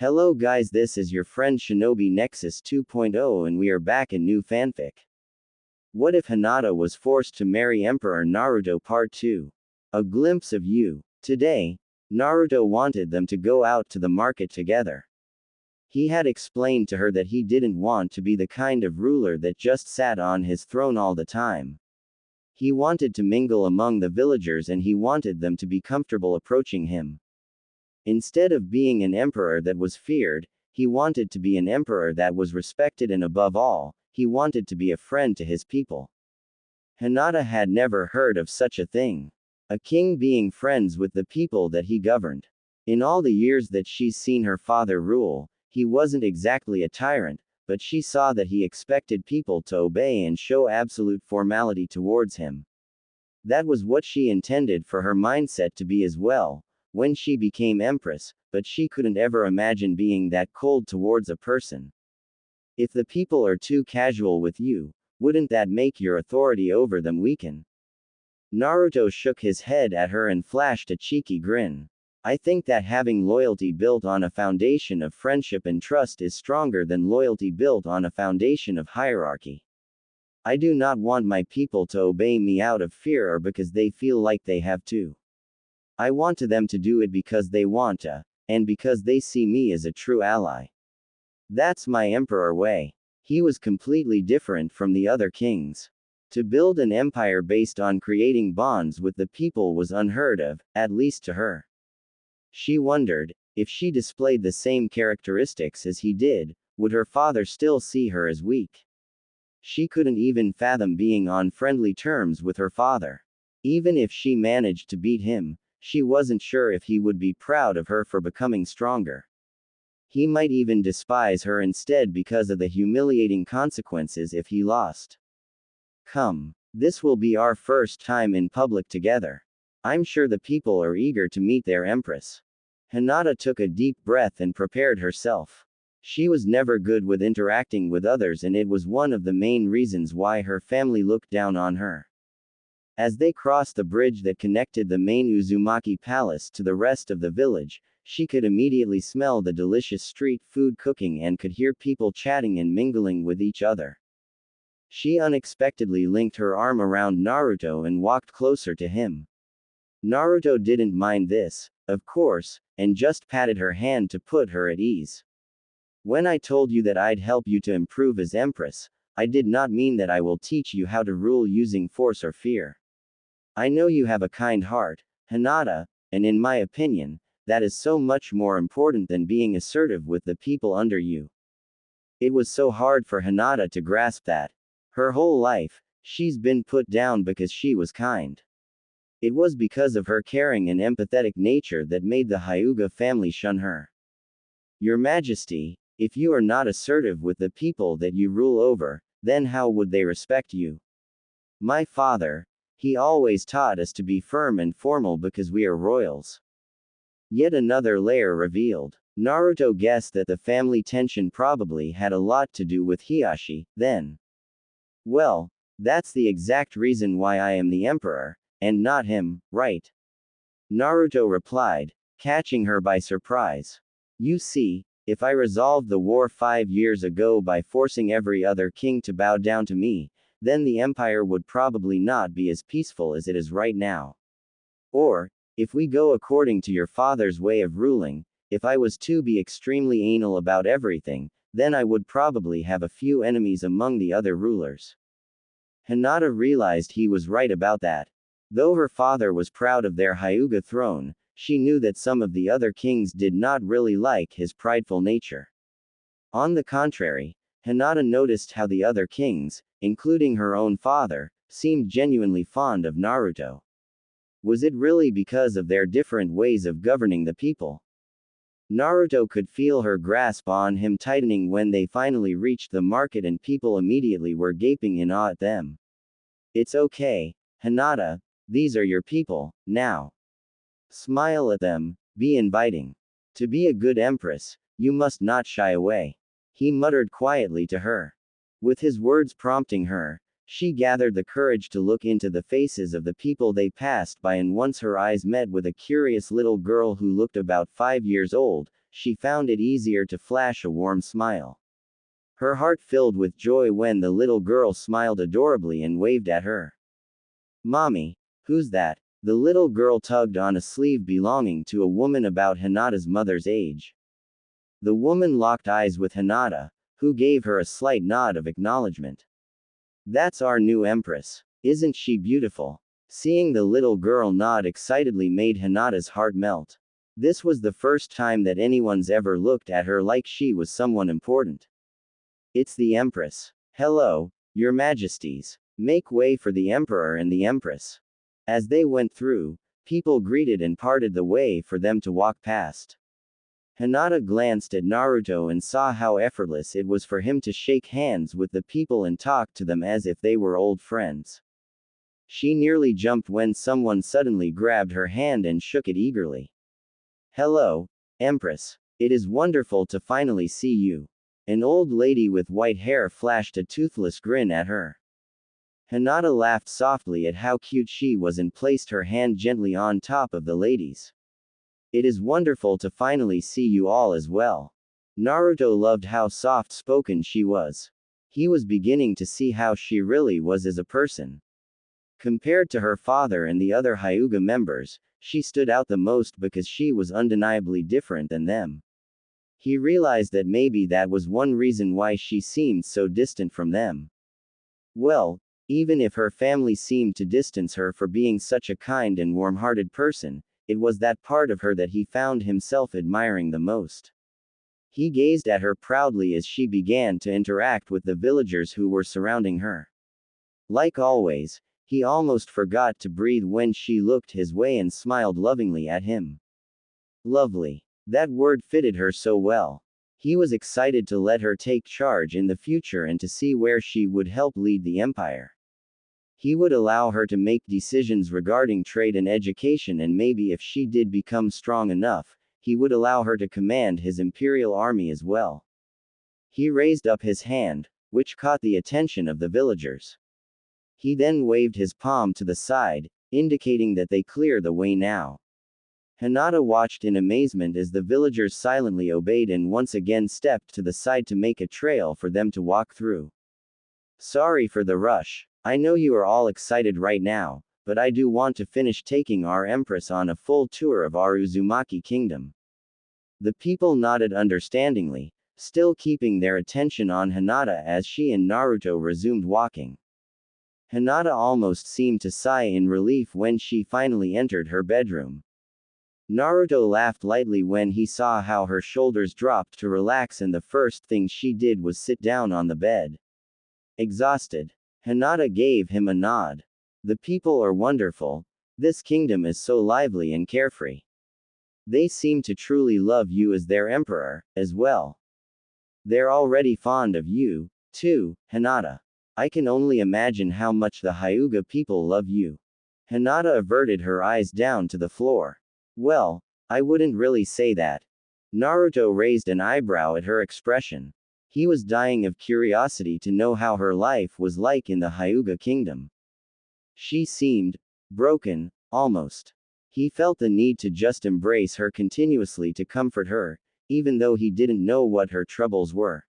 Hello guys, this is your friend Shinobi Nexus 2.0 and we are back in new fanfic. What if Hinata was forced to marry Emperor Naruto Part 2? A glimpse of you. Today, Naruto wanted them to go out to the market together. He had explained to her that he didn't want to be the kind of ruler that just sat on his throne all the time. He wanted to mingle among the villagers and he wanted them to be comfortable approaching him. Instead of being an emperor that was feared, he wanted to be an emperor that was respected, and above all, he wanted to be a friend to his people. Hinata had never heard of such a thing. A king being friends with the people that he governed. In all the years that she's seen her father rule, he wasn't exactly a tyrant, but she saw that he expected people to obey and show absolute formality towards him. That was what she intended for her mindset to be as well, when she became empress, but she couldn't ever imagine being that cold towards a person. If the people are too casual with you, wouldn't that make your authority over them weaken? Naruto shook his head at her and flashed a cheeky grin. I think that having loyalty built on a foundation of friendship and trust is stronger than loyalty built on a foundation of hierarchy. I do not want my people to obey me out of fear or because they feel like they have to. I want them to do it because they want to, and because they see me as a true ally. That's my emperor way. He was completely different from the other kings. To build an empire based on creating bonds with the people was unheard of, at least to her. She wondered, if she displayed the same characteristics as he did, would her father still see her as weak? She couldn't even fathom being on friendly terms with her father. Even if she managed to beat him, she wasn't sure if he would be proud of her for becoming stronger. He might even despise her instead because of the humiliating consequences if he lost. Come. This will be our first time in public together. I'm sure the people are eager to meet their empress. Hinata took a deep breath and prepared herself. She was never good with interacting with others, and it was one of the main reasons why her family looked down on her. As they crossed the bridge that connected the main Uzumaki Palace to the rest of the village, she could immediately smell the delicious street food cooking and could hear people chatting and mingling with each other. She unexpectedly linked her arm around Naruto and walked closer to him. Naruto didn't mind this, of course, and just patted her hand to put her at ease. When I told you that I'd help you to improve as empress, I did not mean that I will teach you how to rule using force or fear. I know you have a kind heart, Hinata, and in my opinion, that is so much more important than being assertive with the people under you. It was so hard for Hinata to grasp that. Her whole life, she's been put down because she was kind. It was because of her caring and empathetic nature that made the Hyuga family shun her. Your Majesty, if you are not assertive with the people that you rule over, then how would they respect you? My father, he always taught us to be firm and formal because we are royals. Yet another layer revealed. Naruto guessed that the family tension probably had a lot to do with Hiashi, then. Well, that's the exact reason why I am the emperor, and not him, right? Naruto replied, catching her by surprise. You see, if I resolved the war 5 years ago by forcing every other king to bow down to me, then the empire would probably not be as peaceful as it is right now. Or, if we go according to your father's way of ruling, if I was to be extremely anal about everything, then I would probably have a few enemies among the other rulers. Hinata realized he was right about that. Though her father was proud of their Hyuga throne, she knew that some of the other kings did not really like his prideful nature. On the contrary, Hinata noticed how the other kings, including her own father, seemed genuinely fond of Naruto. Was it really because of their different ways of governing the people? Naruto could feel her grasp on him tightening when they finally reached the market and people immediately were gaping in awe at them. It's okay, Hinata, these are your people, now. Smile at them, be inviting. To be a good empress, you must not shy away. He muttered quietly to her. With his words prompting her, she gathered the courage to look into the faces of the people they passed by, and once her eyes met with a curious little girl who looked about 5 years old, she found it easier to flash a warm smile. Her heart filled with joy when the little girl smiled adorably and waved at her. "Mommy, who's that?" The little girl tugged on a sleeve belonging to a woman about Hinata's mother's age. The woman locked eyes with Hinata, who gave her a slight nod of acknowledgement. "That's our new empress. Isn't she beautiful?" Seeing the little girl nod excitedly made Hinata's heart melt. This was the first time that anyone's ever looked at her like she was someone important. "It's the Empress. Hello, Your Majesties. Make way for the Emperor and the Empress." As they went through, people greeted and parted the way for them to walk past. Hinata glanced at Naruto and saw how effortless it was for him to shake hands with the people and talk to them as if they were old friends. She nearly jumped when someone suddenly grabbed her hand and shook it eagerly. "Hello, Empress. It is wonderful to finally see you." An old lady with white hair flashed a toothless grin at her. Hinata laughed softly at how cute she was and placed her hand gently on top of the lady's. "It is wonderful to finally see you all as well." Naruto loved how soft-spoken she was. He was beginning to see how she really was as a person. Compared to her father and the other Hyuga members, she stood out the most because she was undeniably different than them. He realized that maybe that was one reason why she seemed so distant from them. Well, even if her family seemed to distance her for being such a kind and warm-hearted person, it was that part of her that he found himself admiring the most. He gazed at her proudly as she began to interact with the villagers who were surrounding her. Like always, he almost forgot to breathe when she looked his way and smiled lovingly at him. Lovely. That word fitted her so well. He was excited to let her take charge in the future and to see where she would help lead the empire. He would allow her to make decisions regarding trade and education, and maybe if she did become strong enough, he would allow her to command his imperial army as well. He raised up his hand, which caught the attention of the villagers. He then waved his palm to the side, indicating that they clear the way now. Hinata watched in amazement as the villagers silently obeyed and once again stepped to the side to make a trail for them to walk through. "Sorry for the rush. I know you are all excited right now, but I do want to finish taking our Empress on a full tour of our Uzumaki kingdom." The people nodded understandingly, still keeping their attention on Hinata as she and Naruto resumed walking. Hinata almost seemed to sigh in relief when she finally entered her bedroom. Naruto laughed lightly when he saw how her shoulders dropped to relax, and the first thing she did was sit down on the bed. Exhausted, Hinata gave him a nod. "The people are wonderful. This kingdom is so lively and carefree. They seem to truly love you as their emperor, as well. They're already fond of you, too, Hinata. I can only imagine how much the Hyuga people love you." Hinata averted her eyes down to the floor. "Well, I wouldn't really say that." Naruto raised an eyebrow at her expression. He was dying of curiosity to know how her life was like in the Hyuga kingdom. She seemed broken, almost. He felt the need to just embrace her continuously to comfort her, even though he didn't know what her troubles were.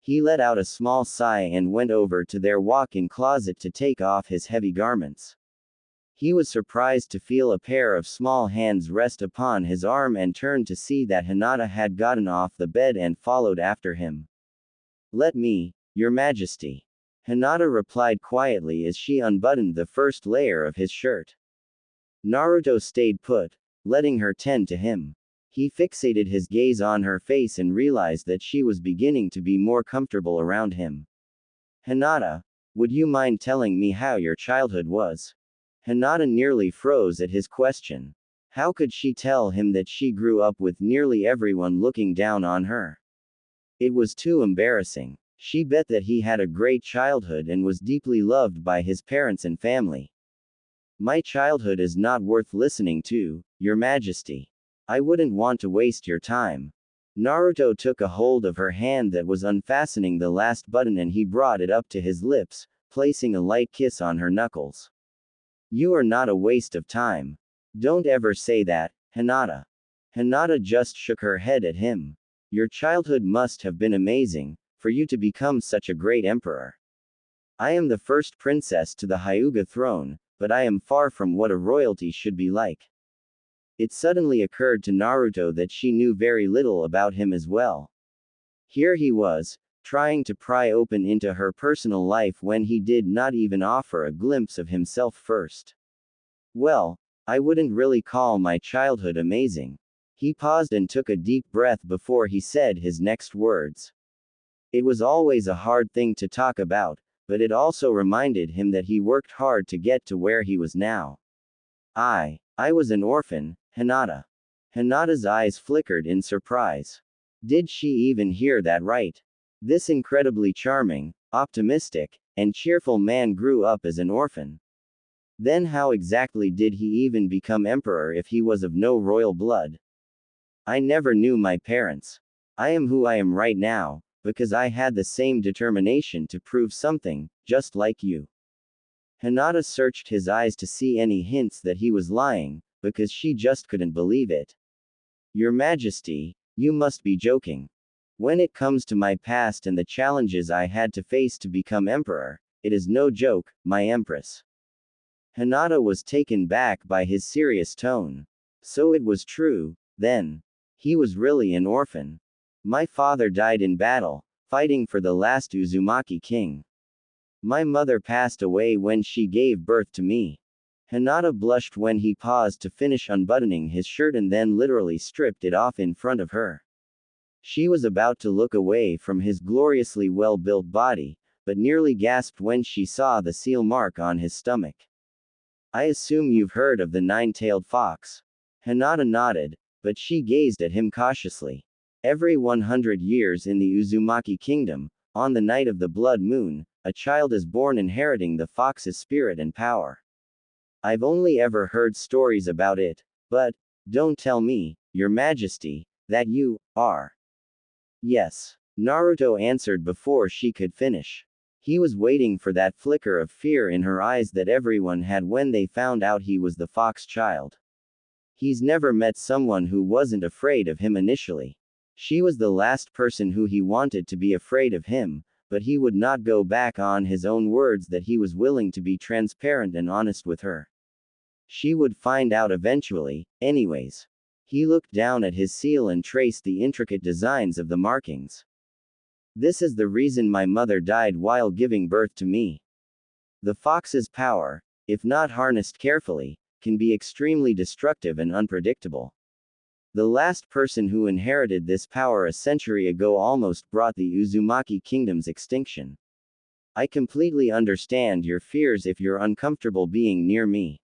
He let out a small sigh and went over to their walk-in closet to take off his heavy garments. He was surprised to feel a pair of small hands rest upon his arm and turned to see that Hinata had gotten off the bed and followed after him. "Let me, Your Majesty." Hinata replied quietly as she unbuttoned the first layer of his shirt. Naruto stayed put, letting her tend to him. He fixated his gaze on her face and realized that she was beginning to be more comfortable around him. "Hinata, would you mind telling me how your childhood was?" Hinata nearly froze at his question. How could she tell him that she grew up with nearly everyone looking down on her? It was too embarrassing. She bet that he had a great childhood and was deeply loved by his parents and family. "My childhood is not worth listening to, Your Majesty. I wouldn't want to waste your time." Naruto took a hold of her hand that was unfastening the last button and he brought it up to his lips, placing a light kiss on her knuckles. "You are not a waste of time. Don't ever say that, Hinata." Hinata just shook her head at him. Your childhood must have been amazing, for you to become such a great emperor. I am the first princess to the Hyuga throne, but I am far from what a royalty should be like. It suddenly occurred to Naruto that she knew very little about him as well. Here he was, trying to pry open into her personal life when he did not even offer a glimpse of himself first. Well, I wouldn't really call my childhood amazing. He paused and took a deep breath before he said his next words. It was always a hard thing to talk about, but it also reminded him that he worked hard to get to where he was now. I was an orphan, Hinata. Hinata's eyes flickered in surprise. Did she even hear that right? This incredibly charming, optimistic, and cheerful man grew up as an orphan. Then how exactly did he even become emperor if he was of no royal blood? I never knew my parents. I am who I am right now, because I had the same determination to prove something, just like you. Hinata searched his eyes to see any hints that he was lying, because she just couldn't believe it. Your Majesty, you must be joking. When it comes to my past and the challenges I had to face to become emperor, it is no joke, my empress. Hinata was taken back by his serious tone. So it was true, then. He was really an orphan. My father died in battle, fighting for the last Uzumaki king. My mother passed away when she gave birth to me. Hinata blushed when he paused to finish unbuttoning his shirt and then literally stripped it off in front of her. She was about to look away from his gloriously well-built body, but nearly gasped when she saw the seal mark on his stomach. I assume you've heard of the nine-tailed fox. Hinata nodded, but she gazed at him cautiously. Every 100 years in the Uzumaki kingdom, on the night of the blood moon, a child is born inheriting the fox's spirit and power. I've only ever heard stories about it, but, don't tell me, Your Majesty, that you are. Yes. Naruto answered before she could finish. He was waiting for that flicker of fear in her eyes that everyone had when they found out he was the fox child. He's never met someone who wasn't afraid of him initially. She was the last person who he wanted to be afraid of him, but he would not go back on his own words that he was willing to be transparent and honest with her. She would find out eventually, anyways. He looked down at his seal and traced the intricate designs of the markings. This is the reason my mother died while giving birth to me. The fox's power, if not harnessed carefully, can be extremely destructive and unpredictable. The last person who inherited this power a century ago almost brought the Uzumaki kingdom's extinction. I completely understand your fears if you're uncomfortable being near me.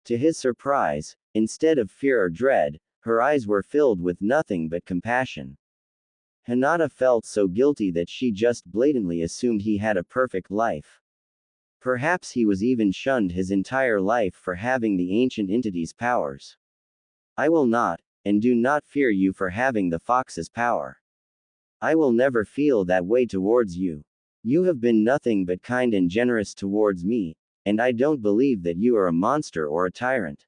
To his surprise, instead of fear or dread, her eyes were filled with nothing but compassion. Hinata felt so guilty that she just blatantly assumed he had a perfect life. Perhaps he was even shunned his entire life for having the ancient entity's powers. I will not, and do not fear you for having the fox's power. I will never feel that way towards you. You have been nothing but kind and generous towards me, and I don't believe that you are a monster or a tyrant.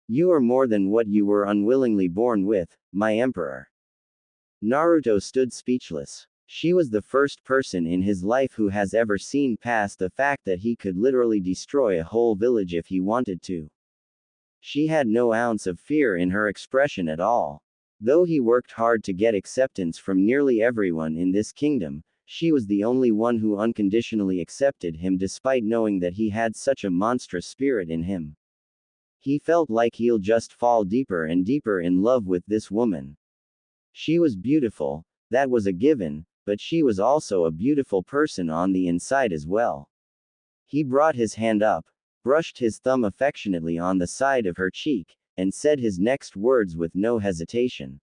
You are more than what you were unwillingly born with, my emperor. Naruto stood speechless. She was the first person in his life who has ever seen past the fact that he could literally destroy a whole village if he wanted to. She had no ounce of fear in her expression at all. Though he worked hard to get acceptance from nearly everyone in this kingdom, she was the only one who unconditionally accepted him despite knowing that he had such a monstrous spirit in him. He felt like he'll just fall deeper and deeper in love with this woman. She was beautiful, that was a given, but she was also a beautiful person on the inside as well. He brought his hand up, brushed his thumb affectionately on the side of her cheek, and said his next words with no hesitation.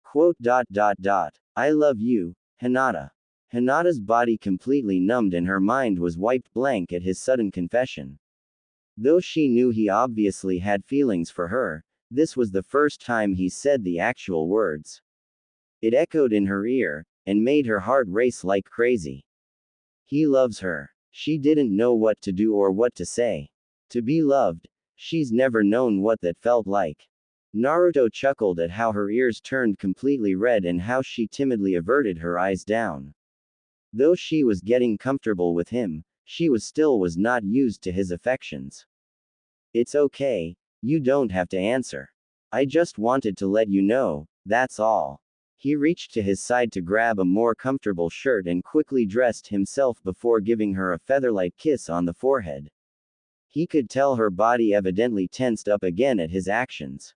Quote. I love you, Hinata. Hinata's body completely numbed and her mind was wiped blank at his sudden confession. Though she knew he obviously had feelings for her, this was the first time he said the actual words. It echoed in her ear, and made her heart race like crazy. He loves her. She didn't know what to do or what to say. To be loved, she's never known what that felt like. Naruto chuckled at how her ears turned completely red and how she timidly averted her eyes down. Though she was getting comfortable with him, she was not used to his affections. It's okay, you don't have to answer. I just wanted to let you know, that's all. He reached to his side to grab a more comfortable shirt and quickly dressed himself before giving her a featherlight kiss on the forehead. He could tell her body evidently tensed up again at his actions.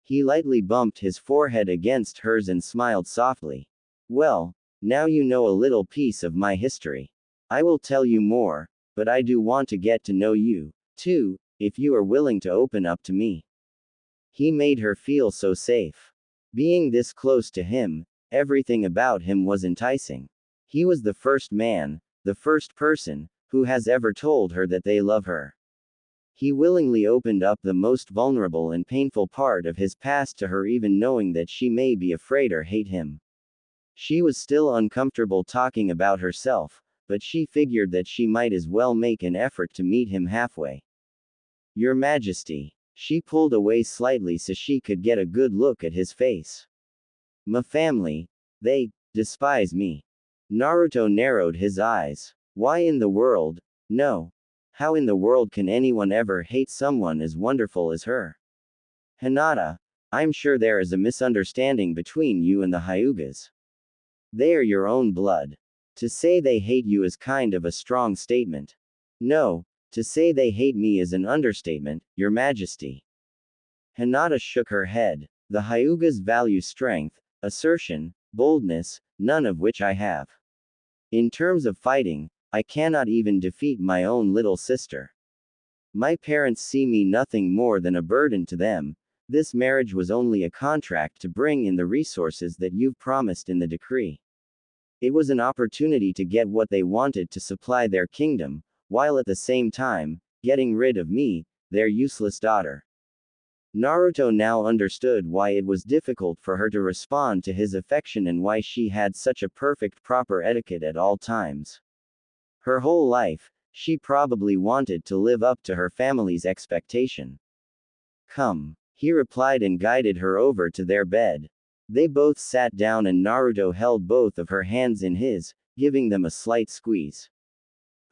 He lightly bumped his forehead against hers and smiled softly. Well, now you know a little piece of my history. I will tell you more, but I do want to get to know you, too, if you are willing to open up to me. He made her feel so safe. Being this close to him, everything about him was enticing. He was the first man, the first person, who has ever told her that they love her. He willingly opened up the most vulnerable and painful part of his past to her, even knowing that she may be afraid or hate him. She was still uncomfortable talking about herself, but she figured that she might as well make an effort to meet him halfway. Your Majesty. She pulled away slightly so she could get a good look at his face. My family, they despise me. Naruto narrowed his eyes. Why in the world? No. How in the world can anyone ever hate someone as wonderful as her? Hinata, I'm sure there is a misunderstanding between you and the Hyugas. They are your own blood. To say they hate you is kind of a strong statement. No, to say they hate me is an understatement, Your Majesty. Hinata shook her head. The Hyugas value strength, assertion, boldness, none of which I have. In terms of fighting, I cannot even defeat my own little sister. My parents see me nothing more than a burden to them. This marriage was only a contract to bring in the resources that you've promised in the decree. It was an opportunity to get what they wanted to supply their kingdom, while at the same time, getting rid of me, their useless daughter. Naruto now understood why it was difficult for her to respond to his affection and why she had such a perfect proper etiquette at all times. Her whole life, she probably wanted to live up to her family's expectation. Come, he replied and guided her over to their bed. They both sat down and Naruto held both of her hands in his, giving them a slight squeeze.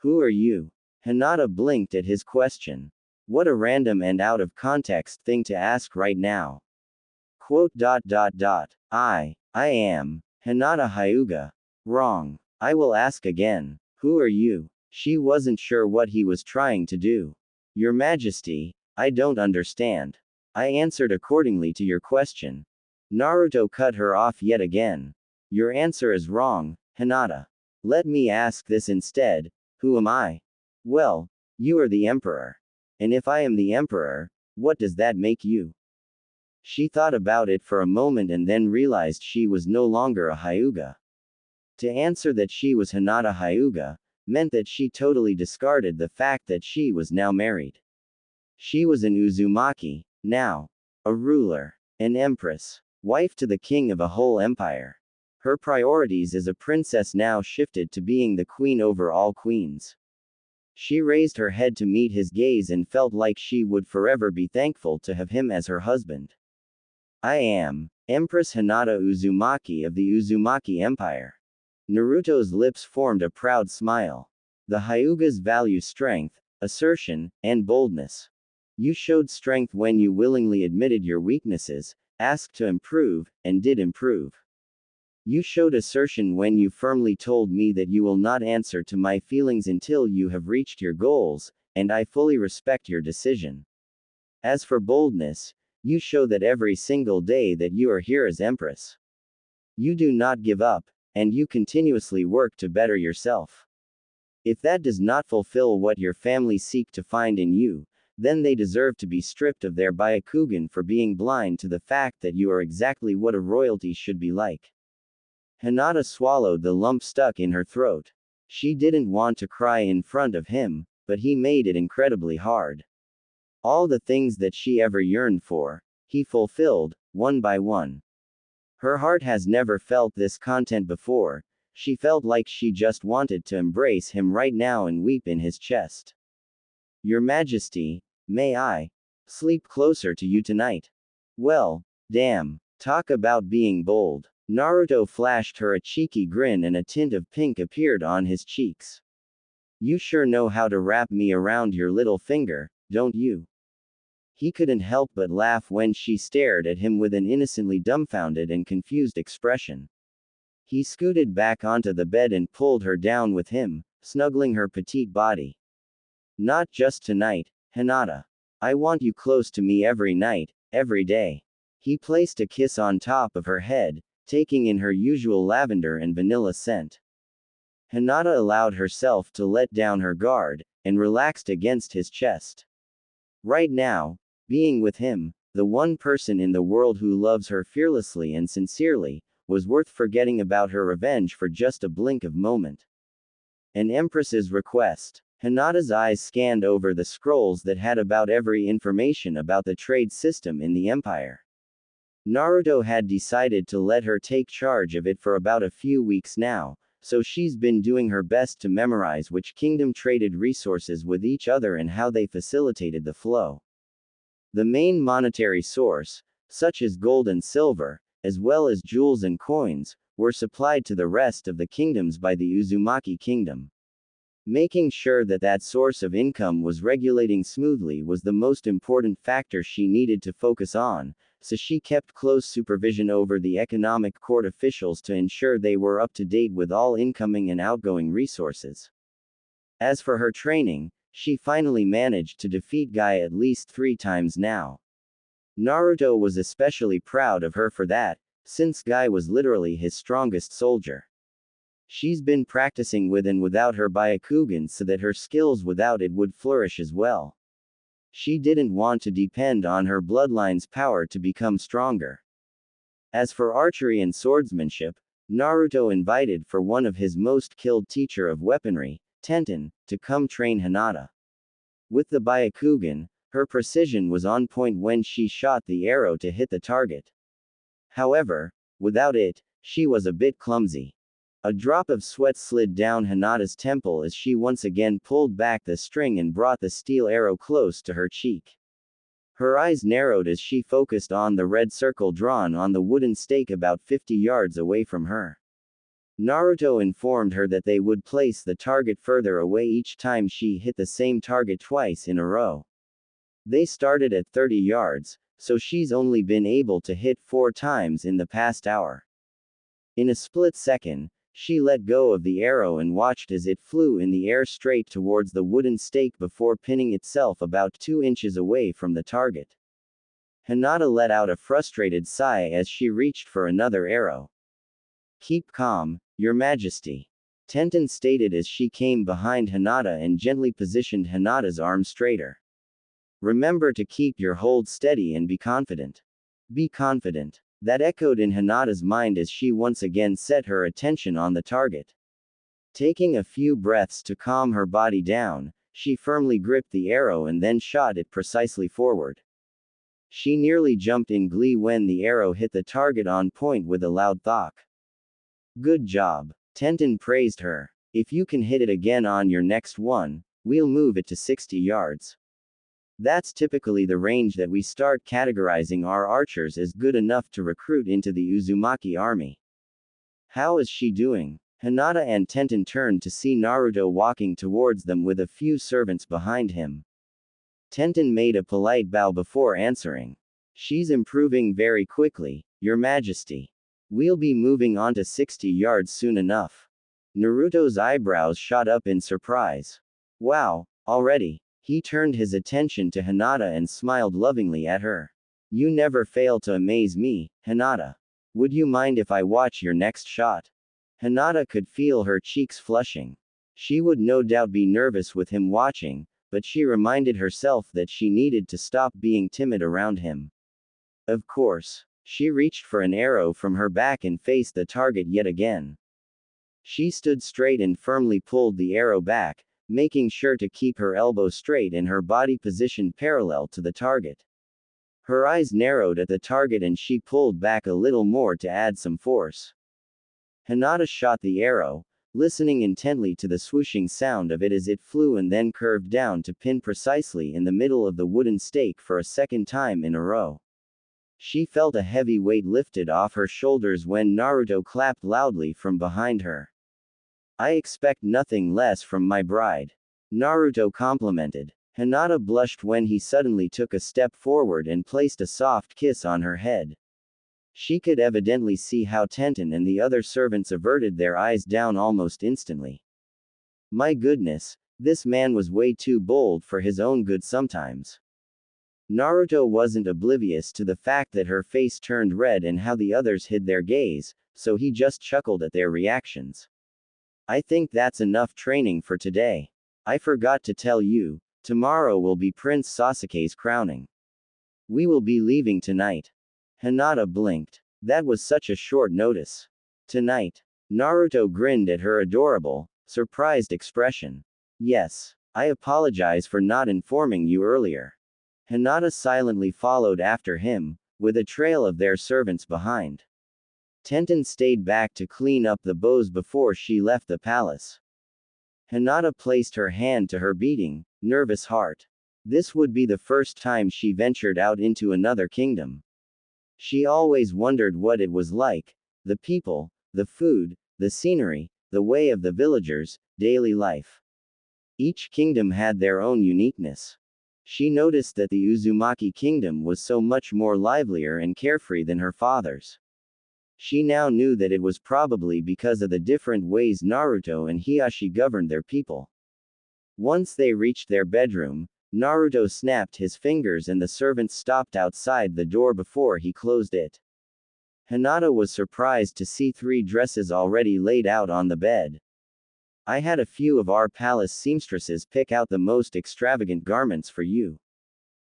Who are you? Hinata blinked at his question. What a random and out of context thing to ask right now. I am, Hinata Hyuga. Wrong. I will ask again. Who are you? She wasn't sure what he was trying to do. Your Majesty, I don't understand. I answered accordingly to your question. Naruto cut her off yet again. Your answer is wrong, Hinata. Let me ask this instead. Who am I? Well, you are the Emperor. And if I am the Emperor, what does that make you? She thought about it for a moment and then realized she was no longer a Hyuga. To answer that she was Hinata Hyuga, meant that she totally discarded the fact that she was now married. She was an Uzumaki, now. A ruler. An empress. Wife to the king of a whole empire. Her priorities as a princess now shifted to being the queen over all queens. She raised her head to meet his gaze and felt like she would forever be thankful to have him as her husband. I am Empress Hinata Uzumaki of the Uzumaki Empire. Naruto's lips formed a proud smile. The Hyugas value strength, assertion, and boldness. You showed strength when you willingly admitted your weaknesses, asked to improve, and did improve. You showed assertion when you firmly told me that you will not answer to my feelings until you have reached your goals, and I fully respect your decision. As for boldness, you show that every single day that you are here as Empress. You do not give up, and you continuously work to better yourself. If that does not fulfill what your family seek to find in you, then they deserve to be stripped of their Byakugan for being blind to the fact that you are exactly what a royalty should be like. Hinata swallowed the lump stuck in her throat. She didn't want to cry in front of him, but he made it incredibly hard. All the things that she ever yearned for, he fulfilled, one by one. Her heart has never felt this content before. She felt like she just wanted to embrace him right now and weep in his chest. Your Majesty, may I sleep closer to you tonight? Well, damn. Talk about being bold. Naruto flashed her a cheeky grin and a tint of pink appeared on his cheeks. You sure know how to wrap me around your little finger, don't you? He couldn't help but laugh when she stared at him with an innocently dumbfounded and confused expression. He scooted back onto the bed and pulled her down with him, snuggling her petite body. Not just tonight, Hinata. I want you close to me every night, every day. He placed a kiss on top of her head, taking in her usual lavender and vanilla scent. Hinata allowed herself to let down her guard, and relaxed against his chest. Right now, being with him, the one person in the world who loves her fearlessly and sincerely, was worth forgetting about her revenge for just a blink of moment. An empress's request. Hinata's eyes scanned over the scrolls that had about every information about the trade system in the empire. Naruto had decided to let her take charge of it for about a few weeks now, so she's been doing her best to memorize which kingdom traded resources with each other and how they facilitated the flow. The main monetary source, such as gold and silver, as well as jewels and coins, were supplied to the rest of the kingdoms by the Uzumaki kingdom. Making sure that that source of income was regulating smoothly was the most important factor she needed to focus on, so she kept close supervision over the economic court officials to ensure they were up to date with all incoming and outgoing resources. As for her training, she finally managed to defeat Guy at least 3 times now. Naruto was especially proud of her for that, since Guy was literally his strongest soldier. She's been practicing with and without her Byakugan so that her skills without it would flourish as well. She didn't want to depend on her bloodline's power to become stronger. As for archery and swordsmanship, Naruto invited for one of his most skilled teacher of weaponry, Tenten, to come train Hinata. With the Byakugan, her precision was on point when she shot the arrow to hit the target. However, without it, she was a bit clumsy. A drop of sweat slid down Hinata's temple as she once again pulled back the string and brought the steel arrow close to her cheek. Her eyes narrowed as she focused on the red circle drawn on the wooden stake about 50 yards away from her. Naruto informed her that they would place the target further away each time she hit the same target twice in a row. They started at 30 yards, so she's only been able to hit 4 times in the past hour. In a split second, she let go of the arrow and watched as it flew in the air straight towards the wooden stake before pinning itself about 2 inches away from the target. Hinata let out a frustrated sigh as she reached for another arrow. Keep calm, Your Majesty. Tenten stated as she came behind Hinata and gently positioned Hinata's arm straighter. Remember to keep your hold steady and be confident. Be confident. That echoed in Hinata's mind as she once again set her attention on the target. Taking a few breaths to calm her body down, she firmly gripped the arrow and then shot it precisely forward. She nearly jumped in glee when the arrow hit the target on point with a loud thok. Good job. Tenten praised her. If you can hit it again on your next one, we'll move it to 60 yards. That's typically the range that we start categorizing our archers as good enough to recruit into the Uzumaki army. How is she doing? Hinata and Tenten turned to see Naruto walking towards them with a few servants behind him. Tenten made a polite bow before answering. She's improving very quickly, Your Majesty. We'll be moving on to 60 yards soon enough. Naruto's eyebrows shot up in surprise. Wow, already? He turned his attention to Hinata and smiled lovingly at her. You never fail to amaze me, Hinata. Would you mind if I watch your next shot? Hinata could feel her cheeks flushing. She would no doubt be nervous with him watching, but she reminded herself that she needed to stop being timid around him. Of course. She reached for an arrow from her back and faced the target yet again. She stood straight and firmly pulled the arrow back, making sure to keep her elbow straight and her body positioned parallel to the target. Her eyes narrowed at the target and she pulled back a little more to add some force. Hinata shot the arrow, listening intently to the swooshing sound of it as it flew and then curved down to pin precisely in the middle of the wooden stake for a second time in a row. She felt a heavy weight lifted off her shoulders when Naruto clapped loudly from behind her. I expect nothing less from my bride. Naruto complimented. Hinata blushed when he suddenly took a step forward and placed a soft kiss on her head. She could evidently see how Tenten and the other servants averted their eyes down almost instantly. My goodness, this man was way too bold for his own good sometimes. Naruto wasn't oblivious to the fact that her face turned red and how the others hid their gaze, so he just chuckled at their reactions. I think that's enough training for today. I forgot to tell you, tomorrow will be Prince Sasuke's crowning. We will be leaving tonight. Hinata blinked. That was such a short notice. Tonight. Naruto grinned at her adorable, surprised expression. Yes. I apologize for not informing you earlier. Hinata silently followed after him, with a trail of their servants behind. Tenten stayed back to clean up the bows before she left the palace. Hinata placed her hand to her beating, nervous heart. This would be the first time she ventured out into another kingdom. She always wondered what it was like, the people, the food, the scenery, the way of the villagers, daily life. Each kingdom had their own uniqueness. She noticed that the Uzumaki kingdom was so much more livelier and carefree than her father's. She now knew that it was probably because of the different ways Naruto and Hiashi governed their people. Once they reached their bedroom, Naruto snapped his fingers and the servants stopped outside the door before he closed it. Hinata was surprised to see 3 dresses already laid out on the bed. I had a few of our palace seamstresses pick out the most extravagant garments for you.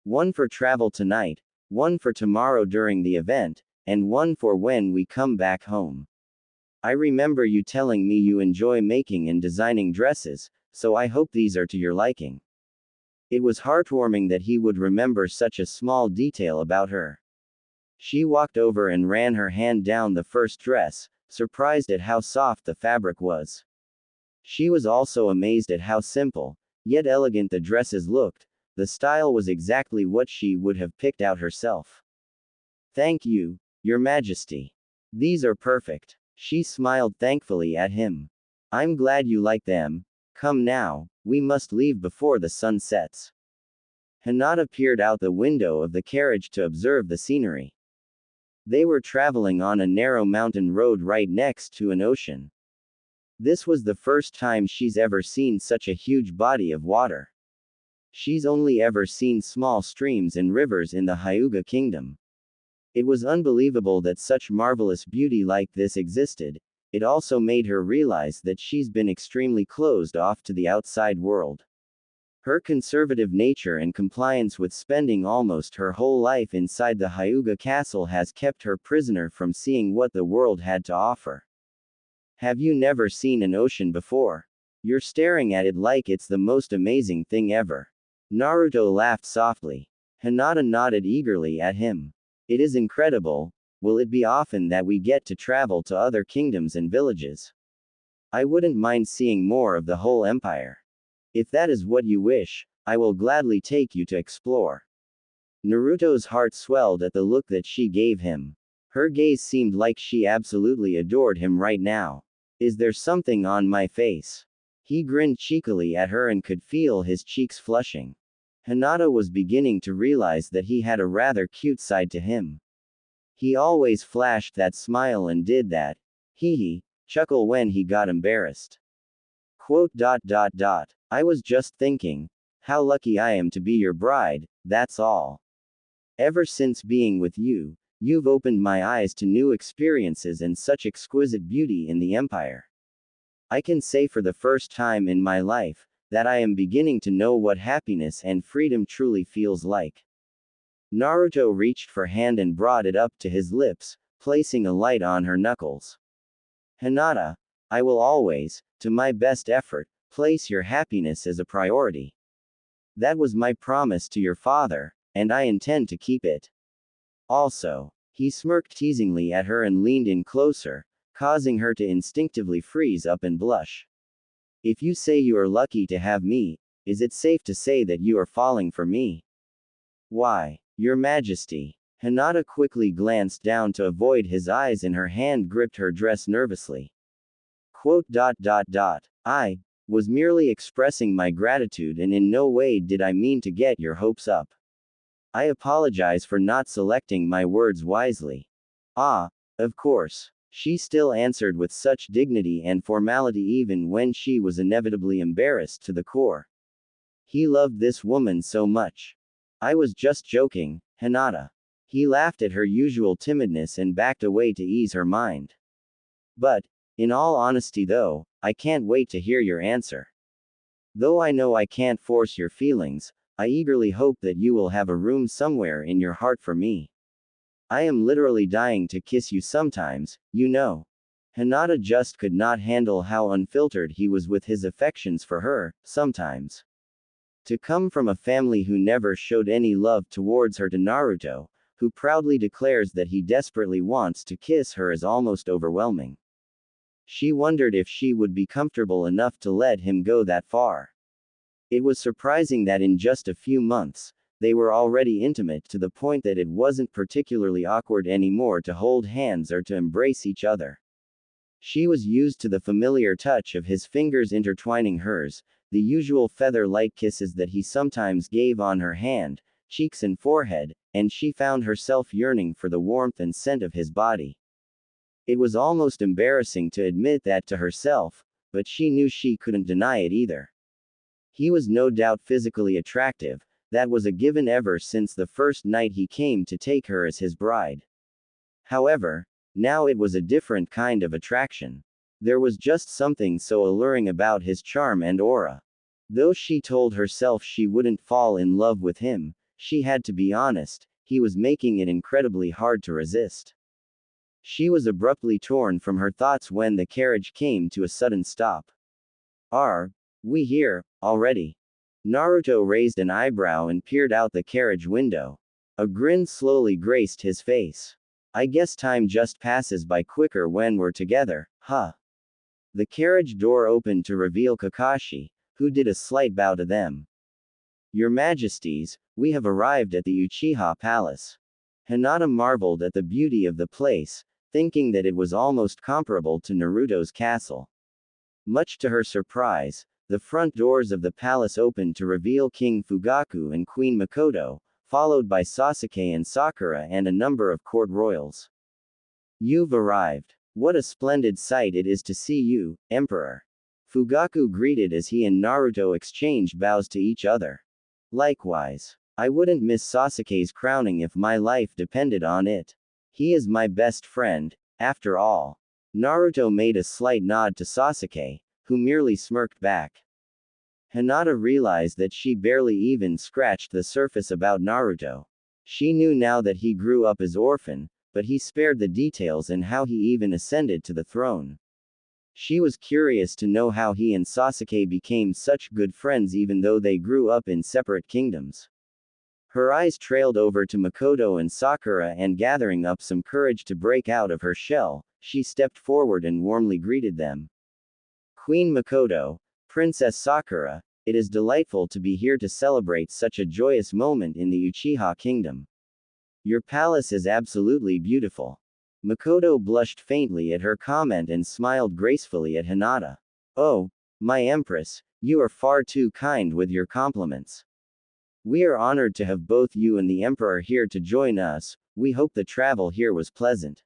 One for travel tonight, one for tomorrow during the event, and one for when we come back home. I remember you telling me you enjoy making and designing dresses, so I hope these are to your liking. It was heartwarming that he would remember such a small detail about her. She walked over and ran her hand down the first dress, surprised at how soft the fabric was. She was also amazed at how simple, yet elegant the dresses looked. The style was exactly what she would have picked out herself. Thank you, Your Majesty. These are perfect. She smiled thankfully at him. I'm glad you like them. Come now, we must leave before the sun sets. Hinata peered out the window of the carriage to observe the scenery. They were traveling on a narrow mountain road right next to an ocean. This was the first time she's ever seen such a huge body of water. She's only ever seen small streams and rivers in the Hyuga kingdom. It was unbelievable that such marvelous beauty like this existed. It also made her realize that she's been extremely closed off to the outside world. Her conservative nature and compliance with spending almost her whole life inside the Hyuga castle has kept her prisoner from seeing what the world had to offer. Have you never seen an ocean before? You're staring at it like it's the most amazing thing ever. Naruto laughed softly. Hinata nodded eagerly at him. It is incredible. Will it be often that we get to travel to other kingdoms and villages? I wouldn't mind seeing more of the whole empire. If that is what you wish, I will gladly take you to explore. Naruto's heart swelled at the look that she gave him. Her gaze seemed like she absolutely adored him right now. Is there something on my face? He grinned cheekily at her and could feel his cheeks flushing. Hinata was beginning to realize that he had a rather cute side to him. He always flashed that smile and did that chuckle when he got embarrassed. I was just thinking, how lucky I am to be your bride, that's all. Ever since being with you, you've opened my eyes to new experiences and such exquisite beauty in the empire. I can say for the first time in my life, that I am beginning to know what happiness and freedom truly feels like. Naruto reached for hand and brought it up to his lips, placing a light on her knuckles. Hinata, I will always, to my best effort, place your happiness as a priority. That was my promise to your father, and I intend to keep it. Also, he smirked teasingly at her and leaned in closer, causing her to instinctively freeze up and blush. If you say you are lucky to have me, is it safe to say that you are falling for me? Why, Your Majesty. Hinata quickly glanced down to avoid his eyes and her hand gripped her dress nervously. Quote. I was merely expressing my gratitude and in no way did I mean to get your hopes up. I apologize for not selecting my words wisely. Ah, of course. She still answered with such dignity and formality even when she was inevitably embarrassed to the core. He loved this woman so much. I was just joking, Hinata. He laughed at her usual timidness and backed away to ease her mind. But, in all honesty though, I can't wait to hear your answer. Though I know I can't force your feelings, I eagerly hope that you will have a room somewhere in your heart for me. I am literally dying to kiss you sometimes, you know. Hinata just could not handle how unfiltered he was with his affections for her, sometimes. To come from a family who never showed any love towards her to Naruto, who proudly declares that he desperately wants to kiss her is almost overwhelming. She wondered if she would be comfortable enough to let him go that far. It was surprising that in just a few months, they were already intimate to the point that it wasn't particularly awkward anymore to hold hands or to embrace each other. She was used to the familiar touch of his fingers intertwining hers, the usual feather-light kisses that he sometimes gave on her hand, cheeks and forehead, and she found herself yearning for the warmth and scent of his body. It was almost embarrassing to admit that to herself, but she knew she couldn't deny it either. He was no doubt physically attractive, that was a given ever since the first night he came to take her as his bride. However, now it was a different kind of attraction. There was just something so alluring about his charm and aura. Though she told herself she wouldn't fall in love with him, she had to be honest, he was making it incredibly hard to resist. She was abruptly torn from her thoughts when the carriage came to a sudden stop. Are we here, already? Naruto raised an eyebrow and peered out the carriage window. A grin slowly graced his face. I guess time just passes by quicker when we're together, huh? The carriage door opened to reveal Kakashi, who did a slight bow to them. Your Majesties, we have arrived at the Uchiha Palace. Hinata marveled at the beauty of the place, thinking that it was almost comparable to Naruto's castle. Much to her surprise, the front doors of the palace opened to reveal King Fugaku and Queen Makoto, followed by Sasuke and Sakura and a number of court royals. You've arrived. What a splendid sight it is to see you, Emperor. Fugaku greeted as he and Naruto exchanged bows to each other. Likewise. I wouldn't miss Sasuke's crowning if my life depended on it. He is my best friend, after all. Naruto made a slight nod to Sasuke, who merely smirked back. Hinata realized that she barely even scratched the surface about Naruto. She knew now that he grew up as orphan, but he spared the details and how he even ascended to the throne. She was curious to know how he and Sasuke became such good friends even though they grew up in separate kingdoms. Her eyes trailed over to Makoto and Sakura and gathering up some courage to break out of her shell, she stepped forward and warmly greeted them. Queen Makoto, Princess Sakura, it is delightful to be here to celebrate such a joyous moment in the Uchiha Kingdom. Your palace is absolutely beautiful. Makoto blushed faintly at her comment and smiled gracefully at Hinata. Oh, my Empress, you are far too kind with your compliments. We are honored to have both you and the Emperor here to join us, we hope the travel here was pleasant.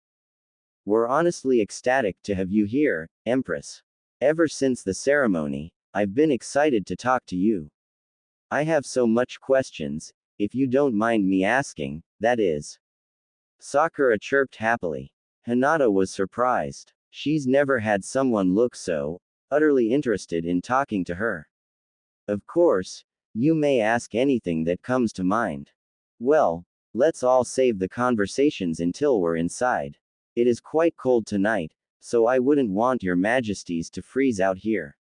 We're honestly ecstatic to have you here, Empress. Ever since the ceremony, I've been excited to talk to you. I have so much questions, if you don't mind me asking, that is. Sakura chirped happily. Hinata was surprised. She's never had someone look so utterly interested in talking to her. Of course, you may ask anything that comes to mind. Well, let's all save the conversations until we're inside. It is quite cold tonight, so I wouldn't want your majesties to freeze out here.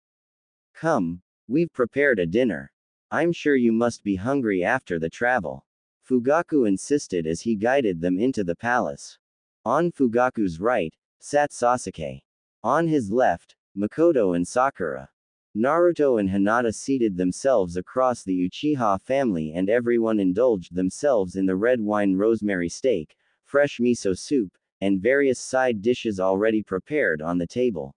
Come, we've prepared a dinner. I'm sure you must be hungry after the travel. Fugaku insisted as he guided them into the palace. On Fugaku's right, sat Sasuke. On his left, Makoto and Sakura. Naruto and Hinata seated themselves across the Uchiha family and everyone indulged themselves in the red wine rosemary steak, fresh miso soup, and various side dishes already prepared on the table.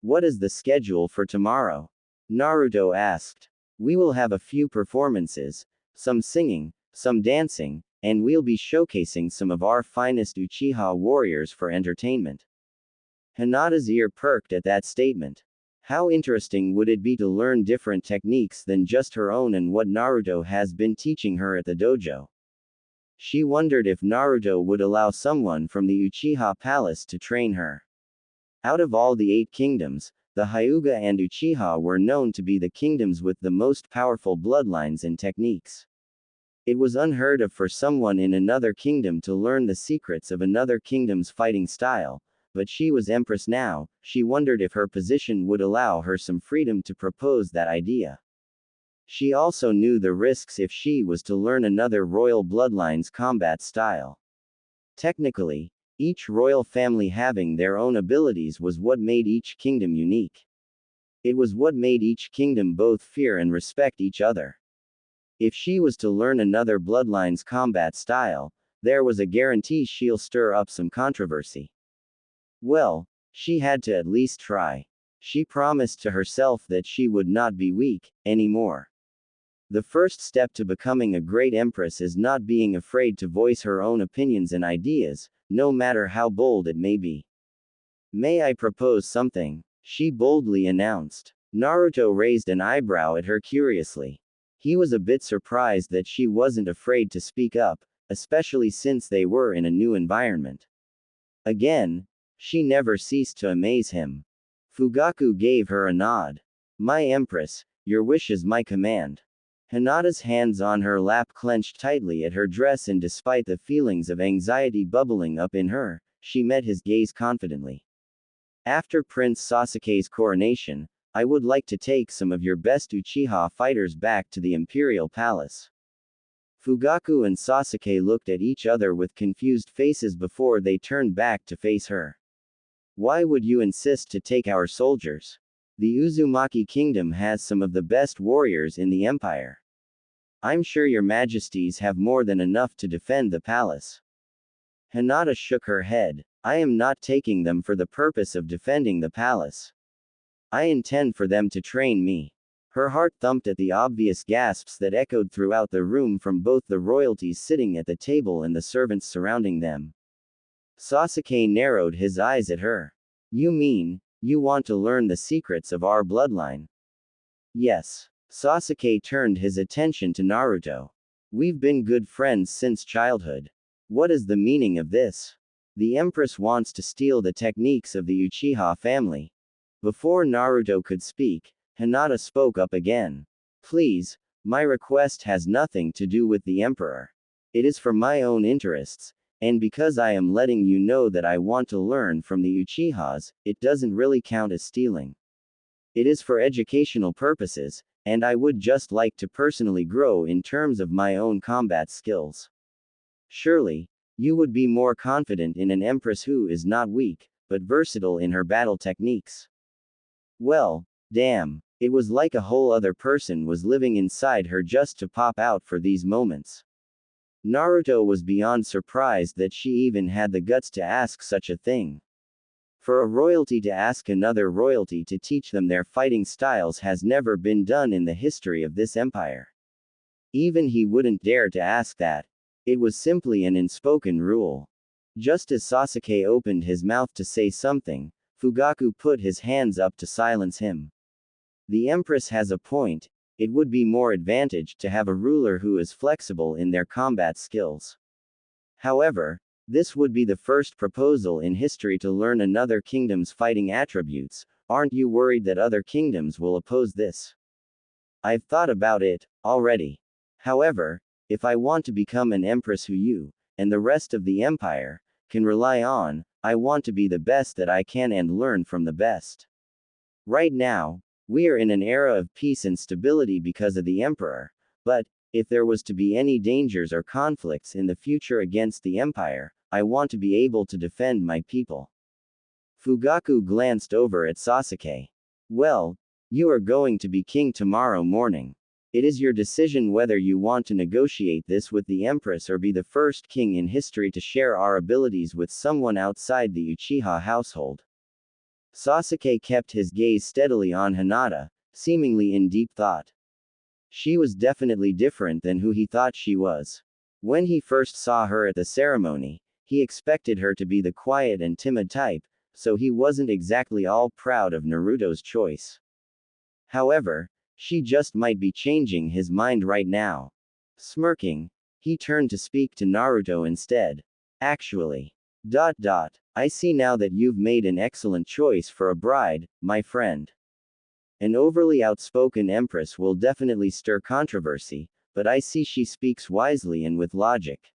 What is the schedule for tomorrow? Naruto asked. We will have a few performances, some singing, some dancing, and we'll be showcasing some of our finest Uchiha warriors for entertainment. Hinata's ear perked at that statement. How interesting would it be to learn different techniques than just her own and what Naruto has been teaching her at the dojo? She wondered if Naruto would allow someone from the Uchiha palace to train her. Out of all the 8 kingdoms, the Hyuga and Uchiha were known to be the kingdoms with the most powerful bloodlines and techniques. It was unheard of for someone in another kingdom to learn the secrets of another kingdom's fighting style, but she was empress now. She wondered if her position would allow her some freedom to propose that idea. She also knew the risks if she was to learn another royal bloodline's combat style. Technically, each royal family having their own abilities was what made each kingdom unique. It was what made each kingdom both fear and respect each other. If she was to learn another bloodline's combat style, there was a guarantee she'll stir up some controversy. Well, she had to at least try. She promised to herself that she would not be weak anymore. The first step to becoming a great empress is not being afraid to voice her own opinions and ideas, no matter how bold it may be. May I propose something? She boldly announced. Naruto raised an eyebrow at her curiously. He was a bit surprised that she wasn't afraid to speak up, especially since they were in a new environment. Again, she never ceased to amaze him. Fugaku gave her a nod. My empress, your wish is my command. Hinata's hands on her lap clenched tightly at her dress, and despite the feelings of anxiety bubbling up in her, she met his gaze confidently. After Prince Sasuke's coronation, I would like to take some of your best Uchiha fighters back to the Imperial Palace. Fugaku and Sasuke looked at each other with confused faces before they turned back to face her. Why would you insist to take our soldiers? The Uzumaki Kingdom has some of the best warriors in the empire. I'm sure your majesties have more than enough to defend the palace. Hinata shook her head. I am not taking them for the purpose of defending the palace. I intend for them to train me. Her heart thumped at the obvious gasps that echoed throughout the room from both the royalties sitting at the table and the servants surrounding them. Sasuke narrowed his eyes at her. You mean, you want to learn the secrets of our bloodline? Yes. Sasuke turned his attention to Naruto. We've been good friends since childhood. What is the meaning of this? The Empress wants to steal the techniques of the Uchiha family. Before Naruto could speak, Hinata spoke up again. Please, my request has nothing to do with the Emperor. It is for my own interests, and because I am letting you know that I want to learn from the Uchihas, it doesn't really count as stealing. It is for educational purposes, and I would just like to personally grow in terms of my own combat skills. Surely, you would be more confident in an empress who is not weak, but versatile in her battle techniques. Well, damn, it was like a whole other person was living inside her just to pop out for these moments. Naruto was beyond surprised that she even had the guts to ask such a thing. For a royalty to ask another royalty to teach them their fighting styles has never been done in the history of this empire. Even he wouldn't dare to ask that. It was simply an unspoken rule. Just as Sasuke opened his mouth to say something, Fugaku put his hands up to silence him. The Empress has a point. It would be more advantaged to have a ruler who is flexible in their combat skills. However, this would be the first proposal in history to learn another kingdom's fighting attributes. Aren't you worried that other kingdoms will oppose this? I've thought about it already. However, if I want to become an empress who you, and the rest of the empire, can rely on, I want to be the best that I can and learn from the best. Right now, we are in an era of peace and stability because of the emperor, but, if there was to be any dangers or conflicts in the future against the empire, I want to be able to defend my people. Fugaku glanced over at Sasuke. Well, You are going to be king tomorrow morning. It is your decision whether you want to negotiate this with the Empress or be the first king in history to share our abilities with someone outside the Uchiha household. Sasuke kept his gaze steadily on Hinata, seemingly in deep thought. She was definitely different than who he thought she was. When he first saw her at the ceremony, he expected her to be the quiet and timid type, so he wasn't exactly all proud of Naruto's choice. However, she just might be changing his mind right now. Smirking, he turned to speak to Naruto instead. Actually. I see now that you've made an excellent choice for a bride, my friend. An overly outspoken empress will definitely stir controversy, but I see she speaks wisely and with logic.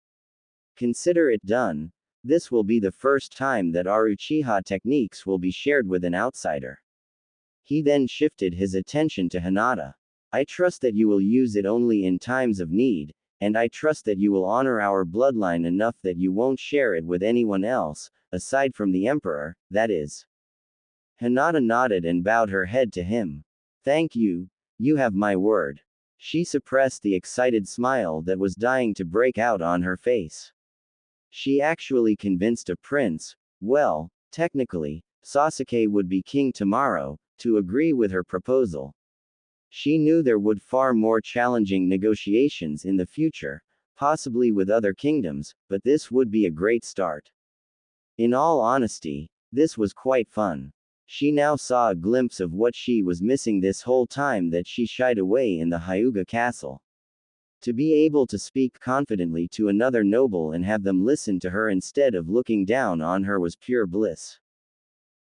Consider it done. This will be the first time that our Uchiha techniques will be shared with an outsider. He then shifted his attention to Hinata. I trust that you will use it only in times of need, and I trust that you will honor our bloodline enough that you won't share it with anyone else, aside from the Emperor, that is. Hinata nodded and bowed her head to him. Thank you, you have my word. She suppressed the excited smile that was dying to break out on her face. She actually convinced a prince, well, technically, Sasuke would be king tomorrow, to agree with her proposal. She knew there would far more challenging negotiations in the future, possibly with other kingdoms, but this would be a great start. In all honesty, this was quite fun. She now saw a glimpse of what she was missing this whole time that she shied away in the Hyuga castle. To be able to speak confidently to another noble and have them listen to her instead of looking down on her was pure bliss.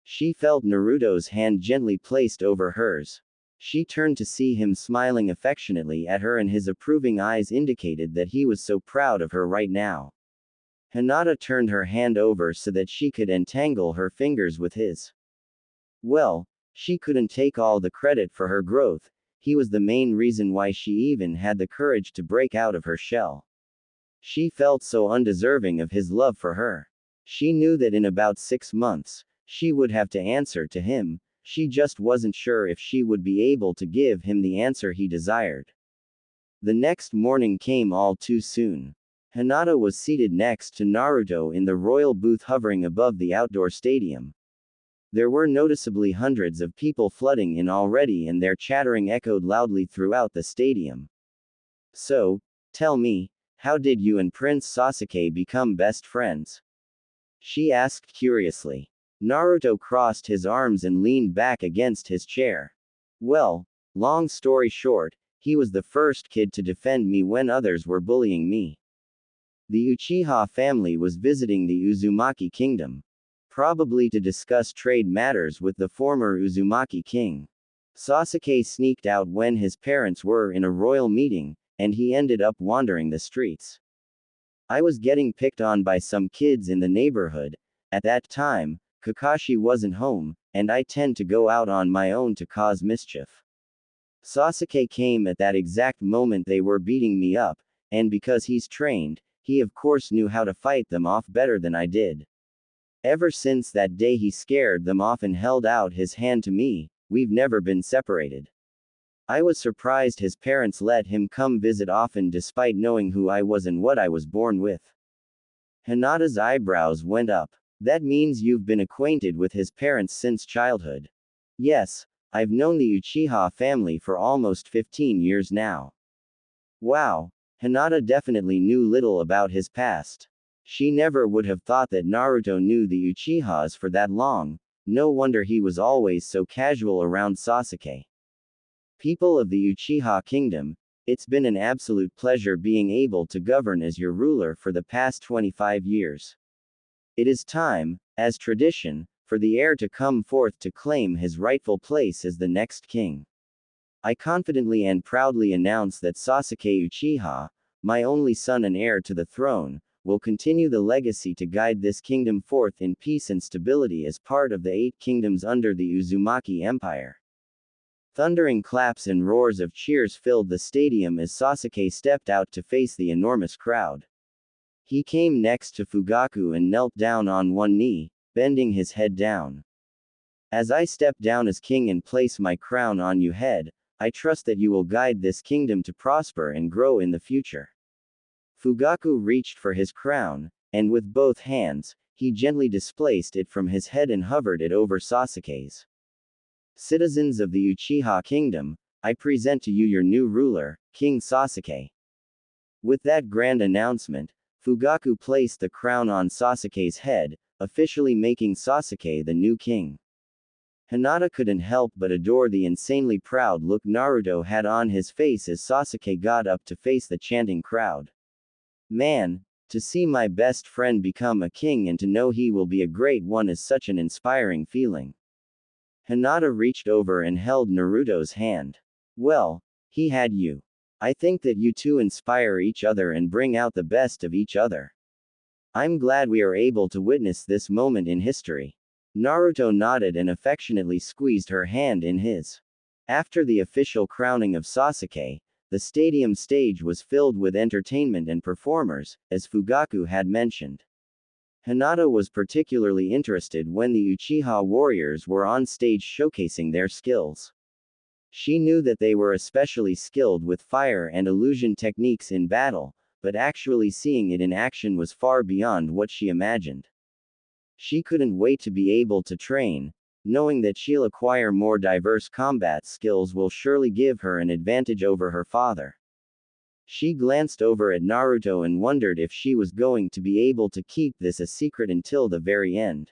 She felt Naruto's hand gently placed over hers. She turned to see him smiling affectionately at her and his approving eyes indicated that he was so proud of her right now. Hinata turned her hand over so that she could entangle her fingers with his. Well, she couldn't take all the credit for her growth, he was the main reason why she even had the courage to break out of her shell. She felt so undeserving of his love for her. She knew that in about 6 months, she would have to answer to him, she just wasn't sure if she would be able to give him the answer he desired. The next morning came all too soon. Hinata was seated next to Naruto in the royal booth hovering above the outdoor stadium. There were noticeably hundreds of people flooding in already and their chattering echoed loudly throughout the stadium. So, tell me, how did you and Prince Sasuke become best friends? She asked curiously. Naruto crossed his arms and leaned back against his chair. Well, long story short, he was the first kid to defend me when others were bullying me. The Uchiha family was visiting the Uzumaki kingdom. Probably to discuss trade matters with the former Uzumaki king. Sasuke sneaked out when his parents were in a royal meeting, and he ended up wandering the streets. I was getting picked on by some kids in the neighborhood. At that time, Kakashi wasn't home, and I tend to go out on my own to cause mischief. Sasuke came at that exact moment they were beating me up, and because he's trained, he of course knew how to fight them off better than I did. Ever since that day he scared them off and held out his hand to me, we've never been separated. I was surprised his parents let him come visit often despite knowing who I was and what I was born with. Hinata's eyebrows went up. That means you've been acquainted with his parents since childhood. Yes, I've known the Uchiha family for almost 15 years now. Wow, Hinata definitely knew little about his past. She never would have thought that Naruto knew the Uchihas for that long, no wonder he was always so casual around Sasuke. People of the Uchiha kingdom, it's been an absolute pleasure being able to govern as your ruler for the past 25 years. It is time, as tradition, for the heir to come forth to claim his rightful place as the next king. I confidently and proudly announce that Sasuke Uchiha, my only son and heir to the throne, will continue the legacy to guide this kingdom forth in peace and stability as part of the 8 kingdoms under the Uzumaki Empire. Thundering claps and roars of cheers filled the stadium as Sasuke stepped out to face the enormous crowd. He came next to Fugaku and knelt down on one knee, bending his head down. As I step down as king and place my crown on your head, I trust that you will guide this kingdom to prosper and grow in the future. Fugaku reached for his crown, and with both hands, he gently displaced it from his head and hovered it over Sasuke's. Citizens of the Uchiha Kingdom, I present to you your new ruler, King Sasuke. With that grand announcement, Fugaku placed the crown on Sasuke's head, officially making Sasuke the new king. Hinata couldn't help but adore the insanely proud look Naruto had on his face as Sasuke got up to face the chanting crowd. Man, to see my best friend become a king and to know he will be a great one is such an inspiring feeling. Hinata reached over and held Naruto's hand. Well, he had you. I think that you two inspire each other and bring out the best of each other. I'm glad we are able to witness this moment in history. Naruto nodded and affectionately squeezed her hand in his. After the official crowning of Sasuke, the stadium stage was filled with entertainment and performers, as Fugaku had mentioned. Hinata was particularly interested when the Uchiha warriors were on stage showcasing their skills. She knew that they were especially skilled with fire and illusion techniques in battle, but actually seeing it in action was far beyond what she imagined. She couldn't wait to be able to train, knowing that she'll acquire more diverse combat skills will surely give her an advantage over her father. She glanced over at Naruto and wondered if she was going to be able to keep this a secret until the very end.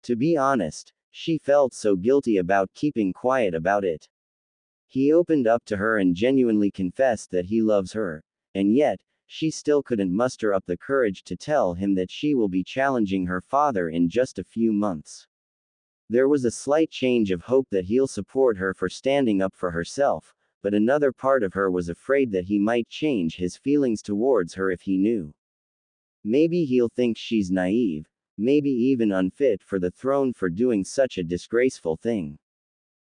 To be honest, she felt so guilty about keeping quiet about it. He opened up to her and genuinely confessed that he loves her, and yet, she still couldn't muster up the courage to tell him that she will be challenging her father in just a few months. There was a slight change of hope that he'll support her for standing up for herself, but another part of her was afraid that he might change his feelings towards her if he knew. Maybe he'll think she's naive, maybe even unfit for the throne for doing such a disgraceful thing.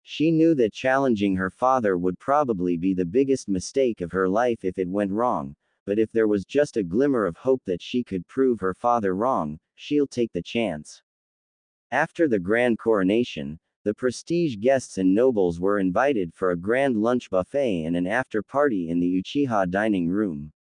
She knew that challenging her father would probably be the biggest mistake of her life if it went wrong, but if there was just a glimmer of hope that she could prove her father wrong, she'll take the chance. After the grand coronation, the prestige guests and nobles were invited for a grand lunch buffet and an after-party in the Uchiha dining room.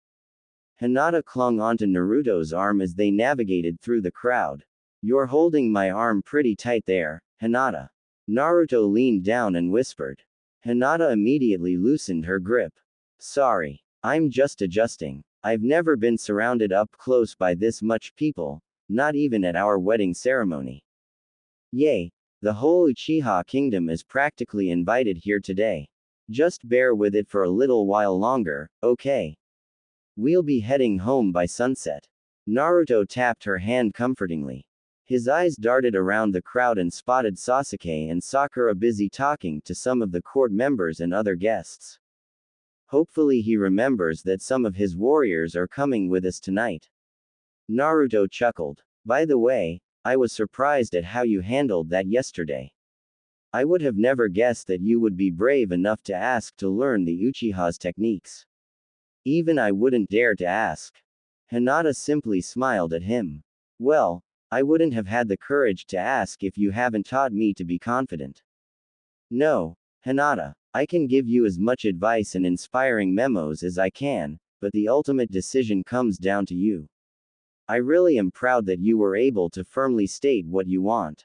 Hinata clung onto Naruto's arm as they navigated through the crowd. You're holding my arm pretty tight there, Hinata. Naruto leaned down and whispered. Hinata immediately loosened her grip. Sorry. I'm just adjusting. I've never been surrounded up close by this much people, not even at our wedding ceremony. Yay! The whole Uchiha kingdom is practically invited here today. Just bear with it for a little while longer, okay? We'll be heading home by sunset. Naruto tapped her hand comfortingly. His eyes darted around the crowd and spotted Sasuke and Sakura busy talking to some of the court members and other guests. Hopefully he remembers that some of his warriors are coming with us tonight. Naruto chuckled. By the way, I was surprised at how you handled that yesterday. I would have never guessed that you would be brave enough to ask to learn the Uchiha's techniques. Even I wouldn't dare to ask. Hinata simply smiled at him. Well, I wouldn't have had the courage to ask if you haven't taught me to be confident. No, Hinata. I can give you as much advice and inspiring memos as I can, but the ultimate decision comes down to you. I really am proud that you were able to firmly state what you want.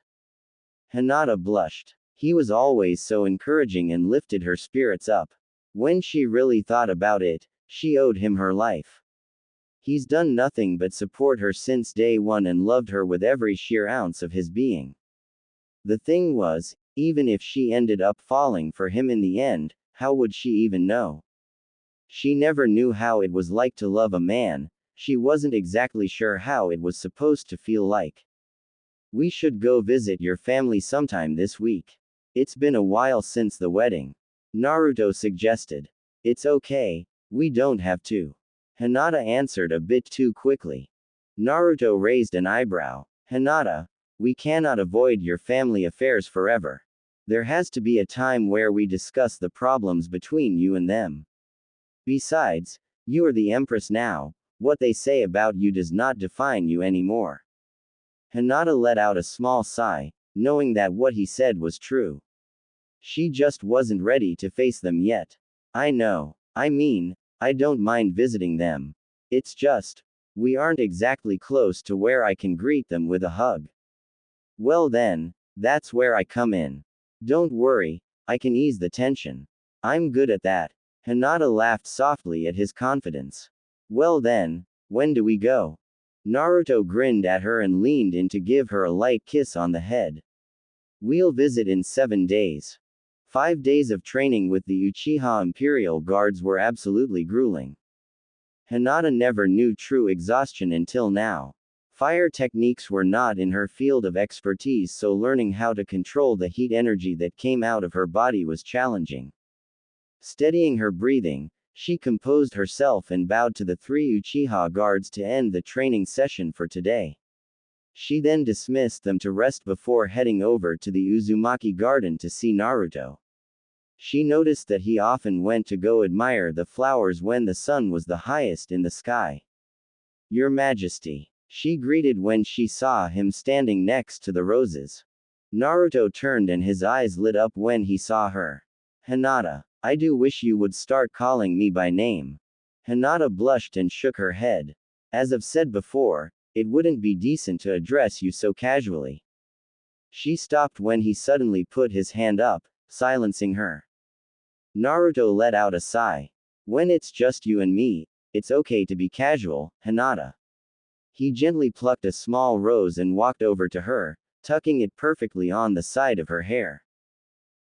Hinata blushed. He was always so encouraging and lifted her spirits up. When she really thought about it, she owed him her life. He's done nothing but support her since day one and loved her with every sheer ounce of his being. The thing was, even if she ended up falling for him in the end, how would she even know? She never knew how it was like to love a man, she wasn't exactly sure how it was supposed to feel like. We should go visit your family sometime this week. It's been a while since the wedding. Naruto suggested. It's okay, we don't have to. Hinata answered a bit too quickly. Naruto raised an eyebrow. Hinata, we cannot avoid your family affairs forever. There has to be a time where we discuss the problems between you and them. Besides, you are the empress now, what they say about you does not define you anymore. Hinata let out a small sigh. knowing that what he said was true. She just wasn't ready to face them yet. I know. I mean, I don't mind visiting them. It's just, we aren't exactly close to where I can greet them with a hug. Well then, that's where I come in. Don't worry, I can ease the tension. I'm good at that. Hinata laughed softly at his confidence. Well then, when do we go? Naruto grinned at her and leaned in to give her a light kiss on the head. We'll visit in 7 days. 5 days of training with the Uchiha Imperial Guards were absolutely grueling. Hinata never knew true exhaustion until now. Fire techniques were not in her field of expertise, so learning how to control the heat energy that came out of her body was challenging. Steadying her breathing, she composed herself and bowed to the 3 Uchiha guards to end the training session for today. She then dismissed them to rest before heading over to the Uzumaki garden to see Naruto. She noticed that he often went to go admire the flowers when the sun was the highest in the sky. Your Majesty, she greeted when she saw him standing next to the roses. Naruto turned and his eyes lit up when he saw her. Hinata, I do wish you would start calling me by name. Hinata blushed and shook her head. As I've said before, it wouldn't be decent to address you so casually. She stopped when he suddenly put his hand up, silencing her. Naruto let out a sigh. When it's just you and me, it's okay to be casual, Hinata. He gently plucked a small rose and walked over to her, tucking it perfectly on the side of her hair.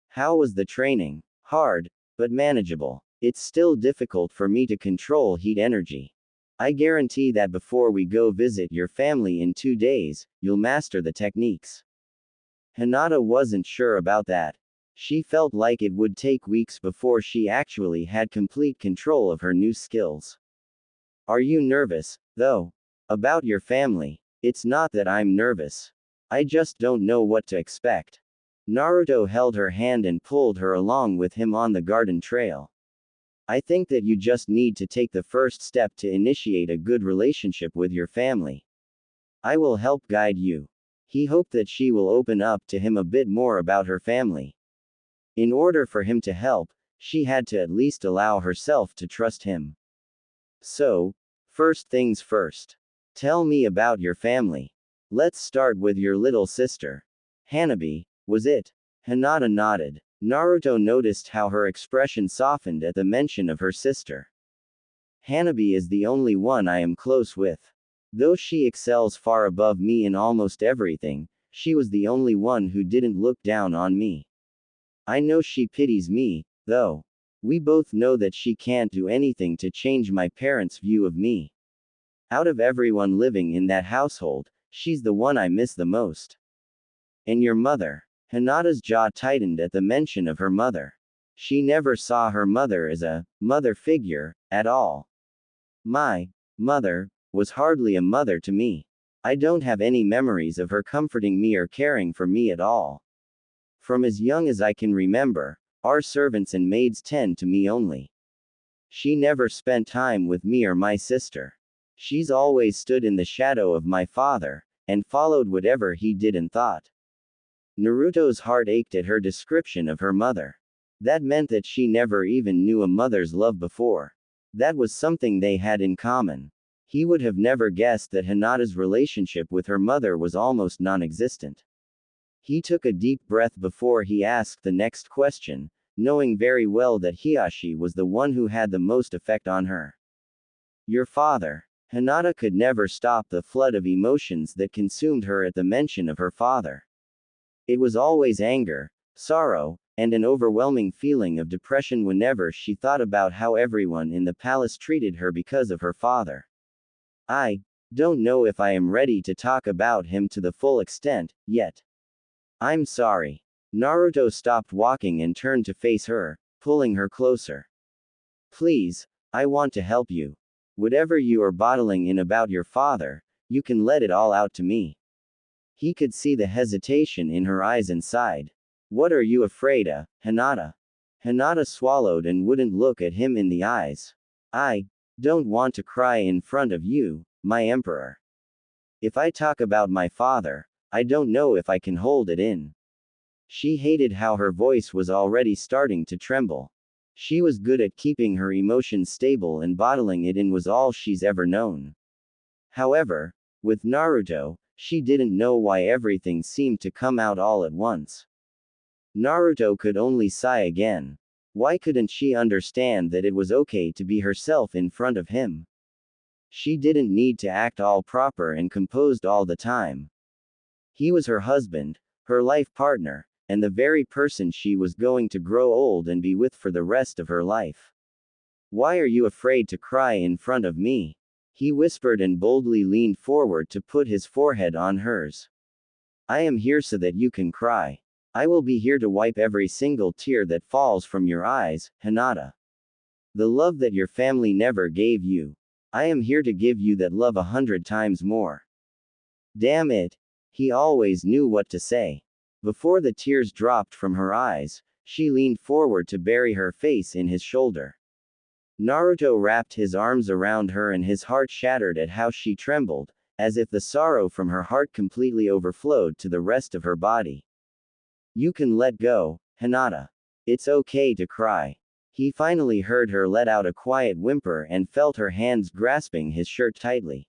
How was the training? Hard, but manageable. It's still difficult for me to control heat energy. I guarantee that before we go visit your family in 2 days, you'll master the techniques. Hinata wasn't sure about that. She felt like it would take weeks before she actually had complete control of her new skills. Are you nervous, though? About your family? It's not that I'm nervous. I just don't know what to expect. Naruto held her hand and pulled her along with him on the garden trail. I think that you just need to take the first step to initiate a good relationship with your family. I will help guide you. He hoped that she will open up to him a bit more about her family. In order for him to help, she had to at least allow herself to trust him. So, first things first. Tell me about your family. Let's start with your little sister. Hanabi, was it? Hinata nodded. Naruto noticed how her expression softened at the mention of her sister. Hanabi is the only one I am close with. Though she excels far above me in almost everything, she was the only one who didn't look down on me. I know she pities me, though. We both know that she can't do anything to change my parents' view of me. Out of everyone living in that household, she's the one I miss the most. And your mother? Hinata's jaw tightened at the mention of her mother. She never saw her mother as a mother figure at all. My mother was hardly a mother to me. I don't have any memories of her comforting me or caring for me at all. From as young as I can remember, our servants and maids tend to me only. She never spent time with me or my sister. She's always stood in the shadow of my father, and followed whatever he did and thought. Naruto's heart ached at her description of her mother. That meant that she never even knew a mother's love before. That was something they had in common. He would have never guessed that Hinata's relationship with her mother was almost non-existent. He took a deep breath before he asked the next question, knowing very well that Hiashi was the one who had the most effect on her. Your father. Hinata could never stop the flood of emotions that consumed her at the mention of her father. It was always anger, sorrow, and an overwhelming feeling of depression whenever she thought about how everyone in the palace treated her because of her father. I don't know if I am ready to talk about him to the full extent, yet. I'm sorry. Naruto stopped walking and turned to face her, pulling her closer. Please, I want to help you. Whatever you are bottling in about your father, you can let it all out to me. He could see the hesitation in her eyes and sighed. What are you afraid of, Hinata? Hinata swallowed and wouldn't look at him in the eyes. I don't want to cry in front of you, my emperor. If I talk about my father, I don't know if I can hold it in. She hated how her voice was already starting to tremble. She was good at keeping her emotions stable, and bottling it in was all she's ever known. However, with Naruto, she didn't know why everything seemed to come out all at once. Naruto could only sigh again. Why couldn't she understand that it was okay to be herself in front of him? She didn't need to act all proper and composed all the time. He was her husband, her life partner, and the very person she was going to grow old and be with for the rest of her life. Why are you afraid to cry in front of me? He whispered and boldly leaned forward to put his forehead on hers. I am here so that you can cry. I will be here to wipe every single tear that falls from your eyes, Hinata. The love that your family never gave you. I am here to give you that love 100 times more. Damn it. He always knew what to say. Before the tears dropped from her eyes, she leaned forward to bury her face in his shoulder. Naruto wrapped his arms around her and his heart shattered at how she trembled, as if the sorrow from her heart completely overflowed to the rest of her body. You can let go, Hinata. It's okay to cry. He finally heard her let out a quiet whimper and felt her hands grasping his shirt tightly.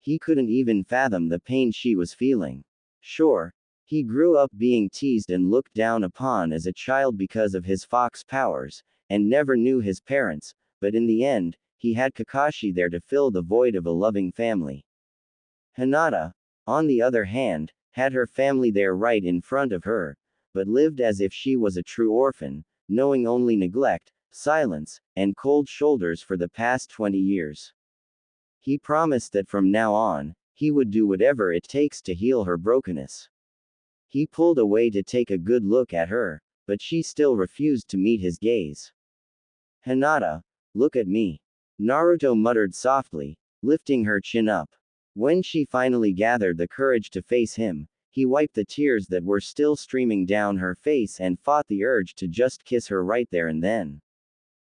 He couldn't even fathom the pain she was feeling. Sure, he grew up being teased and looked down upon as a child because of his fox powers, and never knew his parents, but in the end, he had Kakashi there to fill the void of a loving family. Hinata, on the other hand, had her family there right in front of her, but lived as if she was a true orphan, knowing only neglect, silence, and cold shoulders for the past 20 years. He promised that from now on, he would do whatever it takes to heal her brokenness. He pulled away to take a good look at her, but she still refused to meet his gaze. Hinata, look at me. Naruto muttered softly, lifting her chin up. When she finally gathered the courage to face him, he wiped the tears that were still streaming down her face and fought the urge to just kiss her right there and then.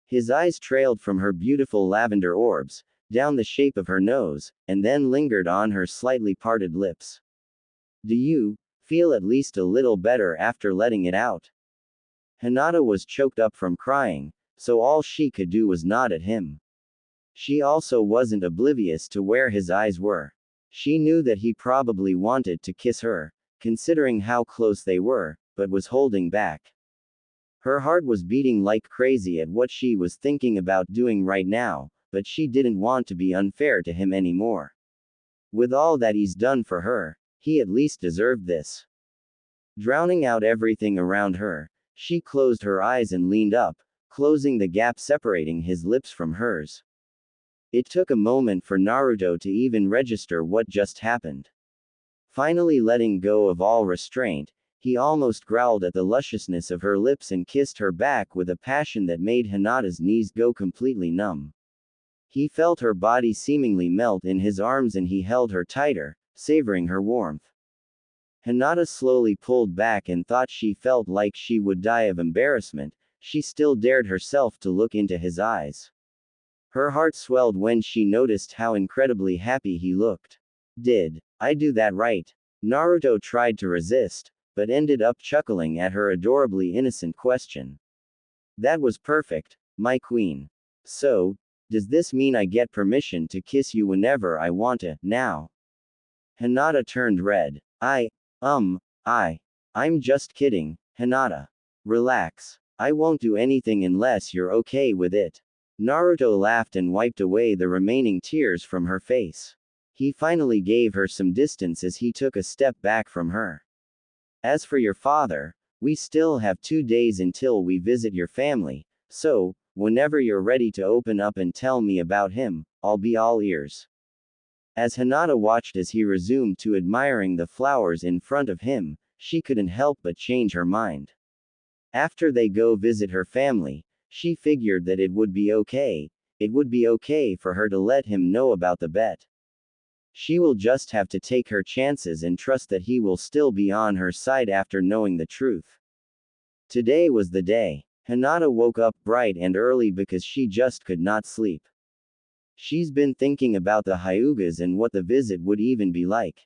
His eyes trailed from her beautiful lavender orbs, down the shape of her nose, and then lingered on her slightly parted lips. Do you feel at least a little better after letting it out? Hinata was choked up from crying, so all she could do was nod at him. She also wasn't oblivious to where his eyes were. She knew that he probably wanted to kiss her, considering how close they were, but was holding back. Her heart was beating like crazy at what she was thinking about doing right now, but she didn't want to be unfair to him anymore. With all that he's done for her, he at least deserved this. Drowning out everything around her, she closed her eyes and leaned up, closing the gap separating his lips from hers. It took a moment for Naruto to even register what just happened. Finally letting go of all restraint, he almost growled at the lusciousness of her lips and kissed her back with a passion that made Hinata's knees go completely numb. He felt her body seemingly melt in his arms and he held her tighter, savoring her warmth. Hinata slowly pulled back and thought she felt like she would die of embarrassment. She still dared herself to look into his eyes. Her heart swelled when she noticed how incredibly happy he looked. Did I do that right? Naruto tried to resist, but ended up chuckling at her adorably innocent question. That was perfect, my queen. So, does this mean I get permission to kiss you whenever I want to, now? Hinata turned red. I'm just kidding, Hinata. Relax. I won't do anything unless you're okay with it. Naruto laughed and wiped away the remaining tears from her face. He finally gave her some distance as he took a step back from her. As for your father, we still have 2 days until we visit your family, so, whenever you're ready to open up and tell me about him, I'll be all ears. As Hinata watched as he resumed to admiring the flowers in front of him, she couldn't help but change her mind. After they go visit her family, she figured that it would be okay for her to let him know about the bet. She will just have to take her chances and trust that he will still be on her side after knowing the truth. Today was the day. Hinata woke up bright and early because she just could not sleep. She's been thinking about the Hyugas and what the visit would even be like.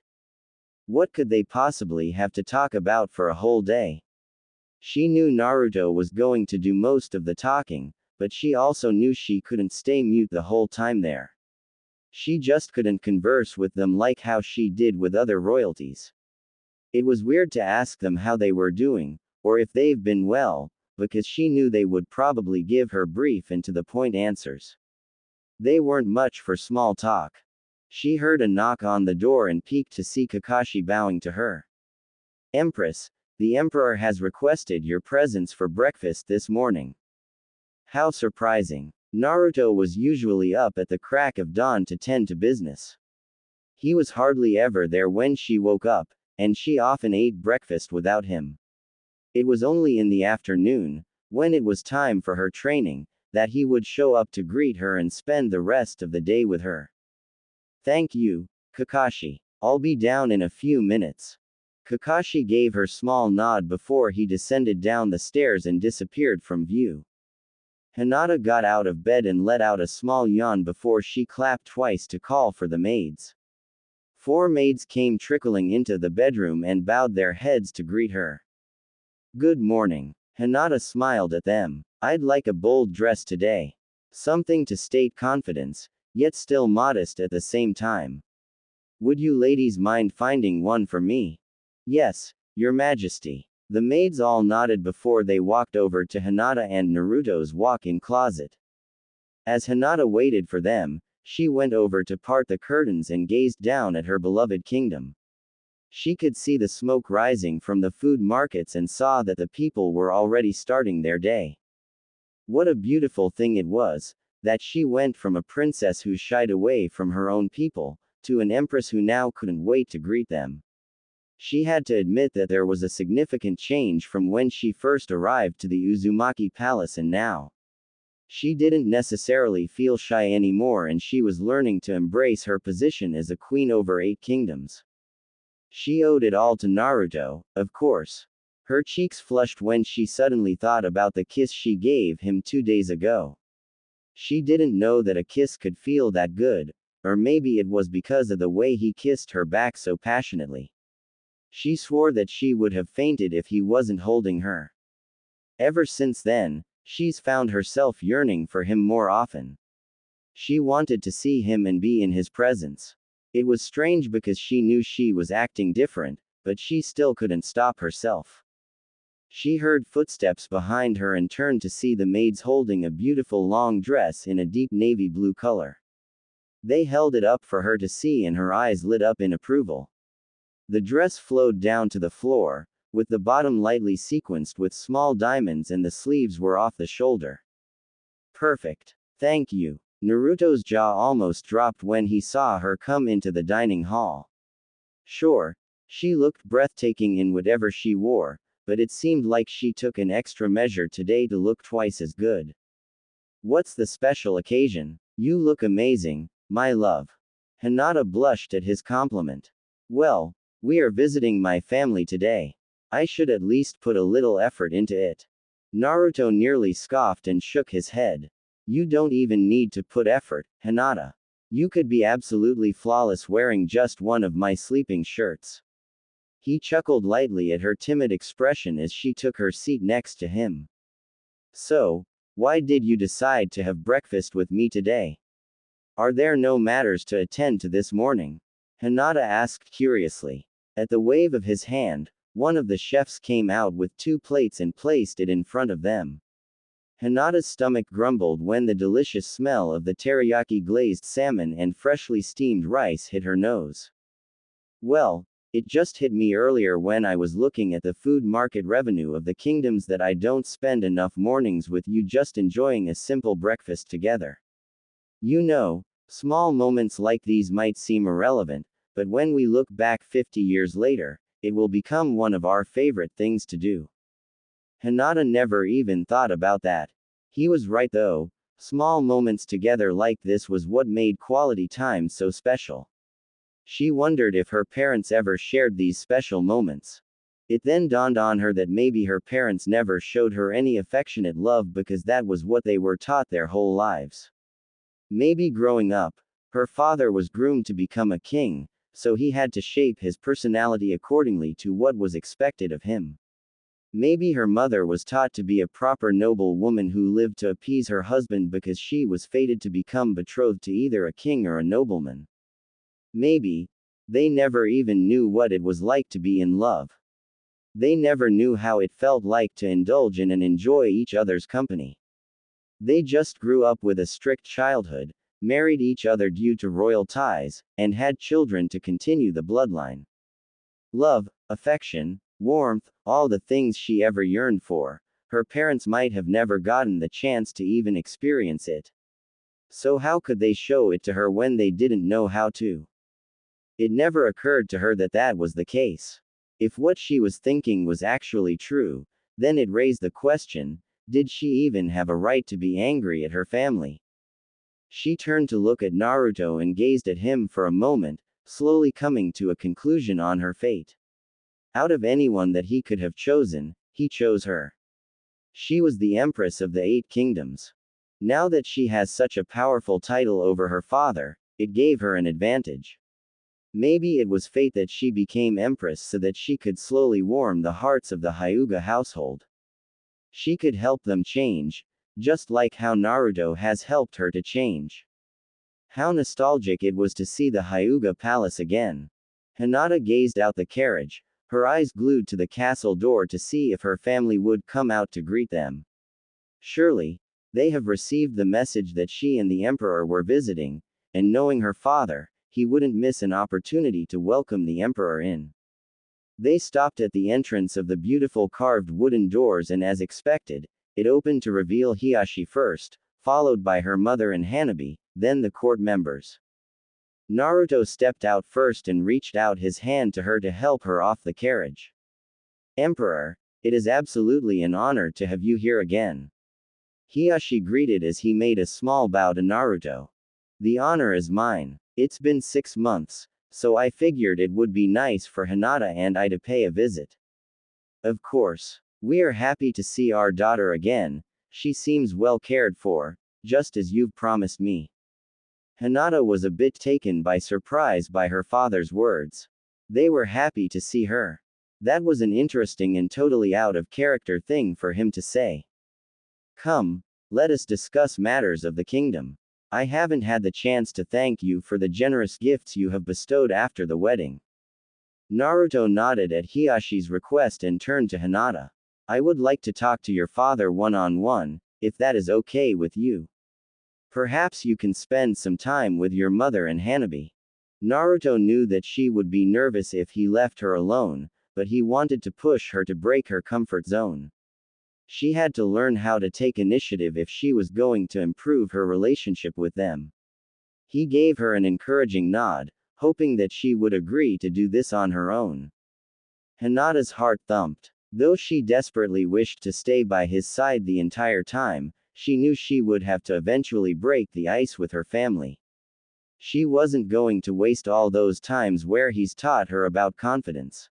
What could they possibly have to talk about for a whole day? She knew Naruto was going to do most of the talking, but she also knew she couldn't stay mute the whole time there. She just couldn't converse with them like how she did with other royalties. It was weird to ask them how they were doing, or if they've been well, because she knew they would probably give her brief and to the point answers. They weren't much for small talk. She heard a knock on the door and peeked to see Kakashi bowing to her. Empress, the Emperor has requested your presence for breakfast this morning. How surprising. Naruto was usually up at the crack of dawn to tend to business. He was hardly ever there when she woke up, and she often ate breakfast without him. It was only in the afternoon, when it was time for her training, that he would show up to greet her and spend the rest of the day with her. Thank you, Kakashi. I'll be down in a few minutes. Kakashi gave her small nod before he descended down the stairs and disappeared from view. Hinata got out of bed and let out a small yawn before she clapped twice to call for the maids. 4 maids came trickling into the bedroom and bowed their heads to greet her. Good morning. Hinata smiled at them. I'd like a bold dress today. Something to state confidence, yet still modest at the same time. Would you ladies mind finding one for me? Yes, Your Majesty. The maids all nodded before they walked over to Hinata and Naruto's walk-in closet. As Hinata waited for them, she went over to part the curtains and gazed down at her beloved kingdom. She could see the smoke rising from the food markets and saw that the people were already starting their day. What a beautiful thing it was, that she went from a princess who shied away from her own people, to an empress who now couldn't wait to greet them. She had to admit that there was a significant change from when she first arrived to the Uzumaki Palace and now. She didn't necessarily feel shy anymore and she was learning to embrace her position as a queen over 8 kingdoms. She owed it all to Naruto, of course. Her cheeks flushed when she suddenly thought about the kiss she gave him 2 days ago. She didn't know that a kiss could feel that good, or maybe it was because of the way he kissed her back so passionately. She swore that she would have fainted if he wasn't holding her. Ever since then, she's found herself yearning for him more often. She wanted to see him and be in his presence. It was strange because she knew she was acting different, but she still couldn't stop herself. She heard footsteps behind her and turned to see the maids holding a beautiful long dress in a deep navy blue color. They held it up for her to see and her eyes lit up in approval. The dress flowed down to the floor, with the bottom lightly sequenced with small diamonds and the sleeves were off the shoulder. Perfect. Thank you. Naruto's jaw almost dropped when he saw her come into the dining hall. Sure, she looked breathtaking in whatever she wore, but it seemed like she took an extra measure today to look twice as good. What's the special occasion? You look amazing, my love. Hinata blushed at his compliment. Well, we are visiting my family today. I should at least put a little effort into it. Naruto nearly scoffed and shook his head. You don't even need to put effort, Hinata. You could be absolutely flawless wearing just one of my sleeping shirts. He chuckled lightly at her timid expression as she took her seat next to him. So, why did you decide to have breakfast with me today? Are there no matters to attend to this morning? Hinata asked curiously. At the wave of his hand, one of the chefs came out with 2 plates and placed it in front of them. Hinata's stomach grumbled when the delicious smell of the teriyaki glazed salmon and freshly steamed rice hit her nose. Well, it just hit me earlier when I was looking at the food market revenue of the kingdoms that I don't spend enough mornings with you just enjoying a simple breakfast together. You know, small moments like these might seem irrelevant, but when we look back 50 years later, it will become one of our favorite things to do. Hinata never even thought about that. He was right though, small moments together like this was what made quality time so special. She wondered if her parents ever shared these special moments. It then dawned on her that maybe her parents never showed her any affectionate love because that was what they were taught their whole lives. Maybe growing up, her father was groomed to become a king, so he had to shape his personality accordingly to what was expected of him. Maybe her mother was taught to be a proper noble woman who lived to appease her husband because she was fated to become betrothed to either a king or a nobleman. Maybe they never even knew what it was like to be in love. They never knew how it felt like to indulge in and enjoy each other's company. They just grew up with a strict childhood, married each other due to royal ties, and had children to continue the bloodline. Love, affection, warmth, all the things she ever yearned for, her parents might have never gotten the chance to even experience it. So how could they show it to her when they didn't know how to? It never occurred to her that that was the case. If what she was thinking was actually true, then it raised the question, did she even have a right to be angry at her family? She turned to look at Naruto and gazed at him for a moment, slowly coming to a conclusion on her fate. Out of anyone that he could have chosen, he chose her. She was the Empress of the 8 Kingdoms. Now that she has such a powerful title over her father, it gave her an advantage. Maybe it was fate that she became Empress so that she could slowly warm the hearts of the Hyuga household. She could help them change, just like how Naruto has helped her to change. How nostalgic it was to see the Hyuga palace again. Hinata gazed out the carriage, her eyes glued to the castle door to see if her family would come out to greet them. Surely, they have received the message that she and the Emperor were visiting, and knowing her father, he wouldn't miss an opportunity to welcome the Emperor in. They stopped at the entrance of the beautiful carved wooden doors and as expected, it opened to reveal Hiashi first, followed by her mother and Hanabi, then the court members. Naruto stepped out first and reached out his hand to her to help her off the carriage. Emperor, it is absolutely an honor to have you here again. Hiashi greeted as he made a small bow to Naruto. The honor is mine. It's been 6 months, so I figured it would be nice for Hinata and I to pay a visit. Of course. We are happy to see our daughter again, she seems well cared for, just as you've promised me. Hinata was a bit taken by surprise by her father's words. They were happy to see her. That was an interesting and totally out of character thing for him to say. Come, let us discuss matters of the kingdom. I haven't had the chance to thank you for the generous gifts you have bestowed after the wedding. Naruto nodded at Hiashi's request and turned to Hinata. I would like to talk to your father one-on-one, if that is okay with you. Perhaps you can spend some time with your mother and Hanabi. Naruto knew that she would be nervous if he left her alone, but he wanted to push her to break her comfort zone. She had to learn how to take initiative if she was going to improve her relationship with them. He gave her an encouraging nod, hoping that she would agree to do this on her own. Hinata's heart thumped. Though she desperately wished to stay by his side the entire time, she knew she would have to eventually break the ice with her family. She wasn't going to waste all those times where he's taught her about confidence.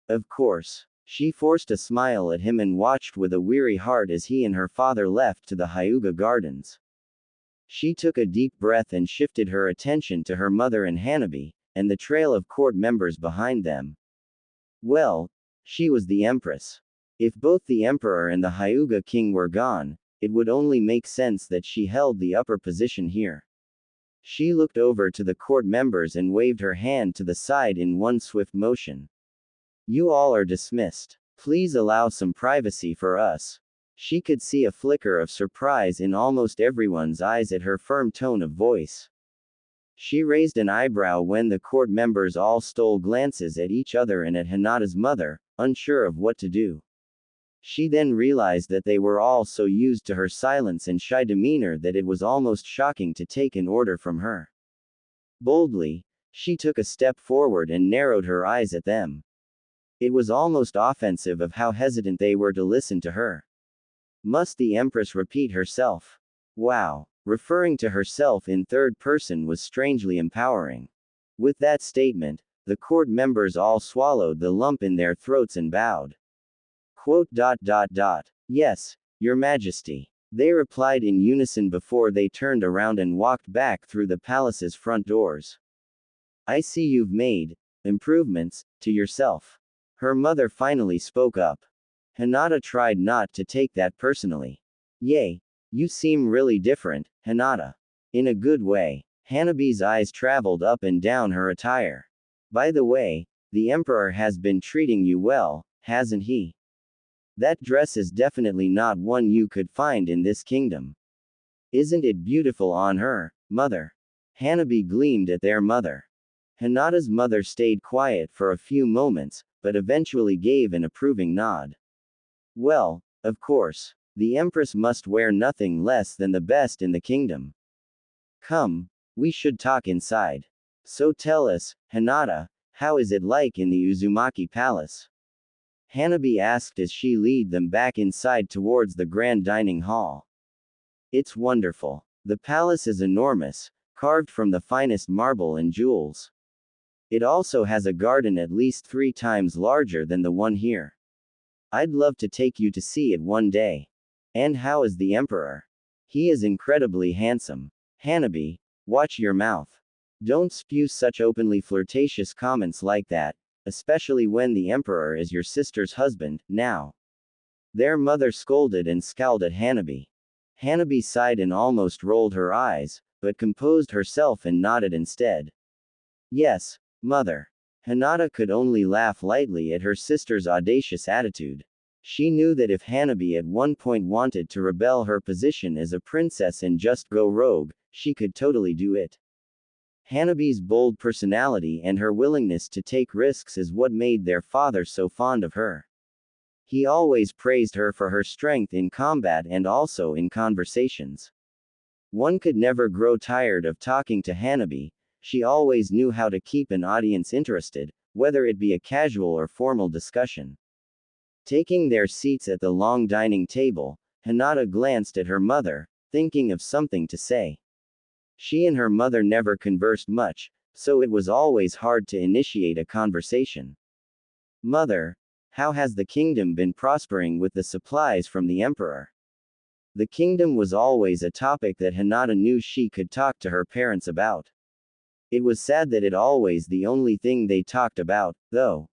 Of course. She forced a smile at him and watched with a weary heart as he and her father left to the Hyuga Gardens. She took a deep breath and shifted her attention to her mother and Hanabi, and the trail of court members behind them. Well, she was the Empress. If both the Emperor and the Hyuga King were gone, it would only make sense that she held the upper position here. She looked over to the court members and waved her hand to the side in one swift motion. You all are dismissed. Please allow some privacy for us. She could see a flicker of surprise in almost everyone's eyes at her firm tone of voice. She raised an eyebrow when the court members all stole glances at each other and at Hinata's mother, unsure of what to do. She then realized that they were all so used to her silence and shy demeanor that it was almost shocking to take an order from her. Boldly, she took a step forward and narrowed her eyes at them. It was almost offensive of how hesitant they were to listen to her. Must the Empress repeat herself? Wow. Referring to herself in third person was strangely empowering. With that statement, the court members all swallowed the lump in their throats and bowed. Yes, Your Majesty. They replied in unison before they turned around and walked back through the palace's front doors. I see you've made improvements to yourself. Her mother finally spoke up. Hinata tried not to take that personally. Yay, you seem really different, Hinata. In a good way. Hanabi's eyes traveled up and down her attire. By the way, the Emperor has been treating you well, hasn't he? That dress is definitely not one you could find in this kingdom. Isn't it beautiful on her, mother? Hanabi gleamed at their mother. Hinata's mother stayed quiet for a few moments, but eventually gave an approving nod. Well, of course, the Empress must wear nothing less than the best in the kingdom. Come, we should talk inside. So tell us, Hinata, how is it like in the Uzumaki Palace? Hanabi asked as she led them back inside towards the grand dining hall. It's wonderful. The palace is enormous, carved from the finest marble and jewels. It also has a garden at least 3 times larger than the one here. I'd love to take you to see it one day. And how is the Emperor? He is incredibly handsome. Hanabi, watch your mouth. Don't spew such openly flirtatious comments like that, especially when the Emperor is your sister's husband, now. Their mother scolded and scowled at Hanabi. Hanabi sighed and almost rolled her eyes, but composed herself and nodded instead. Yes, mother. Hinata could only laugh lightly at her sister's audacious attitude. She knew that if Hanabi at one point wanted to rebel her position as a princess and just go rogue, she could totally do it. Hanabi's bold personality and her willingness to take risks is what made their father so fond of her. He always praised her for her strength in combat and also in conversations. One could never grow tired of talking to Hanabi. She always knew how to keep an audience interested, whether it be a casual or formal discussion. Taking their seats at the long dining table, Hinata glanced at her mother, thinking of something to say. She and her mother never conversed much, so it was always hard to initiate a conversation. Mother, how has the kingdom been prospering with the supplies from the Emperor? The kingdom was always a topic that Hinata knew she could talk to her parents about. It was sad that it always the only thing they talked about, though.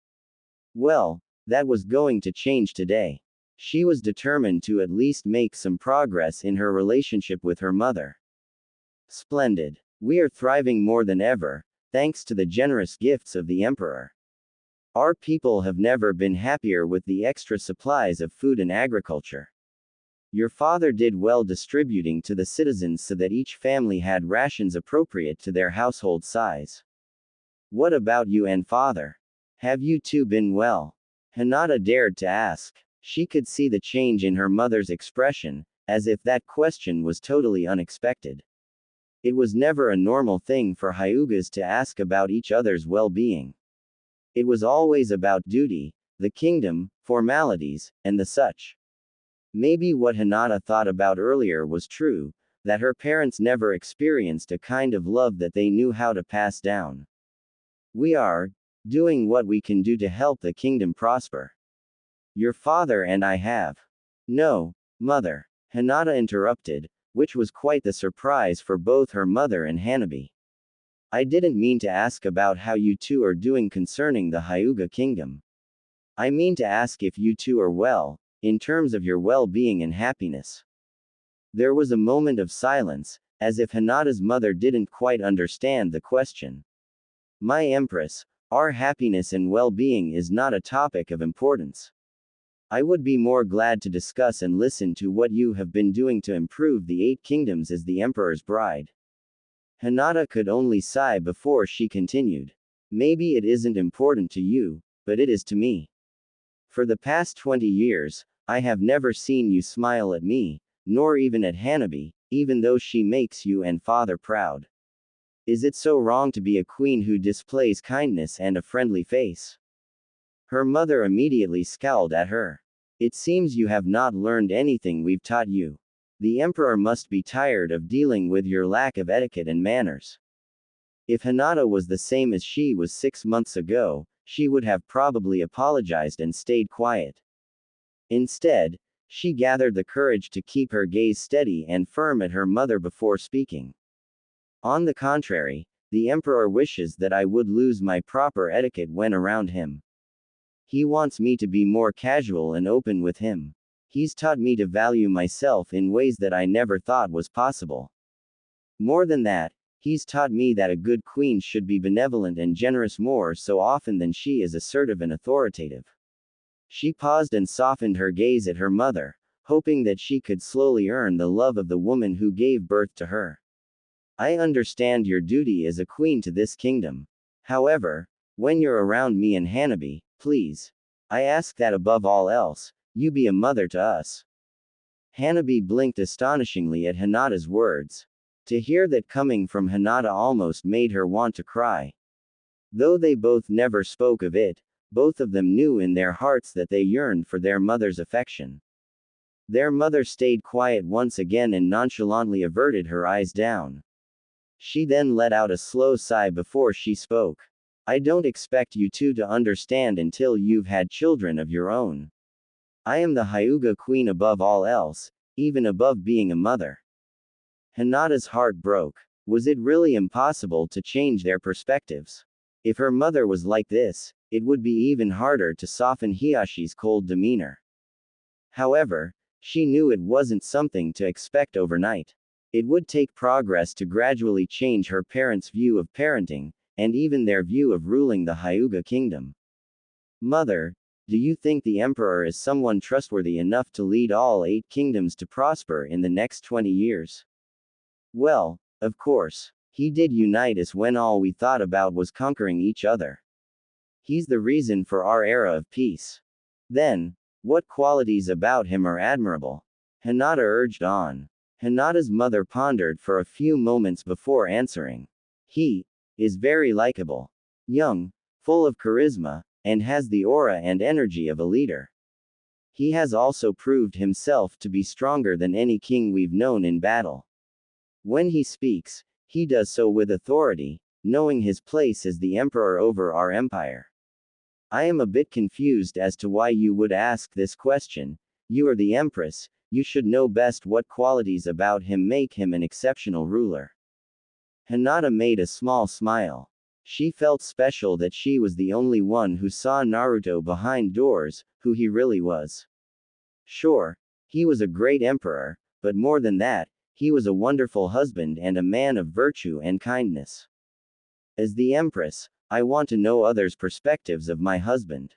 Well, that was going to change today. She was determined to at least make some progress in her relationship with her mother. Splendid. We are thriving more than ever, thanks to the generous gifts of the Emperor. Our people have never been happier with the extra supplies of food and agriculture. Your father did well distributing to the citizens so that each family had rations appropriate to their household size. What about you and father? Have you two been well? Hinata dared to ask. She could see the change in her mother's expression, as if that question was totally unexpected. It was never a normal thing for Hyugas to ask about each other's well-being. It was always about duty, the kingdom, formalities, and the such. Maybe what Hinata thought about earlier was true, that her parents never experienced a kind of love that they knew how to pass down. We are doing what we can do to help the kingdom prosper. Your father and I have. No, mother. Hinata interrupted, which was quite the surprise for both her mother and Hanabi. I didn't mean to ask about how you two are doing concerning the Hyuga kingdom. I mean to ask if you two are well, in terms of your well-being and happiness. There was a moment of silence, as if Hinata's mother didn't quite understand the question. My Empress, our happiness and well-being is not a topic of importance. I would be more glad to discuss and listen to what you have been doing to improve the 8 kingdoms as the Emperor's bride. Hinata could only sigh before she continued. Maybe it isn't important to you, but it is to me. For the past 20 years, I have never seen you smile at me, nor even at Hanabi, even though she makes you and father proud. Is it so wrong to be a queen who displays kindness and a friendly face? Her mother immediately scowled at her. It seems you have not learned anything we've taught you. The Emperor must be tired of dealing with your lack of etiquette and manners. If Hinata was the same as she was 6 months ago, she would have probably apologized and stayed quiet. Instead, she gathered the courage to keep her gaze steady and firm at her mother before speaking. On the contrary, The Emperor wishes that I would lose my proper etiquette when around him. He wants me to be more casual and open with him. He's taught me to value myself in ways that I never thought was possible. More than that, he's taught me that a good queen should be benevolent and generous more so often than she is assertive and authoritative. She paused and softened her gaze at her mother, hoping that she could slowly earn the love of the woman who gave birth to her. I understand your duty as a queen to this kingdom. However, when you're around me and Hanabi, please, I ask that above all else, you be a mother to us. Hanabi blinked astonishingly at Hinata's words. To hear that coming from Hinata almost made her want to cry. Though they both never spoke of it, both of them knew in their hearts that they yearned for their mother's affection. Their mother stayed quiet once again and nonchalantly averted her eyes down. She then let out a slow sigh before she spoke. I don't expect you two to understand until you've had children of your own. I am the Hyuga queen above all else, even above being a mother. Hinata's heart broke. Was it really impossible to change their perspectives? If her mother was like this, it would be even harder to soften Hiyashi's cold demeanor. However, she knew it wasn't something to expect overnight. It would take progress to gradually change her parents' view of parenting, and even their view of ruling the Hyuga kingdom. Mother, do you think the Emperor is someone trustworthy enough to lead all 8 kingdoms to prosper in the next 20 years? Well, of course. He did unite us when all we thought about was conquering each other. He's the reason for our era of peace. Then, what qualities about him are admirable? Hinata urged on. Hinata's mother pondered for a few moments before answering. He is very likable, young, full of charisma, and has the aura and energy of a leader. He has also proved himself to be stronger than any king we've known in battle. When he speaks, he does so with authority, knowing his place as the emperor over our empire. I am a bit confused as to why you would ask this question. You are the empress, you should know best what qualities about him make him an exceptional ruler. Hinata made a small smile. She felt special that she was the only one who saw Naruto behind doors, who he really was. Sure, he was a great emperor, but more than that, he was a wonderful husband and a man of virtue and kindness. As the Empress, I want to know others' perspectives of my husband.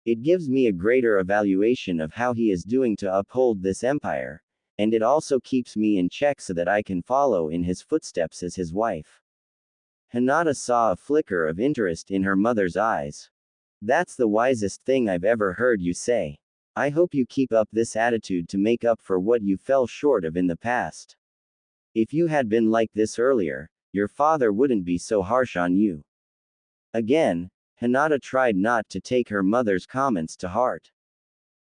It gives me a greater evaluation of how he is doing to uphold this empire, and it also keeps me in check so that I can follow in his footsteps as his wife. Hinata saw a flicker of interest in her mother's eyes. That's the wisest thing I've ever heard you say. I hope you keep up this attitude to make up for what you fell short of in the past. If you had been like this earlier, your father wouldn't be so harsh on you. Again, Hinata tried not to take her mother's comments to heart.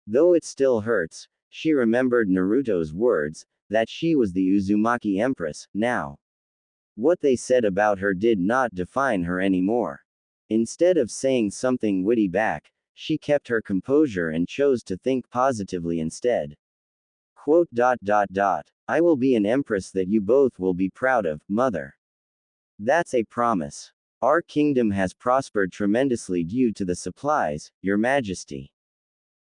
Though it still hurts, she remembered Naruto's words, that she was the Uzumaki Empress, now. What they said about her did not define her anymore. Instead of saying something witty back, she kept her composure and chose to think positively instead. Quote. I will be an empress that you both will be proud of, mother. That's a promise. Our kingdom has prospered tremendously due to the supplies, your majesty.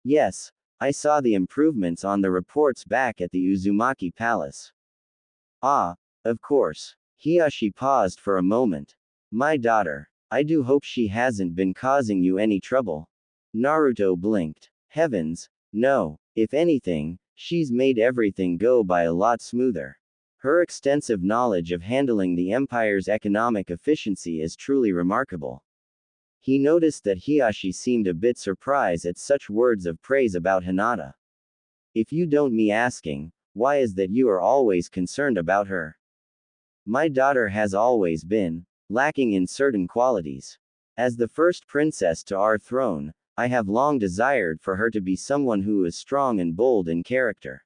Yes, I saw the improvements on the reports back at the Uzumaki Palace. Ah, of course. Hiyashi paused for a moment. My daughter. I do hope she hasn't been causing you any trouble. Naruto blinked. Heavens, no. If anything, she's made everything go by a lot smoother. Her extensive knowledge of handling the empire's economic efficiency is truly remarkable. He noticed that Hiyashi seemed a bit surprised at such words of praise about Hinata. If you don't me asking, why is that you are always concerned about her? My daughter has always been lacking in certain qualities. As the first princess to our throne, I have long desired for her to be someone who is strong and bold in character.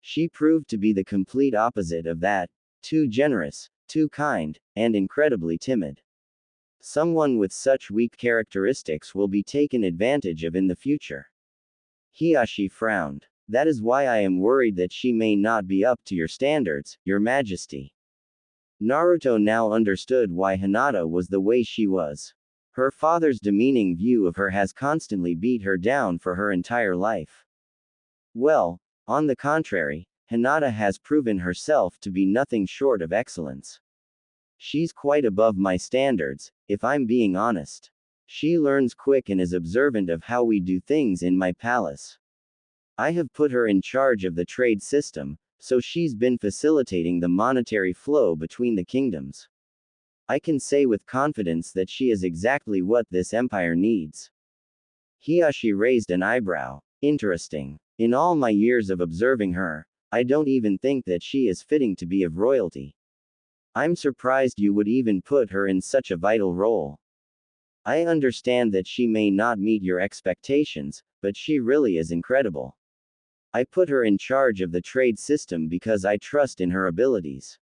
She proved to be the complete opposite of that, too generous, too kind, and incredibly timid. Someone with such weak characteristics will be taken advantage of in the future. Hiyashi frowned. That is why I am worried that she may not be up to your standards, your majesty. Naruto now understood why Hinata was the way she was. Her father's demeaning view of her has constantly beat her down for her entire life. Well, on the contrary, Hinata has proven herself to be nothing short of excellence. She's quite above my standards, if I'm being honest. She learns quick and is observant of how we do things in my palace. I have put her in charge of the trade system, so she's been facilitating the monetary flow between the kingdoms. I can say with confidence that she is exactly what this empire needs. Hiashi raised an eyebrow. Interesting. In all my years of observing her, I don't even think that she is fitting to be of royalty. I'm surprised you would even put her in such a vital role. I understand that she may not meet your expectations, but she really is incredible. I put her in charge of the trade system because I trust in her abilities.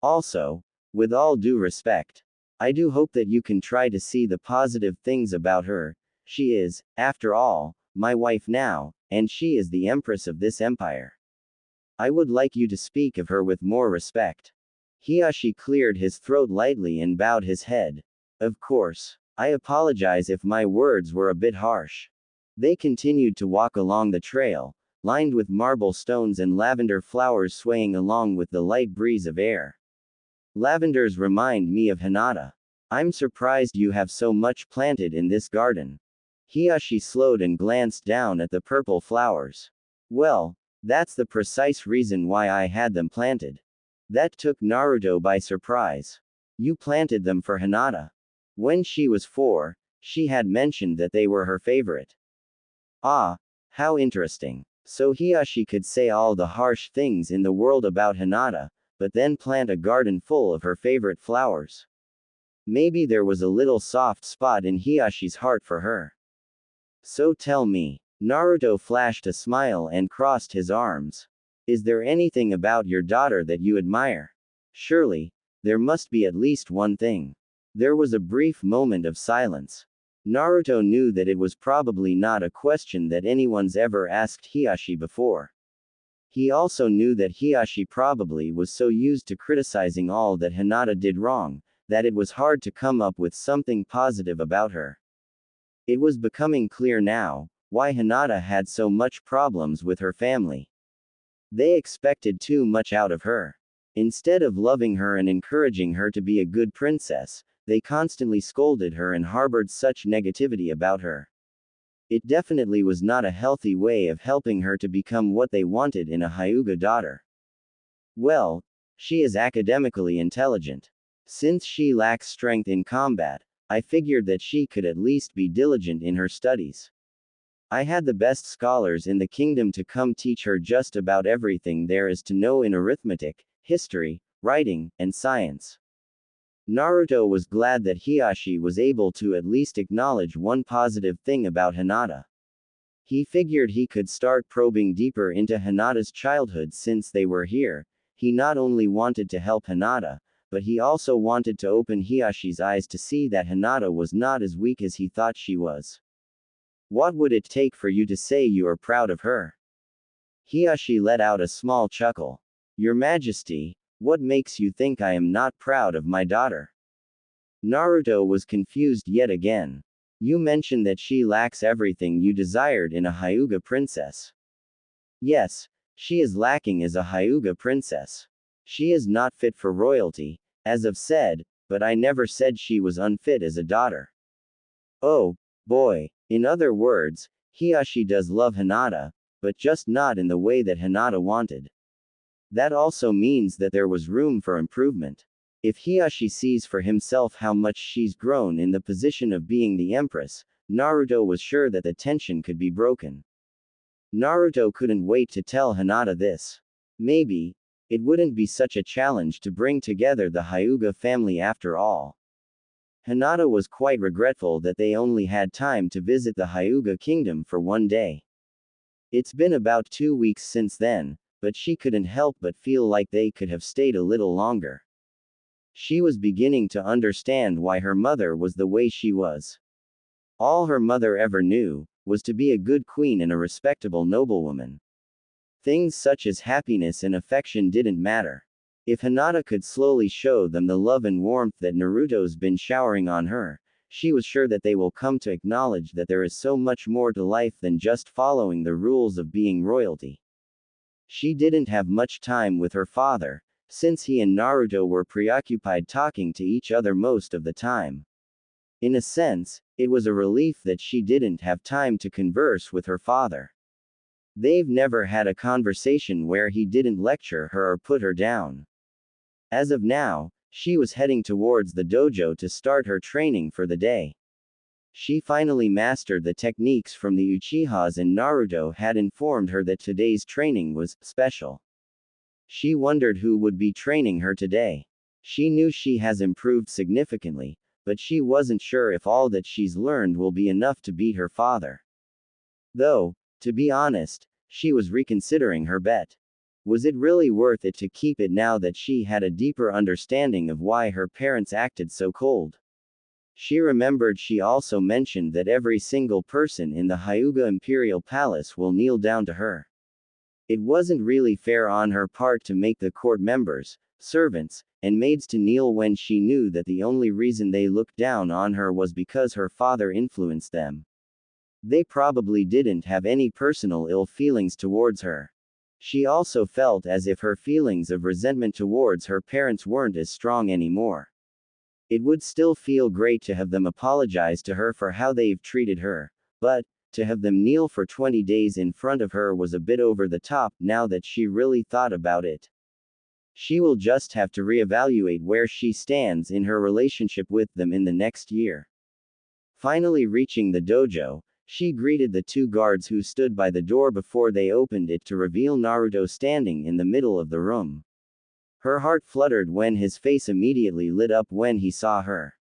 Also, with all due respect, I do hope that you can try to see the positive things about her. She is, after all, my wife now, and she is the empress of this empire. I would like you to speak of her with more respect. Hiashi cleared his throat lightly and bowed his head. Of course. I apologize if my words were a bit harsh. They continued to walk along the trail, lined with marble stones and lavender flowers swaying along with the light breeze of air. Lavenders remind me of Hinata. I'm surprised you have so much planted in this garden. Hiashi slowed and glanced down at the purple flowers. Well, that's the precise reason why I had them planted. That took Naruto by surprise. You planted them for Hinata. When she was 4, she had mentioned that they were her favorite. Ah, how interesting. So Hiashi could say all the harsh things in the world about Hinata, but then plant a garden full of her favorite flowers. Maybe there was a little soft spot in Hiyashi's heart for her. So tell me. Naruto flashed a smile and crossed his arms. Is there anything about your daughter that you admire? Surely, there must be at least one thing. There was a brief moment of silence. Naruto knew that it was probably not a question that anyone's ever asked Hiashi before. He also knew that Hiashi probably was so used to criticizing all that Hinata did wrong, that it was hard to come up with something positive about her. It was becoming clear now, why Hinata had so much problems with her family. They expected too much out of her. Instead of loving her and encouraging her to be a good princess, they constantly scolded her and harbored such negativity about her. It definitely was not a healthy way of helping her to become what they wanted in a Hyuga daughter. Well, she is academically intelligent. Since she lacks strength in combat, I figured that she could at least be diligent in her studies. I had the best scholars in the kingdom to come teach her just about everything there is to know in arithmetic, history, writing, and science. Naruto was glad that Hiashi was able to at least acknowledge one positive thing about Hinata. He figured he could start probing deeper into Hinata's childhood since they were here. He not only wanted to help Hinata, but he also wanted to open Hiyashi's eyes to see that Hinata was not as weak as he thought she was. What would it take for you to say you are proud of her? Hiashi let out a small chuckle. Your Majesty, what makes you think I am not proud of my daughter? Naruto was confused yet again. You mentioned that she lacks everything you desired in a Hyuga princess. Yes, she is lacking as a Hyuga princess. She is not fit for royalty, as I've said, but I never said she was unfit as a daughter. Oh, boy. In other words, Hiashi does love Hinata, but just not in the way that Hinata wanted. That also means that there was room for improvement. If Hiashi sees for himself how much she's grown in the position of being the empress, Naruto was sure that the tension could be broken. Naruto couldn't wait to tell Hinata this. Maybe, it wouldn't be such a challenge to bring together the Hyuga family after all. Hinata was quite regretful that they only had time to visit the Hyuga kingdom for one day. It's been about 2 weeks since then, but she couldn't help but feel like they could have stayed a little longer. She was beginning to understand why her mother was the way she was. All her mother ever knew was to be a good queen and a respectable noblewoman. Things such as happiness and affection didn't matter. If Hinata could slowly show them the love and warmth that Naruto's been showering on her, she was sure that they will come to acknowledge that there is so much more to life than just following the rules of being royalty. She didn't have much time with her father, since he and Naruto were preoccupied talking to each other most of the time. In a sense, it was a relief that she didn't have time to converse with her father. They've never had a conversation where he didn't lecture her or put her down. As of now, she was heading towards the dojo to start her training for the day. She finally mastered the techniques from the Uchihas, and Naruto had informed her that today's training was special. She wondered who would be training her today. She knew she has improved significantly, but she wasn't sure if all that she's learned will be enough to beat her father. Though, to be honest, she was reconsidering her bet. Was it really worth it to keep it now that she had a deeper understanding of why her parents acted so cold? She remembered she also mentioned that every single person in the Hyuga Imperial Palace will kneel down to her. It wasn't really fair on her part to make the court members, servants, and maids to kneel when she knew that the only reason they looked down on her was because her father influenced them. They probably didn't have any personal ill feelings towards her. She also felt as if her feelings of resentment towards her parents weren't as strong anymore. It would still feel great to have them apologize to her for how they've treated her, but to have them kneel for 20 days in front of her was a bit over the top now that she really thought about it. She will just have to reevaluate where she stands in her relationship with them in the next year. Finally reaching the dojo, she greeted the two guards who stood by the door before they opened it to reveal Naruto standing in the middle of the room. Her heart fluttered when his face immediately lit up when he saw her.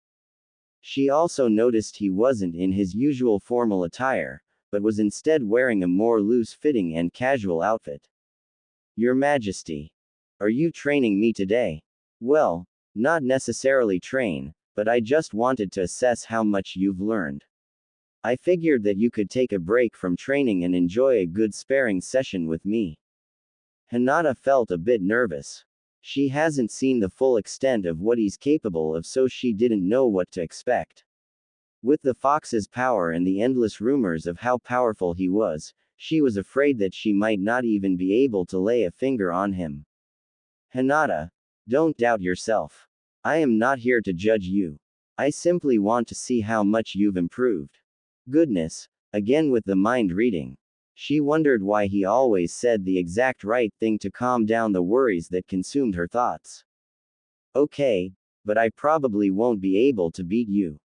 She also noticed he wasn't in his usual formal attire, but was instead wearing a more loose-fitting and casual outfit. Your Majesty. Are you training me today? Well, not necessarily train, but I just wanted to assess how much you've learned. I figured that you could take a break from training and enjoy a good sparring session with me. Hinata felt a bit nervous. She hasn't seen the full extent of what he's capable of, so she didn't know what to expect. With the fox's power and the endless rumors of how powerful he was, she was afraid that she might not even be able to lay a finger on him. Hinata, don't doubt yourself. I am not here to judge you. I simply want to see how much you've improved. Goodness, again with the mind reading. She wondered why he always said the exact right thing to calm down the worries that consumed her thoughts. Okay, but I probably won't be able to beat you.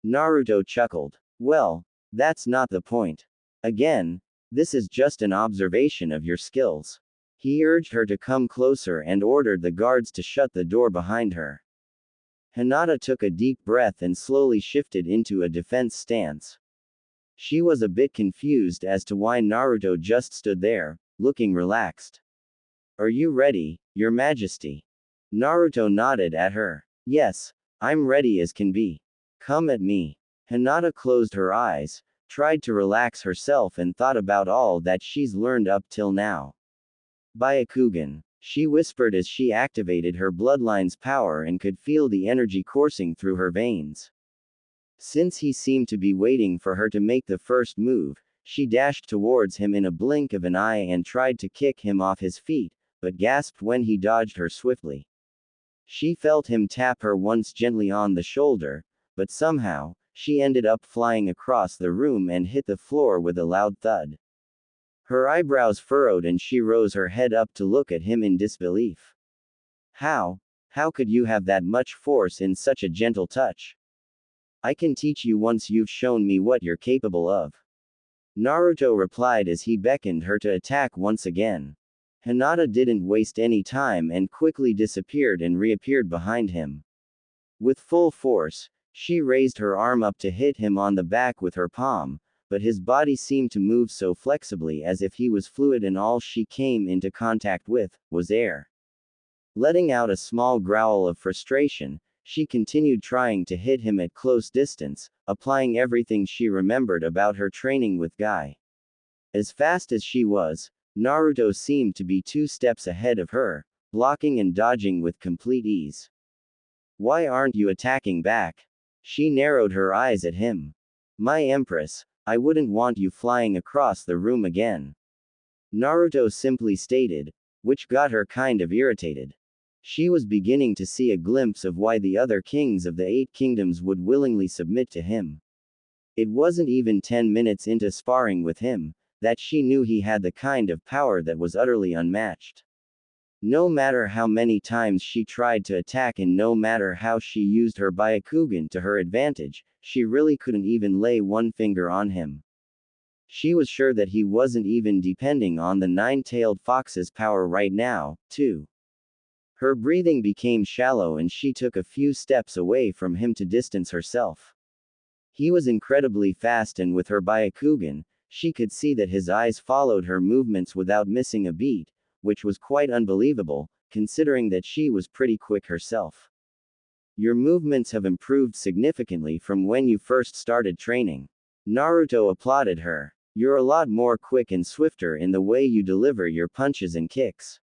Naruto chuckled. Well, that's not the point. Again, this is just an observation of your skills. He urged her to come closer and ordered the guards to shut the door behind her. Hinata took a deep breath and slowly shifted into a defense stance. She was a bit confused as to why Naruto just stood there, looking relaxed. Are you ready, Your Majesty? Naruto nodded at her. Yes, I'm ready as can be. Come at me. Hinata closed her eyes, tried to relax herself and thought about all that she's learned up till now. Byakugan, she whispered as she activated her bloodline's power and could feel the energy coursing through her veins. Since he seemed to be waiting for her to make the first move, she dashed towards him in a blink of an eye and tried to kick him off his feet, but gasped when he dodged her swiftly. She felt him tap her once gently on the shoulder, but somehow, she ended up flying across the room and hit the floor with a loud thud. Her eyebrows furrowed and she rose her head up to look at him in disbelief. How could you have that much force in such a gentle touch? I can teach you once you've shown me what you're capable of. Naruto replied as he beckoned her to attack once again. Hinata didn't waste any time and quickly disappeared and reappeared behind him. With full force, she raised her arm up to hit him on the back with her palm, but his body seemed to move so flexibly as if he was fluid and all she came into contact with was air. Letting out a small growl of frustration, she continued trying to hit him at close distance, applying everything she remembered about her training with Guy. As fast as she was, Naruto seemed to be 2 steps ahead of her, blocking and dodging with complete ease. Why aren't you attacking back? She narrowed her eyes at him. My empress, I wouldn't want you flying across the room again. Naruto simply stated, which got her kind of irritated. She was beginning to see a glimpse of why the other kings of the 8 kingdoms would willingly submit to him. It wasn't even 10 minutes into sparring with him, that she knew he had the kind of power that was utterly unmatched. No matter how many times she tried to attack and no matter how she used her Byakugan to her advantage, she really couldn't even lay one finger on him. She was sure that he wasn't even depending on the 9-tailed fox's power right now, too. Her breathing became shallow and she took a few steps away from him to distance herself. He was incredibly fast and with her Byakugan, she could see that his eyes followed her movements without missing a beat, which was quite unbelievable, considering that she was pretty quick herself. Your movements have improved significantly from when you first started training. Naruto applauded her. You're a lot more quick and swifter in the way you deliver your punches and kicks.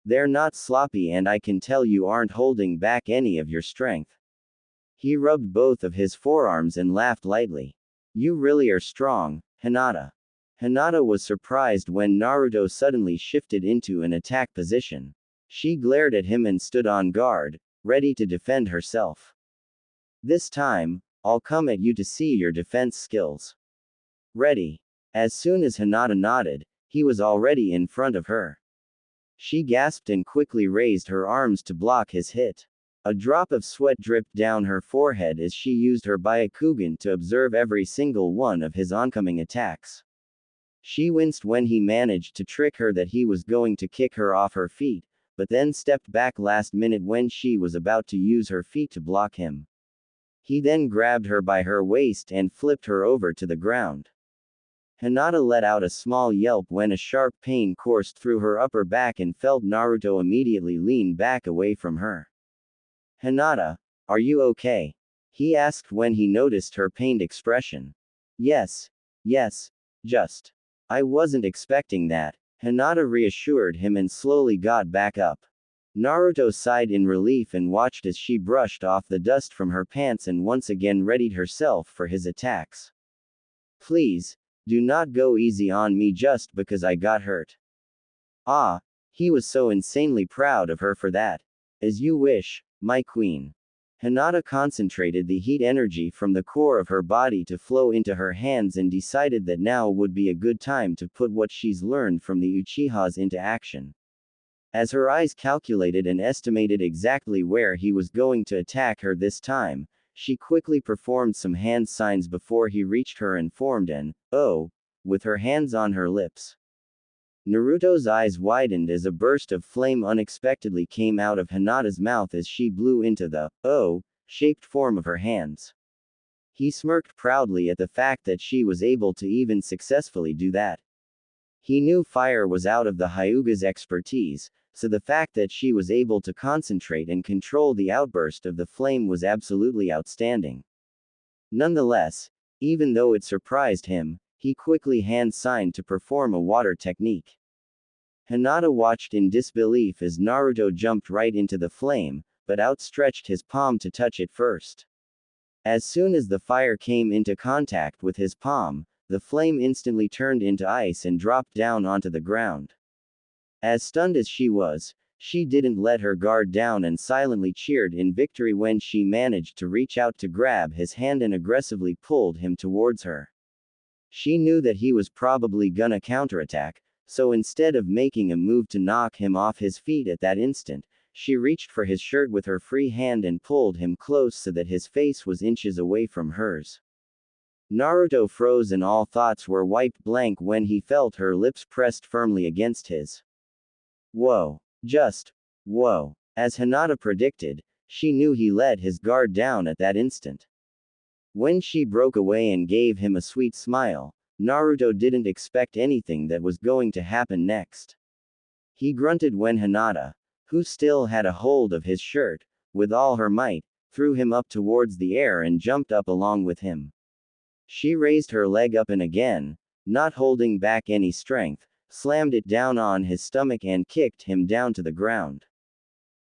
They're not sloppy and I can tell you aren't holding back any of your strength. He rubbed both of his forearms and laughed lightly. You really are strong, Hinata. Hinata was surprised when Naruto suddenly shifted into an attack position. She glared at him and stood on guard, ready to defend herself. This time, I'll come at you to see your defense skills. Ready. As soon as Hinata nodded, he was already in front of her. She gasped and quickly raised her arms to block his hit. A drop of sweat dripped down her forehead as she used her Byakugan to observe every single one of his oncoming attacks. She winced when he managed to trick her that he was going to kick her off her feet, but then stepped back last minute when she was about to use her feet to block him. He then grabbed her by her waist and flipped her over to the ground. Hinata let out a small yelp when a sharp pain coursed through her upper back and felt Naruto immediately lean back away from her. Hinata, are you okay? He asked when he noticed her pained expression. Yes, just. I wasn't expecting that. Hinata reassured him and slowly got back up. Naruto sighed in relief and watched as she brushed off the dust from her pants and once again readied herself for his attacks. Please, do not go easy on me just because I got hurt. Ah, he was so insanely proud of her for that. As you wish, my queen. Hinata concentrated the heat energy from the core of her body to flow into her hands and decided that now would be a good time to put what she's learned from the Uchihas into action. As her eyes calculated and estimated exactly where he was going to attack her this time, she quickly performed some hand signs before he reached her and formed an "oh" with her hands on her lips. Naruto's eyes widened as a burst of flame unexpectedly came out of Hinata's mouth as she blew into the O-shaped form of her hands. He smirked proudly at the fact that she was able to even successfully do that. He knew fire was out of the Hyuga's expertise, so the fact that she was able to concentrate and control the outburst of the flame was absolutely outstanding. Nonetheless, even though it surprised him, he quickly hand-signed to perform a water technique. Hinata watched in disbelief as Naruto jumped right into the flame, but outstretched his palm to touch it first. As soon as the fire came into contact with his palm, the flame instantly turned into ice and dropped down onto the ground. As stunned as she was, she didn't let her guard down and silently cheered in victory when she managed to reach out to grab his hand and aggressively pulled him towards her. She knew that he was probably gonna counterattack, so instead of making a move to knock him off his feet at that instant, she reached for his shirt with her free hand and pulled him close so that his face was inches away from hers. Naruto froze and all thoughts were wiped blank when he felt her lips pressed firmly against his. Whoa. Just. Whoa. As Hinata predicted, she knew he let his guard down at that instant. When she broke away and gave him a sweet smile, Naruto didn't expect anything that was going to happen next. He grunted when Hinata, who still had a hold of his shirt, with all her might, threw him up towards the air and jumped up along with him. She raised her leg up and again, not holding back any strength, slammed it down on his stomach and kicked him down to the ground.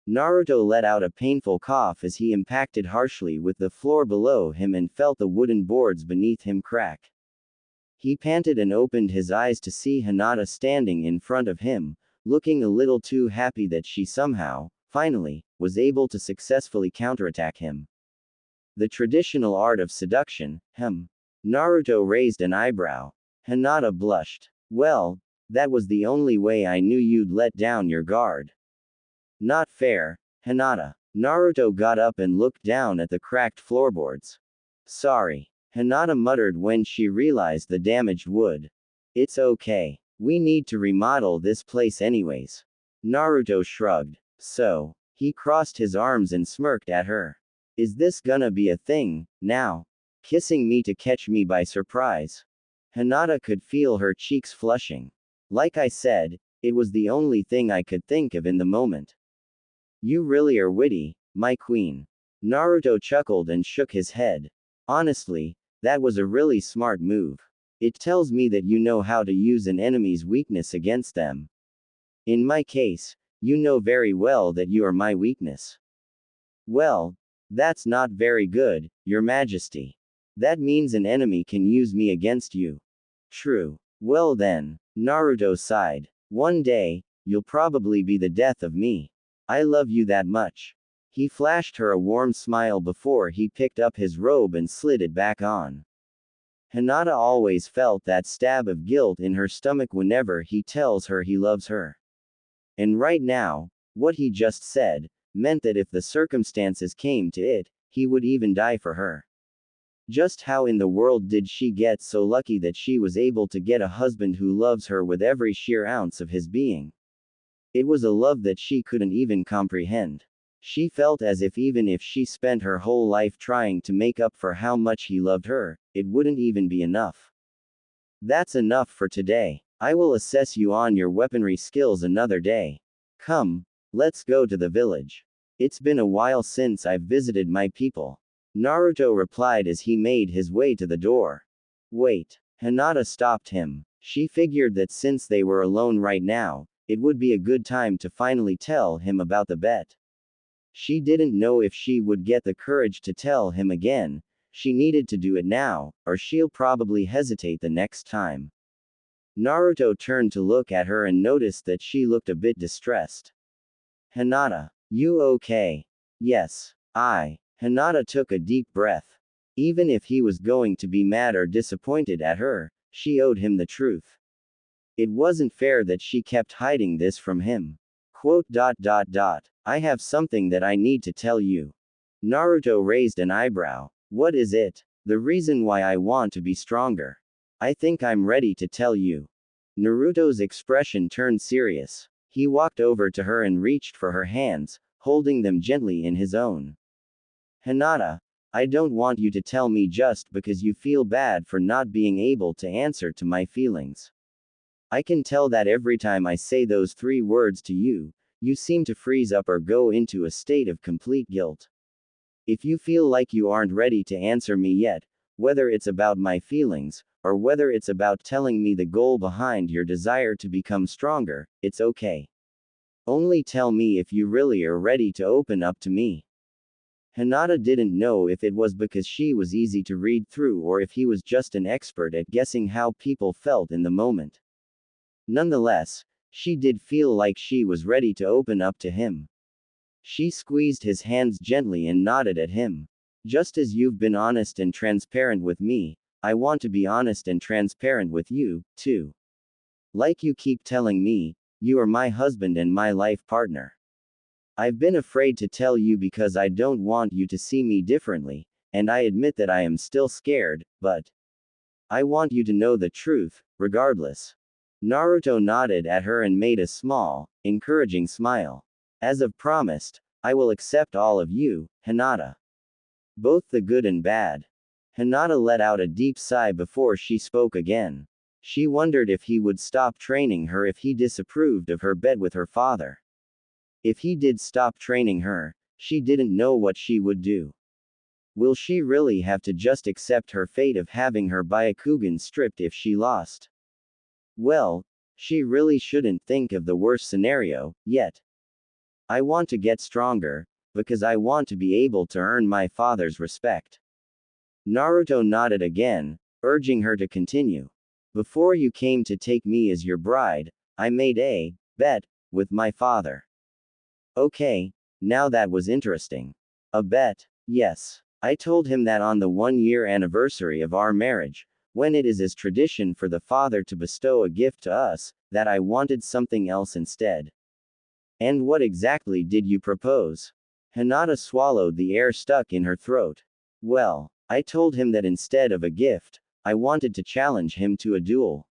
Naruto let out a painful cough as he impacted harshly with the floor below him and felt the wooden boards beneath him crack. He panted and opened his eyes to see Hinata standing in front of him, looking a little too happy that she somehow, finally, was able to successfully counterattack him. The traditional art of seduction, Naruto raised an eyebrow. Hinata blushed. Well, that was the only way I knew you'd let down your guard. Not fair, Hinata. Naruto got up and looked down at the cracked floorboards. Sorry, Hinata muttered when she realized the damaged wood. It's okay. We need to remodel this place anyways. Naruto shrugged. So, he crossed his arms and smirked at her. Is this gonna be a thing, now? Kissing me to catch me by surprise? Hinata could feel her cheeks flushing. Like I said, it was the only thing I could think of in the moment. You really are witty, my queen. Naruto chuckled and shook his head. Honestly, that was a really smart move. It tells me that you know how to use an enemy's weakness against them. In my case, you know very well that you are my weakness. Well, that's not very good, Your Majesty. That means an enemy can use me against you. True. Well then, Naruto sighed. One day, you'll probably be the death of me. I love you that much. He flashed her a warm smile before he picked up his robe and slid it back on. Hinata always felt that stab of guilt in her stomach whenever he tells her he loves her. And right now, what he just said, meant that if the circumstances came to it, he would even die for her. Just how in the world did she get so lucky that she was able to get a husband who loves her with every sheer ounce of his being? It was a love that she couldn't even comprehend. She felt as if even if she spent her whole life trying to make up for how much he loved her, it wouldn't even be enough. That's enough for today. I will assess you on your weaponry skills another day. Come, let's go to the village. It's been a while since I've visited my people. Naruto replied as he made his way to the door. Wait. Hinata stopped him. She figured that since they were alone right now, it would be a good time to finally tell him about the bet. She didn't know if she would get the courage to tell him again. She needed to do it now, or she'll probably hesitate the next time. Naruto turned to look at her and noticed that she looked a bit distressed. Hinata, you okay? Yes. Hinata took a deep breath. Even if he was going to be mad or disappointed at her, she owed him the truth. It wasn't fair that she kept hiding this from him. I have something that I need to tell you. Naruto raised an eyebrow. What is it? The reason why I want to be stronger. I think I'm ready to tell you. Naruto's expression turned serious. He walked over to her and reached for her hands, holding them gently in his own. Hinata, I don't want you to tell me just because you feel bad for not being able to answer to my feelings. I can tell that every time I say those 3 words to you, you seem to freeze up or go into a state of complete guilt. If you feel like you aren't ready to answer me yet, whether it's about my feelings, or whether it's about telling me the goal behind your desire to become stronger, it's okay. Only tell me if you really are ready to open up to me. Hinata didn't know if it was because she was easy to read through or if he was just an expert at guessing how people felt in the moment. Nonetheless, she did feel like she was ready to open up to him. She squeezed his hands gently and nodded at him. Just as you've been honest and transparent with me, I want to be honest and transparent with you, too. Like you keep telling me, you are my husband and my life partner. I've been afraid to tell you because I don't want you to see me differently, and I admit that I am still scared, but I want you to know the truth, regardless. Naruto nodded at her and made a small, encouraging smile. As I've promised, I will accept all of you, Hinata. Both the good and bad. Hinata let out a deep sigh before she spoke again. She wondered if he would stop training her if he disapproved of her bet with her father. If he did stop training her, she didn't know what she would do. Will she really have to just accept her fate of having her Byakugan stripped if she lost? Well, She really shouldn't think of the worst scenario, yet. I want to get stronger, because I want to be able to earn my father's respect. Naruto nodded again, urging her to continue. Before you came to take me as your bride, I made a bet with my father. Okay, now that was interesting. A bet, yes. I told him that on the 1-year anniversary of our marriage, when it is as tradition for the father to bestow a gift to us, that I wanted something else instead. And what exactly did you propose? Hinata swallowed the air stuck in her throat. Well, I told him that instead of a gift, I wanted to challenge him to a duel.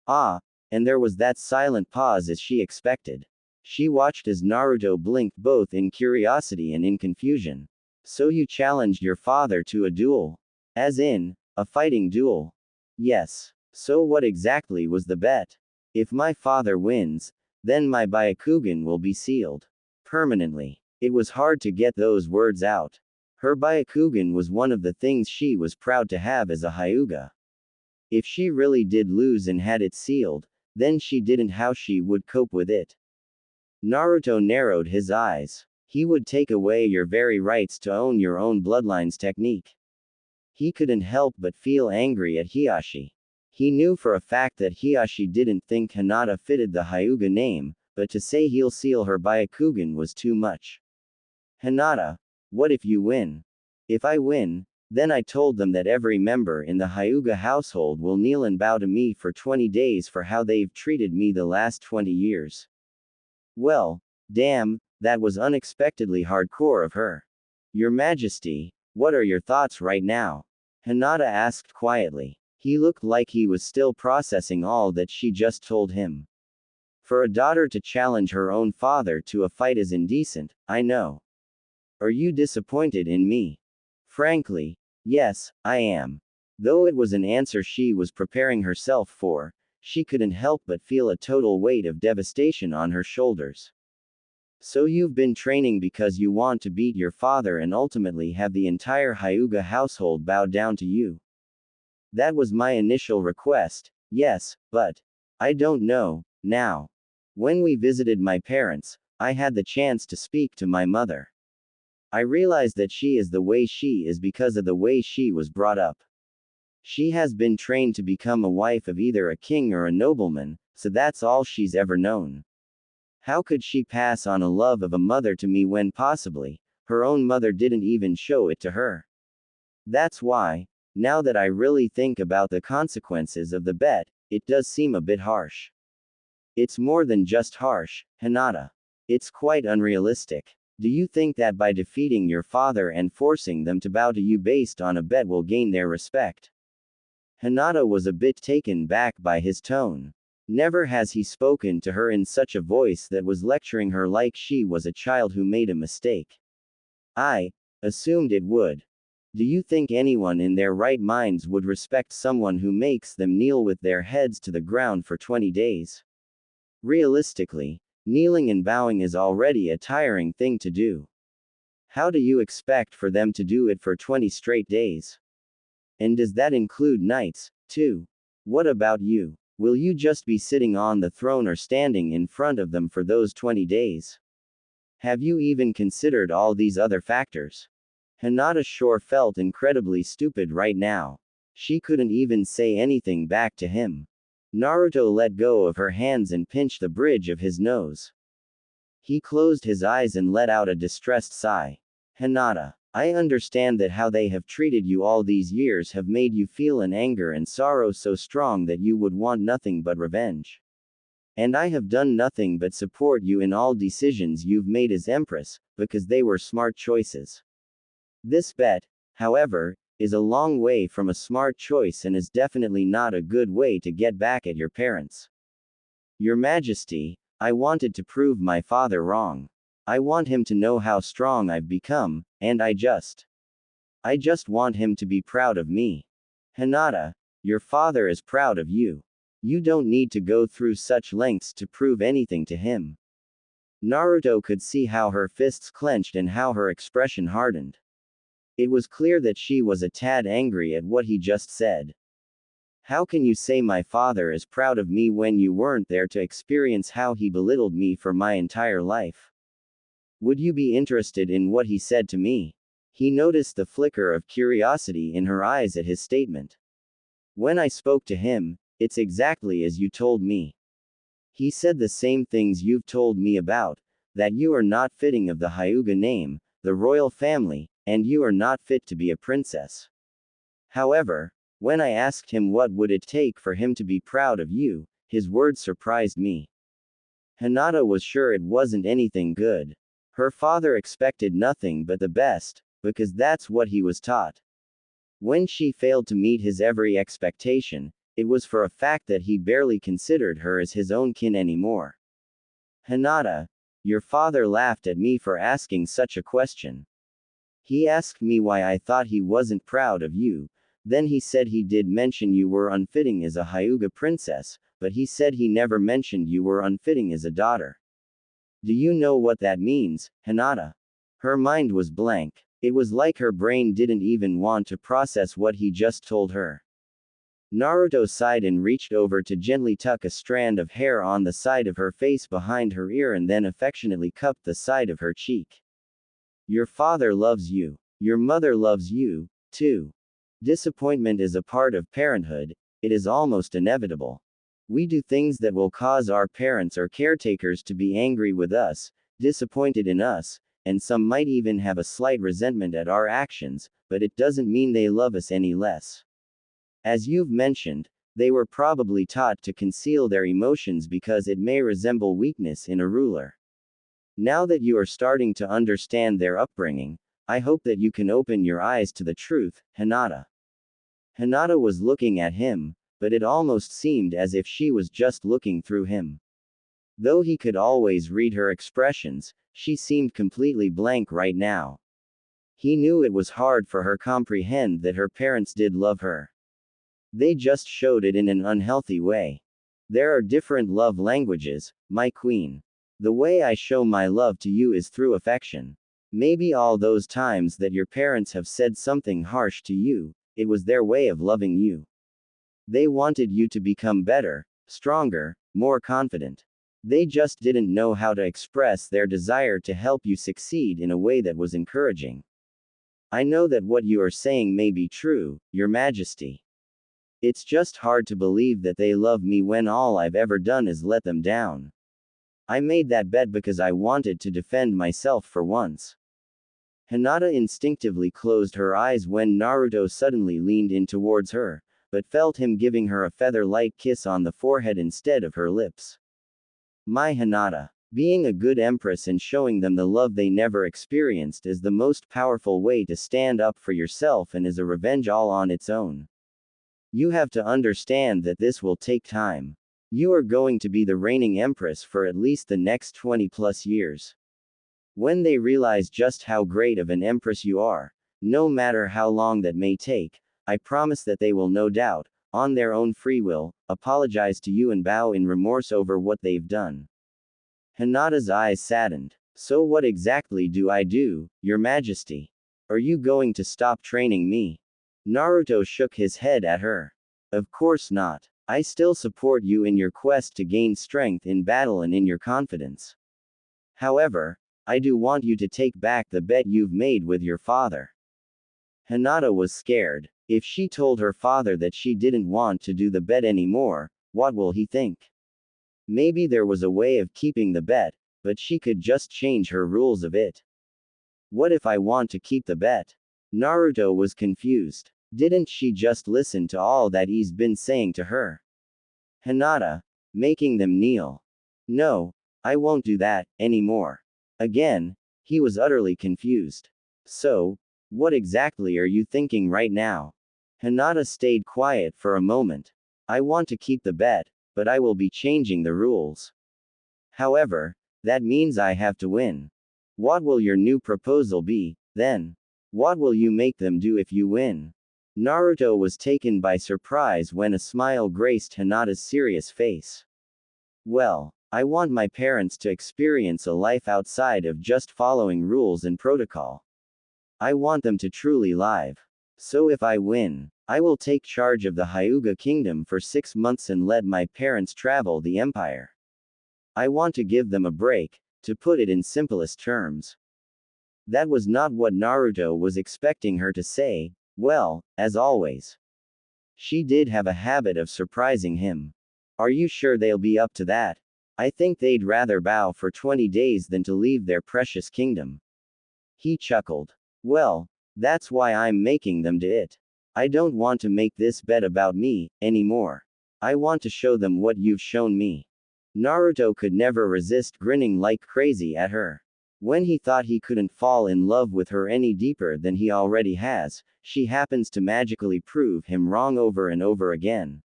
Ah, and there was that silent pause as she expected. She watched as Naruto blinked both in curiosity and in confusion. So you challenged your father to a duel? As in, a fighting duel? Yes. So what exactly was the bet? If my father wins, then my Byakugan will be sealed. Permanently. It was hard to get those words out. Her Byakugan was one of the things she was proud to have as a Hyuga. If she really did lose and had it sealed, then she didn't how she would cope with it. Naruto narrowed his eyes. He would take away your very rights to own your own bloodline's technique. He couldn't help but feel angry at Hiashi. He knew for a fact that Hiashi didn't think Hinata fitted the Hyuga name, but to say he'll seal her Byakugan was too much. Hinata, what if you win? If I win, then I told them that every member in the Hyuga household will kneel and bow to me for 20 days for how they've treated me the last 20 years. Well, damn, that was unexpectedly hardcore of her. Your Majesty, what are your thoughts right now? Hinata asked quietly. He looked like he was still processing all that she just told him. For a daughter to challenge her own father to a fight is indecent, I know. Are you disappointed in me? Frankly, yes, I am. Though it was an answer she was preparing herself for, she couldn't help but feel a total weight of devastation on her shoulders. So you've been training because you want to beat your father and ultimately have the entire Hyuga household bow down to you. That was my initial request, yes, but I don't know, now. When we visited my parents, I had the chance to speak to my mother. I realized that she is the way she is because of the way she was brought up. She has been trained to become a wife of either a king or a nobleman, so that's all she's ever known. How could she pass on a love of a mother to me when possibly, her own mother didn't even show it to her? That's why, now that I really think about the consequences of the bet, it does seem a bit harsh. It's more than just harsh, Hinata. It's quite unrealistic. Do you think that by defeating your father and forcing them to bow to you based on a bet will gain their respect? Hinata was a bit taken back by his tone. Never has he spoken to her in such a voice that was lecturing her like she was a child who made a mistake. I assumed it would. Do you think anyone in their right minds would respect someone who makes them kneel with their heads to the ground for 20 days? Realistically, kneeling and bowing is already a tiring thing to do. How do you expect for them to do it for 20 straight days? And does that include nights, too? What about you? Will you just be sitting on the throne or standing in front of them for those 20 days? Have you even considered all these other factors? Hinata sure felt incredibly stupid right now. She couldn't even say anything back to him. Naruto let go of her hands and pinched the bridge of his nose. He closed his eyes and let out a distressed sigh. Hinata, I understand that how they have treated you all these years have made you feel an anger and sorrow so strong that you would want nothing but revenge. And I have done nothing but support you in all decisions you've made as Empress, because they were smart choices. This bet, however, is a long way from a smart choice and is definitely not a good way to get back at your parents. Your Majesty, I wanted to prove my father wrong. I want him to know how strong I've become, and I just want him to be proud of me. Hinata, your father is proud of you. You don't need to go through such lengths to prove anything to him. Naruto could see how her fists clenched and how her expression hardened. It was clear that she was a tad angry at what he just said. How can you say my father is proud of me when you weren't there to experience how he belittled me for my entire life? Would you be interested in what he said to me? He noticed the flicker of curiosity in her eyes at his statement. When I spoke to him, it's exactly as you told me. He said the same things you've told me about, that you are not fitting of the Hyuga name, the royal family, and you are not fit to be a princess. However, when I asked him what would it take for him to be proud of you, his words surprised me. Hinata was sure it wasn't anything good. Her father expected nothing but the best, because that's what he was taught. When she failed to meet his every expectation, it was for a fact that he barely considered her as his own kin anymore. Hinata, your father laughed at me for asking such a question. He asked me why I thought he wasn't proud of you, then he said he did mention you were unfitting as a Hyuga princess, but he said he never mentioned you were unfitting as a daughter. Do you know what that means, Hinata? Her mind was blank. It was like her brain didn't even want to process what he just told her. Naruto sighed and reached over to gently tuck a strand of hair on the side of her face behind her ear and then affectionately cupped the side of her cheek. Your father loves you. Your mother loves you, too. Disappointment is a part of parenthood, it is almost inevitable. We do things that will cause our parents or caretakers to be angry with us, disappointed in us, and some might even have a slight resentment at our actions, but it doesn't mean they love us any less. As you've mentioned, they were probably taught to conceal their emotions because it may resemble weakness in a ruler. Now that you are starting to understand their upbringing, I hope that you can open your eyes to the truth, Hinata. Hinata was looking at him, but it almost seemed as if she was just looking through him. Though he could always read her expressions, she seemed completely blank right now. He knew it was hard for her to comprehend that her parents did love her. They just showed it in an unhealthy way. There are different love languages, my queen. The way I show my love to you is through affection. Maybe all those times that your parents have said something harsh to you, it was their way of loving you. They wanted you to become better, stronger, more confident. They just didn't know how to express their desire to help you succeed in a way that was encouraging. I know that what you are saying may be true, Your Majesty. It's just hard to believe that they love me when all I've ever done is let them down. I made that bet because I wanted to defend myself for once. Hinata instinctively closed her eyes when Naruto suddenly leaned in towards her, but felt him giving her a feather-light kiss on the forehead instead of her lips. My Hinata. Being a good empress and showing them the love they never experienced is the most powerful way to stand up for yourself and is a revenge all on its own. You have to understand that this will take time. You are going to be the reigning empress for at least the next 20 plus years. When they realize just how great of an empress you are, no matter how long that may take, I promise that they will no doubt, on their own free will, apologize to you and bow in remorse over what they've done. Hinata's eyes saddened. So what exactly do I do, Your Majesty? Are you going to stop training me? Naruto shook his head at her. Of course not. I still support you in your quest to gain strength in battle and in your confidence. However, I do want you to take back the bet you've made with your father. Hinata was scared. If she told her father that she didn't want to do the bet anymore, what will he think? Maybe there was a way of keeping the bet, but she could just change her rules of it. What if I want to keep the bet? Naruto was confused. Didn't she just listen to all that he's been saying to her? Hinata, making them kneel. No, I won't do that, anymore. Again, he was utterly confused. So, what exactly are you thinking right now? Hinata stayed quiet for a moment. I want to keep the bet, but I will be changing the rules. However, that means I have to win. What will your new proposal be, then? What will you make them do if you win? Naruto was taken by surprise when a smile graced Hinata's serious face. Well, I want my parents to experience a life outside of just following rules and protocol. I want them to truly live. So if I win, I will take charge of the Hyuga kingdom for 6 months and let my parents travel the empire. I want to give them a break, to put it in simplest terms. That was not what Naruto was expecting her to say, well, as always. She did have a habit of surprising him. Are you sure they'll be up to that? I think they'd rather bow for 20 days than to leave their precious kingdom. He chuckled. Well, that's why I'm making them do it. I don't want to make this bet about me, anymore. I want to show them what you've shown me. Naruto could never resist grinning like crazy at her. When he thought he couldn't fall in love with her any deeper than he already has, she happens to magically prove him wrong over and over again.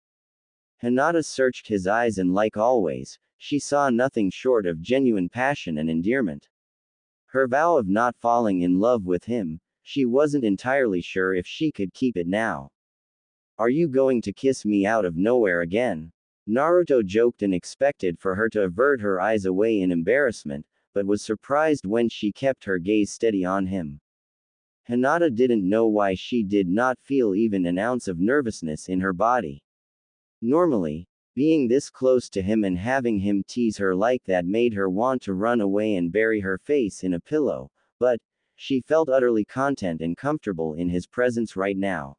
Hinata searched his eyes and like always, she saw nothing short of genuine passion and endearment. Her vow of not falling in love with him, she wasn't entirely sure if she could keep it now. Are you going to kiss me out of nowhere again? Naruto joked and expected for her to avert her eyes away in embarrassment, but was surprised when she kept her gaze steady on him. Hinata didn't know why she did not feel even an ounce of nervousness in her body. Normally, being this close to him and having him tease her like that made her want to run away and bury her face in a pillow, but she felt utterly content and comfortable in his presence right now.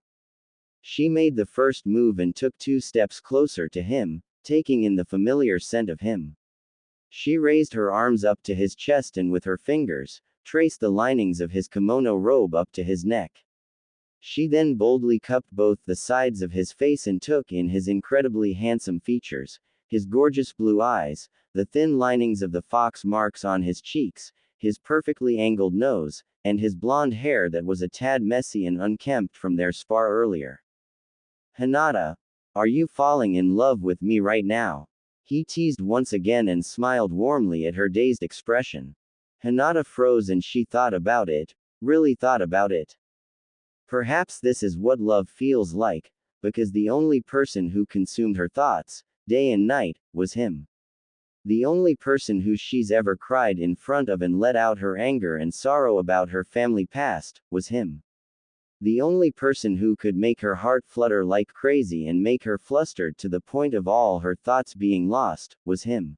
She made the first move and took 2 steps closer to him, taking in the familiar scent of him. She raised her arms up to his chest and with her fingers, traced the linings of his kimono robe up to his neck. She then boldly cupped both the sides of his face and took in his incredibly handsome features, his gorgeous blue eyes, the thin linings of the fox marks on his cheeks, his perfectly angled nose, and his blonde hair that was a tad messy and unkempt from their spar earlier. Hinata, are you falling in love with me right now? He teased once again and smiled warmly at her dazed expression. Hinata froze and she thought about it, really thought about it. Perhaps this is what love feels like, because the only person who consumed her thoughts, day and night, was him. The only person who she's ever cried in front of and let out her anger and sorrow about her family past, was him. The only person who could make her heart flutter like crazy and make her flustered to the point of all her thoughts being lost, was him.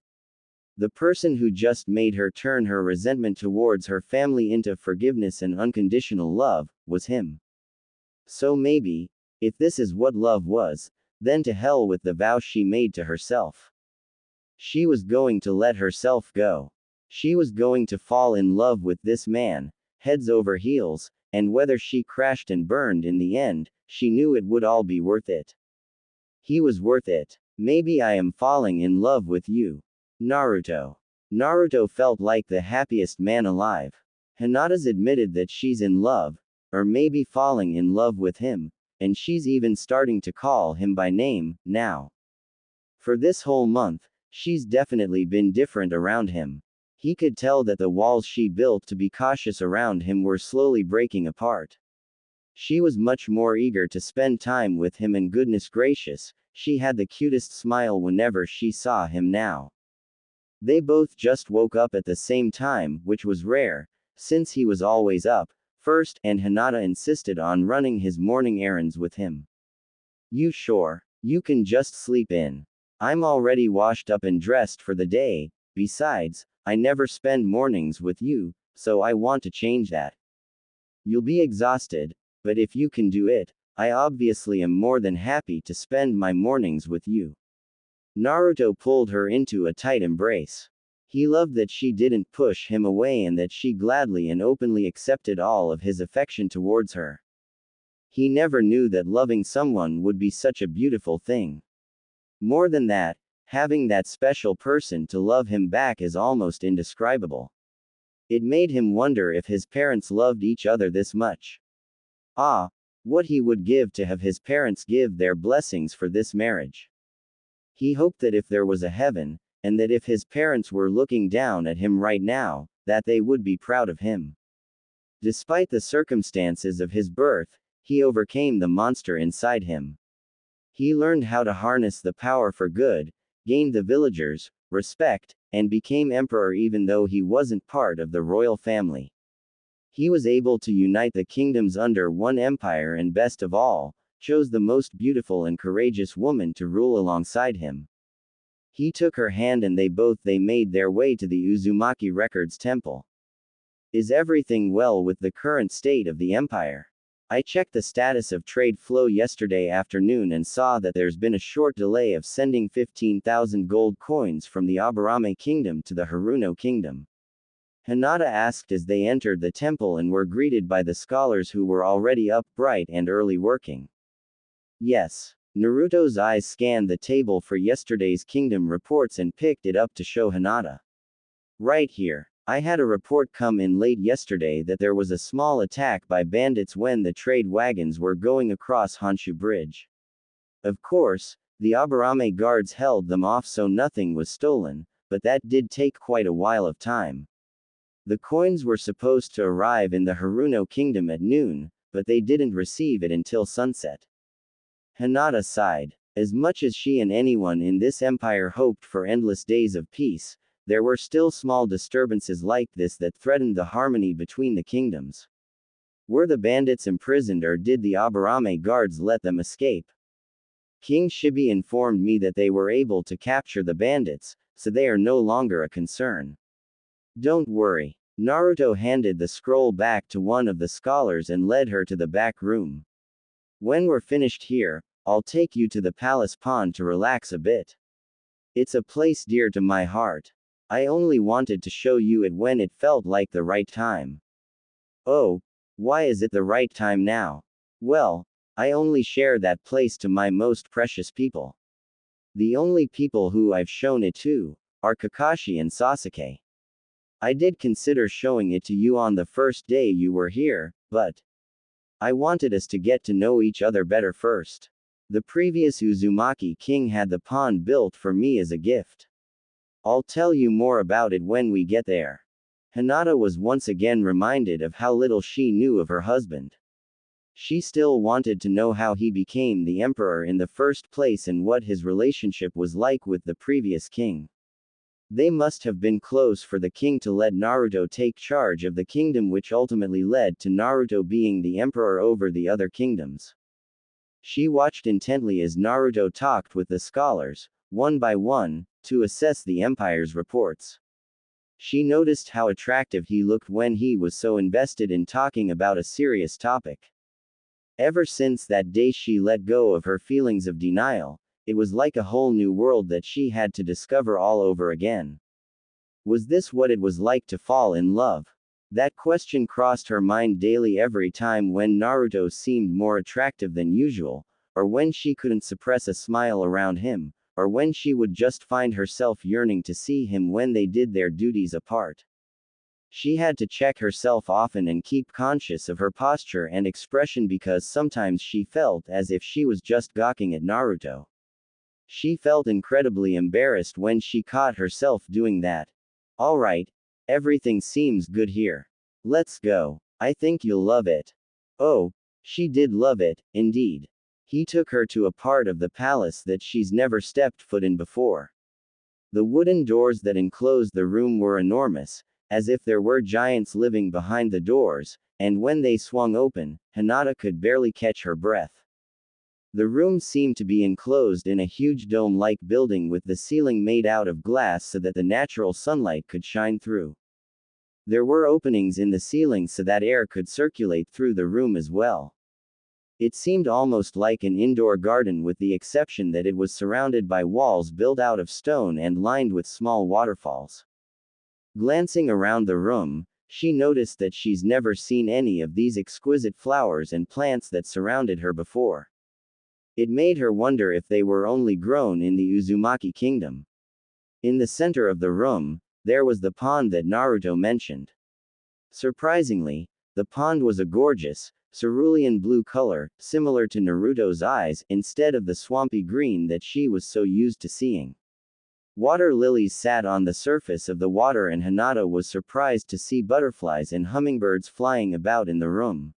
The person who just made her turn her resentment towards her family into forgiveness and unconditional love, was him. So maybe, if this is what love was, then to hell with the vow she made to herself. She was going to let herself go. She was going to fall in love with this man, heads over heels, and whether she crashed and burned in the end, she knew it would all be worth it. He was worth it. Maybe I am falling in love with you. Naruto. Naruto felt like the happiest man alive. Hinata's admitted that she's in love, or maybe falling in love with him, and she's even starting to call him by name, now. For this whole month, she's definitely been different around him. He could tell that the walls she built to be cautious around him were slowly breaking apart. She was much more eager to spend time with him and goodness gracious, she had the cutest smile whenever she saw him now. They both just woke up at the same time, which was rare, since he was always up first, and Hinata insisted on running his morning errands with him. You sure? You can just sleep in. I'm already washed up and dressed for the day, besides, I never spend mornings with you, so I want to change that. You'll be exhausted, but if you can do it, I obviously am more than happy to spend my mornings with you. Naruto pulled her into a tight embrace. He loved that she didn't push him away and that she gladly and openly accepted all of his affection towards her. He never knew that loving someone would be such a beautiful thing. More than that, having that special person to love him back is almost indescribable. It made him wonder if his parents loved each other this much. Ah, what he would give to have his parents give their blessings for this marriage. He hoped that if there was a heaven, and that if his parents were looking down at him right now, that they would be proud of him. Despite the circumstances of his birth, he overcame the monster inside him. He learned how to harness the power for good, gained the villagers' respect, and became emperor even though he wasn't part of the royal family. He was able to unite the kingdoms under one empire and best of all, chose the most beautiful and courageous woman to rule alongside him. He took her hand and they made their way to the Uzumaki Records Temple. Is everything well with the current state of the empire? I checked the status of trade flow yesterday afternoon and saw that there's been a short delay of sending 15,000 gold coins from the Aburame Kingdom to the Haruno Kingdom. Hinata asked as they entered the temple and were greeted by the scholars who were already up bright and early working. Yes. Naruto's eyes scanned the table for yesterday's kingdom reports and picked it up to show Hinata. Right here. I had a report come in late yesterday that there was a small attack by bandits when the trade wagons were going across Honshu Bridge. Of course, the Aburame guards held them off so nothing was stolen, but that did take quite a while of time. The coins were supposed to arrive in the Haruno Kingdom at noon, but they didn't receive it until sunset. Hinata sighed. As much as she and anyone in this empire hoped for endless days of peace, there were still small disturbances like this that threatened the harmony between the kingdoms. Were the bandits imprisoned or did the Aburame guards let them escape? King Shibi informed me that they were able to capture the bandits, so they are no longer a concern. Don't worry. Naruto handed the scroll back to one of the scholars and led her to the back room. When we're finished here, I'll take you to the palace pond to relax a bit. It's a place dear to my heart. I only wanted to show you it when it felt like the right time. Oh, why is it the right time now? Well, I only share that place to my most precious people. The only people who I've shown it to are Kakashi and Sasuke. I did consider showing it to you on the first day you were here, but I wanted us to get to know each other better first. The previous Uzumaki king had the pond built for me as a gift. I'll tell you more about it when we get there. Hinata was once again reminded of how little she knew of her husband. She still wanted to know how he became the emperor in the first place and what his relationship was like with the previous king. They must have been close for the king to let Naruto take charge of the kingdom, which ultimately led to Naruto being the emperor over the other kingdoms. She watched intently as Naruto talked with the scholars, one by one, to assess the empire's reports. She noticed how attractive he looked when he was so invested in talking about a serious topic. Ever since that day she let go of her feelings of denial. It was like a whole new world that she had to discover all over again. Was this what it was like to fall in love? That question crossed her mind daily every time when Naruto seemed more attractive than usual, or when she couldn't suppress a smile around him, or when she would just find herself yearning to see him when they did their duties apart. She had to check herself often and keep conscious of her posture and expression because sometimes she felt as if she was just gawking at Naruto. She felt incredibly embarrassed when she caught herself doing that. Alright, everything seems good here. Let's go. I think you'll love it. Oh, she did love it, indeed. He took her to a part of the palace that she's never stepped foot in before. The wooden doors that enclosed the room were enormous, as if there were giants living behind the doors, and when they swung open, Hinata could barely catch her breath. The room seemed to be enclosed in a huge dome-like building with the ceiling made out of glass so that the natural sunlight could shine through. There were openings in the ceiling so that air could circulate through the room as well. It seemed almost like an indoor garden with the exception that it was surrounded by walls built out of stone and lined with small waterfalls. Glancing around the room, she noticed that she's never seen any of these exquisite flowers and plants that surrounded her before. It made her wonder if they were only grown in the Uzumaki kingdom. In the center of the room, there was the pond that Naruto mentioned. Surprisingly, the pond was a gorgeous, cerulean blue color, similar to Naruto's eyes, instead of the swampy green that she was so used to seeing. Water lilies sat on the surface of the water and Hinata was surprised to see butterflies and hummingbirds flying about in the room.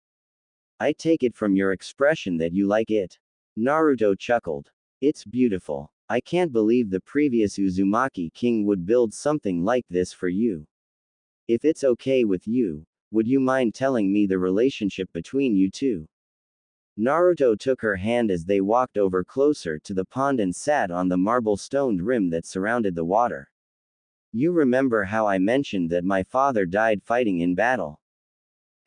I take it from your expression that you like it. Naruto chuckled. It's beautiful. I can't believe the previous Uzumaki king would build something like this for you. If it's okay with you, would you mind telling me the relationship between you two? Naruto took her hand as they walked over closer to the pond and sat on the marble-stoned rim that surrounded the water. You remember how I mentioned that my father died fighting in battle?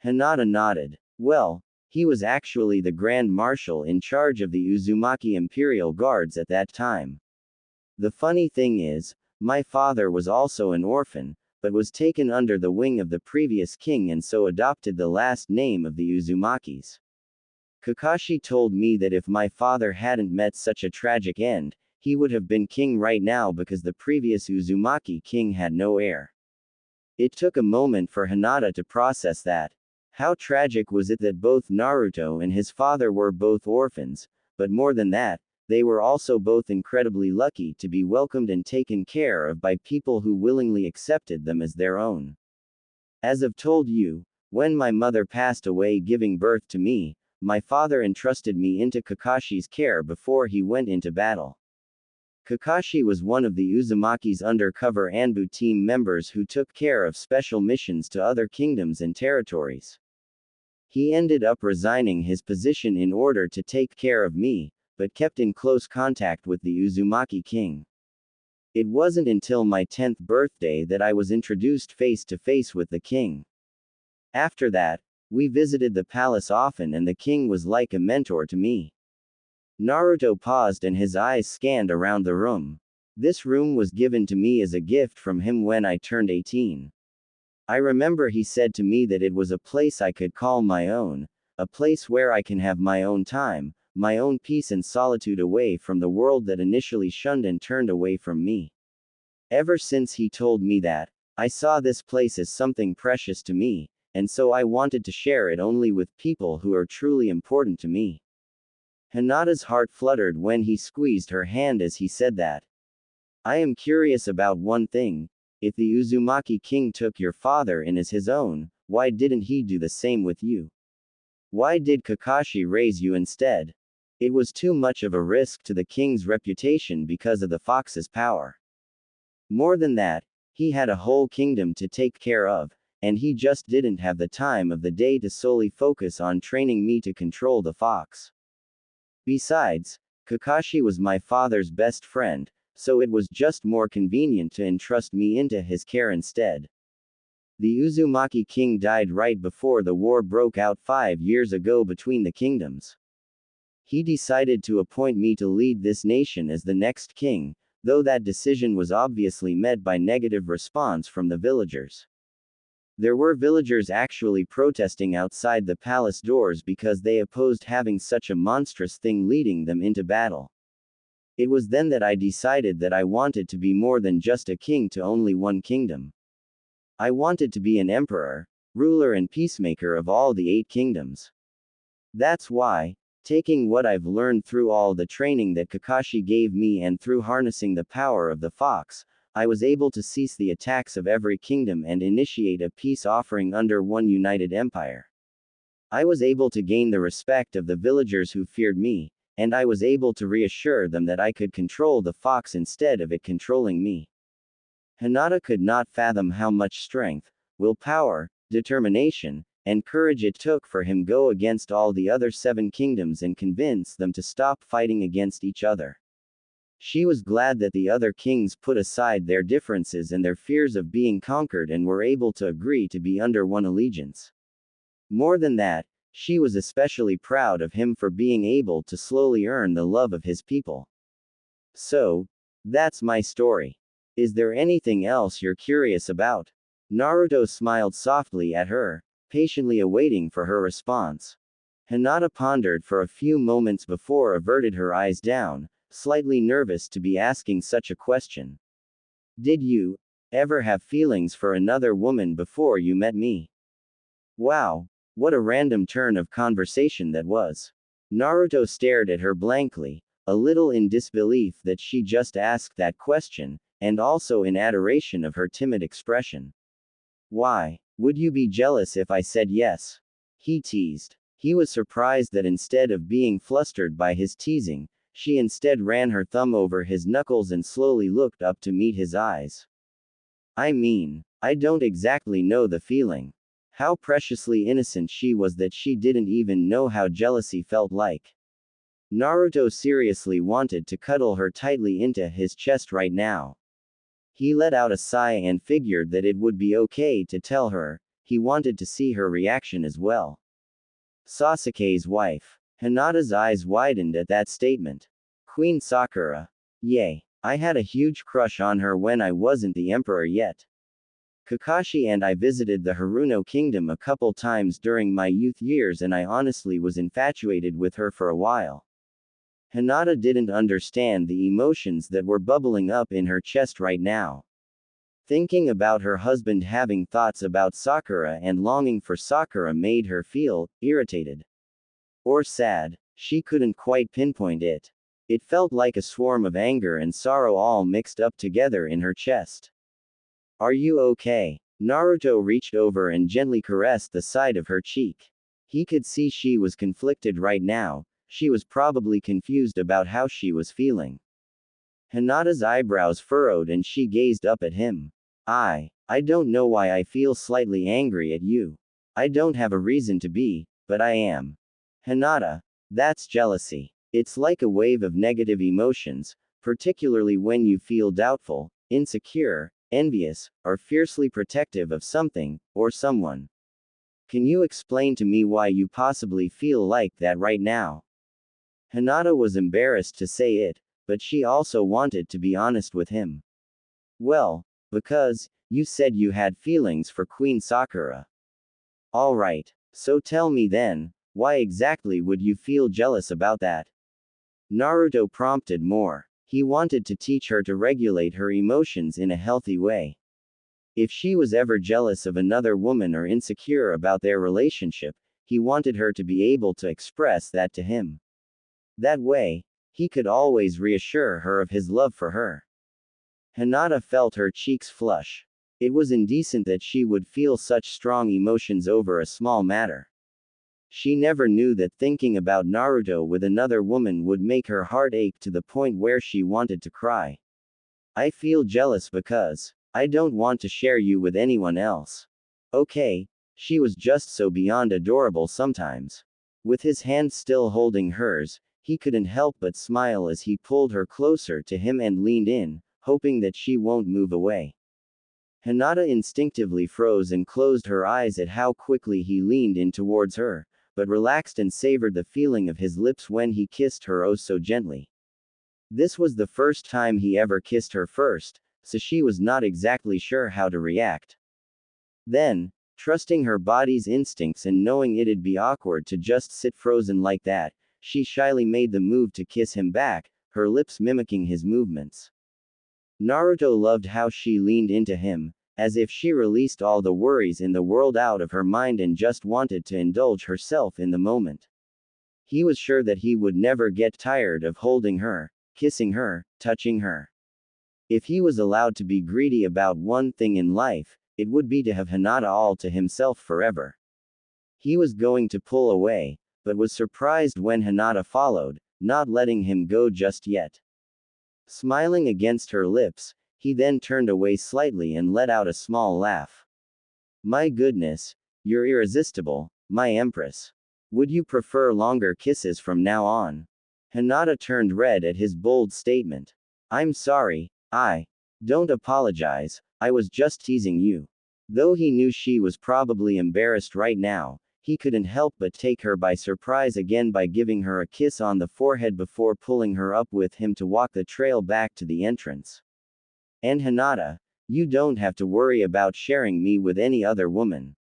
Hinata nodded. Well, he was actually the Grand Marshal in charge of the Uzumaki Imperial Guards at that time. The funny thing is, my father was also an orphan, but was taken under the wing of the previous king and so adopted the last name of the Uzumakis. Kakashi told me that if my father hadn't met such a tragic end, he would have been king right now because the previous Uzumaki king had no heir. It took a moment for Hinata to process that. How tragic was it that both Naruto and his father were both orphans, but more than that, they were also both incredibly lucky to be welcomed and taken care of by people who willingly accepted them as their own. As I've told you, when my mother passed away giving birth to me, my father entrusted me into Kakashi's care before he went into battle. Kakashi was one of the Uzumaki's undercover Anbu team members who took care of special missions to other kingdoms and territories. He ended up resigning his position in order to take care of me, but kept in close contact with the Uzumaki king. It wasn't until my 10th birthday that I was introduced face to face with the king. After that, we visited the palace often and the king was like a mentor to me. Naruto paused and his eyes scanned around the room. This room was given to me as a gift from him when I turned 18. I remember he said to me that it was a place I could call my own, a place where I can have my own time, my own peace and solitude away from the world that initially shunned and turned away from me. Ever since he told me that, I saw this place as something precious to me, and so I wanted to share it only with people who are truly important to me. Hinata's heart fluttered when he squeezed her hand as he said that. I am curious about one thing. If the Uzumaki king took your father in as his own, why didn't he do the same with you? Why did Kakashi raise you instead? It was too much of a risk to the king's reputation because of the fox's power. More than that, he had a whole kingdom to take care of, and he just didn't have the time of the day to solely focus on training me to control the fox. Besides, Kakashi was my father's best friend, so it was just more convenient to entrust me into his care instead. The Uzumaki king died right before the war broke out 5 years ago between the kingdoms. He decided to appoint me to lead this nation as the next king, though that decision was obviously met by negative response from the villagers. There were villagers actually protesting outside the palace doors because they opposed having such a monstrous thing leading them into battle. It was then that I decided that I wanted to be more than just a king to only one kingdom. I wanted to be an emperor, ruler and peacemaker of all the 8 kingdoms. That's why, taking what I've learned through all the training that Kakashi gave me and through harnessing the power of the fox, I was able to cease the attacks of every kingdom and initiate a peace offering under one united empire. I was able to gain the respect of the villagers who feared me, and I was able to reassure them that I could control the fox instead of it controlling me. Hinata could not fathom how much strength, willpower, determination, and courage it took for him go against all the other 7 kingdoms and convince them to stop fighting against each other. She was glad that the other kings put aside their differences and their fears of being conquered and were able to agree to be under one allegiance. More than that, she was especially proud of him for being able to slowly earn the love of his people. So, that's my story. Is there anything else you're curious about? Naruto smiled softly at her, patiently awaiting for her response. Hinata pondered for a few moments before averted her eyes down, slightly nervous to be asking such a question. Did you ever have feelings for another woman before you met me? Wow, what a random turn of conversation that was. Naruto stared at her blankly, a little in disbelief that she just asked that question, and also in adoration of her timid expression. Why would you be jealous if I said yes? He teased. He was surprised that instead of being flustered by his teasing, she instead ran her thumb over his knuckles and slowly looked up to meet his eyes. I mean, I don't exactly know the feeling. How preciously innocent she was that she didn't even know how jealousy felt like. Naruto seriously wanted to cuddle her tightly into his chest right now. He let out a sigh and figured that it would be okay to tell her. He wanted to see her reaction as well. Sasuke's wife. Hinata's eyes widened at that statement. Queen Sakura. Yay. I had a huge crush on her when I wasn't the emperor yet. Kakashi and I visited the Haruno kingdom a couple times during my youth years and I honestly was infatuated with her for a while. Hinata didn't understand the emotions that were bubbling up in her chest right now. Thinking about her husband having thoughts about Sakura and longing for Sakura made her feel irritated. Or sad. She couldn't quite pinpoint it. It felt like a swarm of anger and sorrow all mixed up together in her chest. Are you okay? Naruto reached over and gently caressed the side of her cheek. He could see she was conflicted right now. She was probably confused about how she was feeling. Hinata's eyebrows furrowed and she gazed up at him. I don't know why I feel slightly angry at you. I don't have a reason to be, but I am. Hinata, that's jealousy. It's like a wave of negative emotions, particularly when you feel doubtful, insecure, envious, or fiercely protective of something, or someone. Can you explain to me why you possibly feel like that right now? Hinata was embarrassed to say it, but she also wanted to be honest with him. Well, because, you said you had feelings for Queen Sakura. Alright, so tell me then, why exactly would you feel jealous about that? Naruto prompted more. He wanted to teach her to regulate her emotions in a healthy way. If she was ever jealous of another woman or insecure about their relationship, he wanted her to be able to express that to him. That way, he could always reassure her of his love for her. Hinata felt her cheeks flush. It was indecent that she would feel such strong emotions over a small matter. She never knew that thinking about Naruto with another woman would make her heart ache to the point where she wanted to cry. I feel jealous because I don't want to share you with anyone else. Okay, she was just so beyond adorable sometimes. With his hand still holding hers, he couldn't help but smile as he pulled her closer to him and leaned in, hoping that she won't move away. Hinata instinctively froze and closed her eyes at how quickly he leaned in towards her, but relaxed and savored the feeling of his lips when he kissed her oh so gently. This was the first time he ever kissed her first, so she was not exactly sure how to react. Then, trusting her body's instincts and knowing it'd be awkward to just sit frozen like that, she shyly made the move to kiss him back, her lips mimicking his movements. Naruto loved how she leaned into him, as if she released all the worries in the world out of her mind and just wanted to indulge herself in the moment. He was sure that he would never get tired of holding her, kissing her, touching her. If he was allowed to be greedy about one thing in life, it would be to have Hinata all to himself forever. He was going to pull away, but was surprised when Hinata followed, not letting him go just yet. Smiling against her lips, he then turned away slightly and let out a small laugh. My goodness, you're irresistible, my empress. Would you prefer longer kisses from now on? Hinata turned red at his bold statement. I'm sorry, don't apologize, I was just teasing you. Though he knew she was probably embarrassed right now, he couldn't help but take her by surprise again by giving her a kiss on the forehead before pulling her up with him to walk the trail back to the entrance. And Hinata, you don't have to worry about sharing me with any other woman.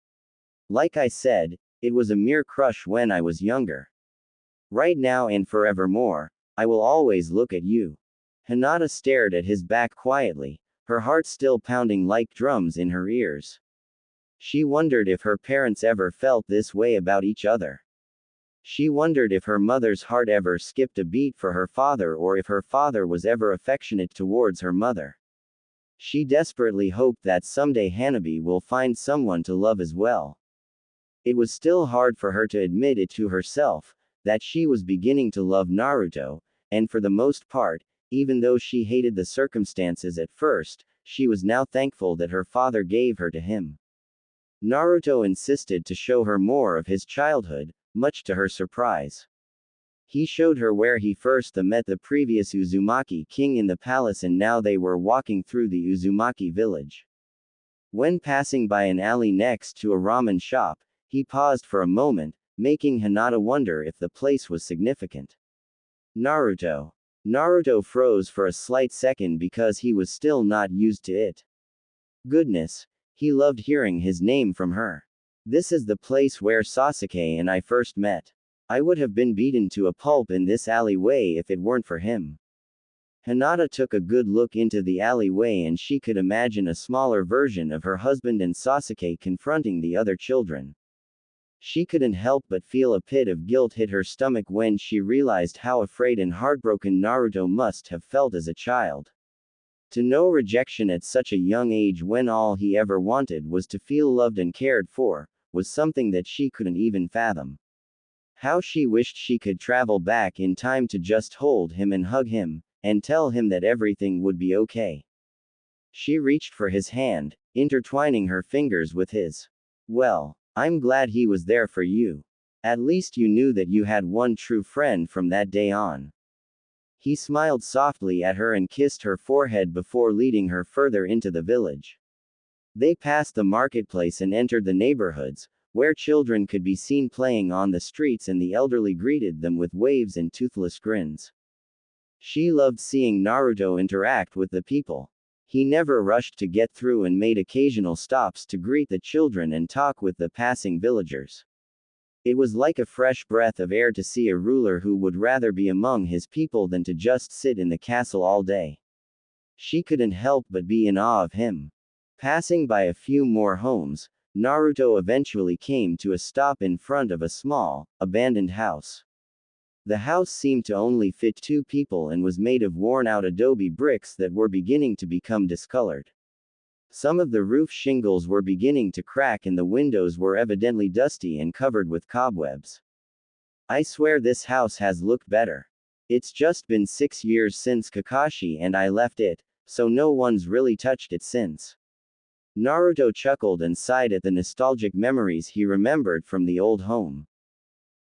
Like I said, it was a mere crush when I was younger. Right now and forevermore, I will always look at you. Hinata stared at his back quietly, her heart still pounding like drums in her ears. She wondered if her parents ever felt this way about each other. She wondered if her mother's heart ever skipped a beat for her father or if her father was ever affectionate towards her mother. She desperately hoped that someday Hanabi will find someone to love as well. It was still hard for her to admit it to herself, that she was beginning to love Naruto, and for the most part, even though she hated the circumstances at first, she was now thankful that her father gave her to him. Naruto insisted to show her more of his childhood, much to her surprise. He showed her where he first met the previous Uzumaki king in the palace, and now they were walking through the Uzumaki village. When passing by an alley next to a ramen shop, he paused for a moment, making Hinata wonder if the place was significant. Naruto. Naruto froze for a slight second because he was still not used to it. Goodness, he loved hearing his name from her. This is the place where Sasuke and I first met. I would have been beaten to a pulp in this alleyway if it weren't for him. Hinata took a good look into the alleyway and she could imagine a smaller version of her husband and Sasuke confronting the other children. She couldn't help but feel a pit of guilt hit her stomach when she realized how afraid and heartbroken Naruto must have felt as a child. To know rejection at such a young age when all he ever wanted was to feel loved and cared for, was something that she couldn't even fathom. How she wished she could travel back in time to just hold him and hug him, and tell him that everything would be okay. She reached for his hand, intertwining her fingers with his. Well, I'm glad he was there for you. At least you knew that you had one true friend from that day on. He smiled softly at her and kissed her forehead before leading her further into the village. They passed the marketplace and entered the neighborhoods, where children could be seen playing on the streets and the elderly greeted them with waves and toothless grins. She loved seeing Naruto interact with the people. He never rushed to get through and made occasional stops to greet the children and talk with the passing villagers. It was like a fresh breath of air to see a ruler who would rather be among his people than to just sit in the castle all day. She couldn't help but be in awe of him. Passing by a few more homes, Naruto eventually came to a stop in front of a small, abandoned house. The house seemed to only fit 2 people and was made of worn-out adobe bricks that were beginning to become discolored. Some of the roof shingles were beginning to crack and the windows were evidently dusty and covered with cobwebs. I swear this house has looked better. It's just been 6 years since Kakashi and I left it, so no one's really touched it since. Naruto chuckled and sighed at the nostalgic memories he remembered from the old home.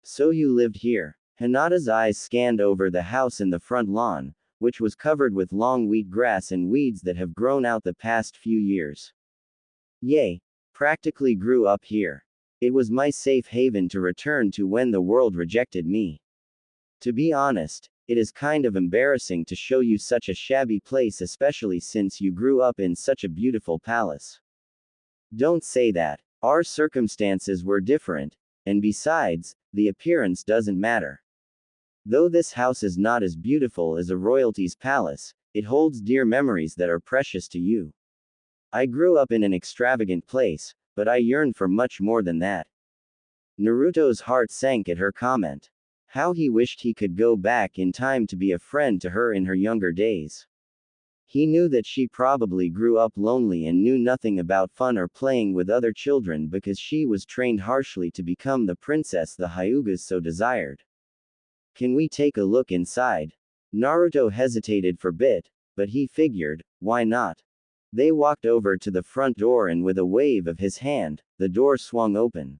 So you lived here. Hinata's eyes scanned over the house in the front lawn, which was covered with long wheat grass and weeds that have grown out the past few years. Yay! Practically grew up here. It was my safe haven to return to when the world rejected me. To be honest, it is kind of embarrassing to show you such a shabby place, especially since you grew up in such a beautiful palace. Don't say that. Our circumstances were different, and besides, the appearance doesn't matter. Though this house is not as beautiful as a royalty's palace, it holds dear memories that are precious to you. I grew up in an extravagant place, but I yearn for much more than that. Naruto's heart sank at her comment. How he wished he could go back in time to be a friend to her in her younger days. He knew that she probably grew up lonely and knew nothing about fun or playing with other children because she was trained harshly to become the princess the Hyugas so desired. Can we take a look inside? Naruto hesitated for a bit, but he figured, why not? They walked over to the front door and with a wave of his hand, the door swung open.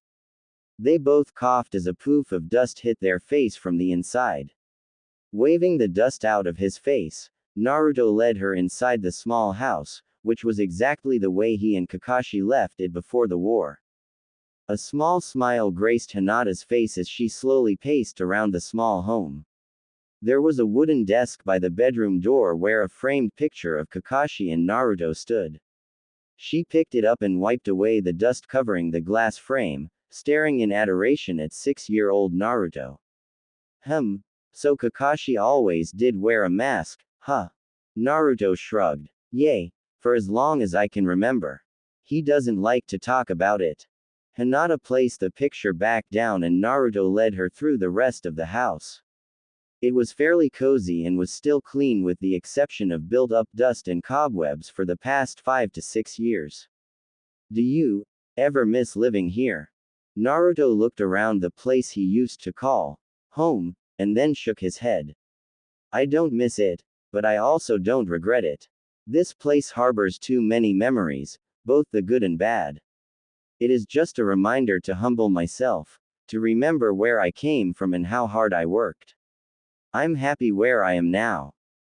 They both coughed as a poof of dust hit their face from the inside. Waving the dust out of his face, Naruto led her inside the small house, which was exactly the way he and Kakashi left it before the war. A small smile graced Hinata's face as she slowly paced around the small home. There was a wooden desk by the bedroom door where a framed picture of Kakashi and Naruto stood. She picked it up and wiped away the dust covering the glass frame, staring in adoration at 6-year-old Naruto. So Kakashi always did wear a mask, huh? Naruto shrugged. Yay, for as long as I can remember. He doesn't like to talk about it. Hinata placed the picture back down and Naruto led her through the rest of the house. It was fairly cozy and was still clean with the exception of built-up dust and cobwebs for the past 5 to 6 years. Do you ever miss living here? Naruto looked around the place he used to call home, and then shook his head. I don't miss it, but I also don't regret it. This place harbors too many memories, both the good and bad. It is just a reminder to humble myself, to remember where I came from and how hard I worked. I'm happy where I am now.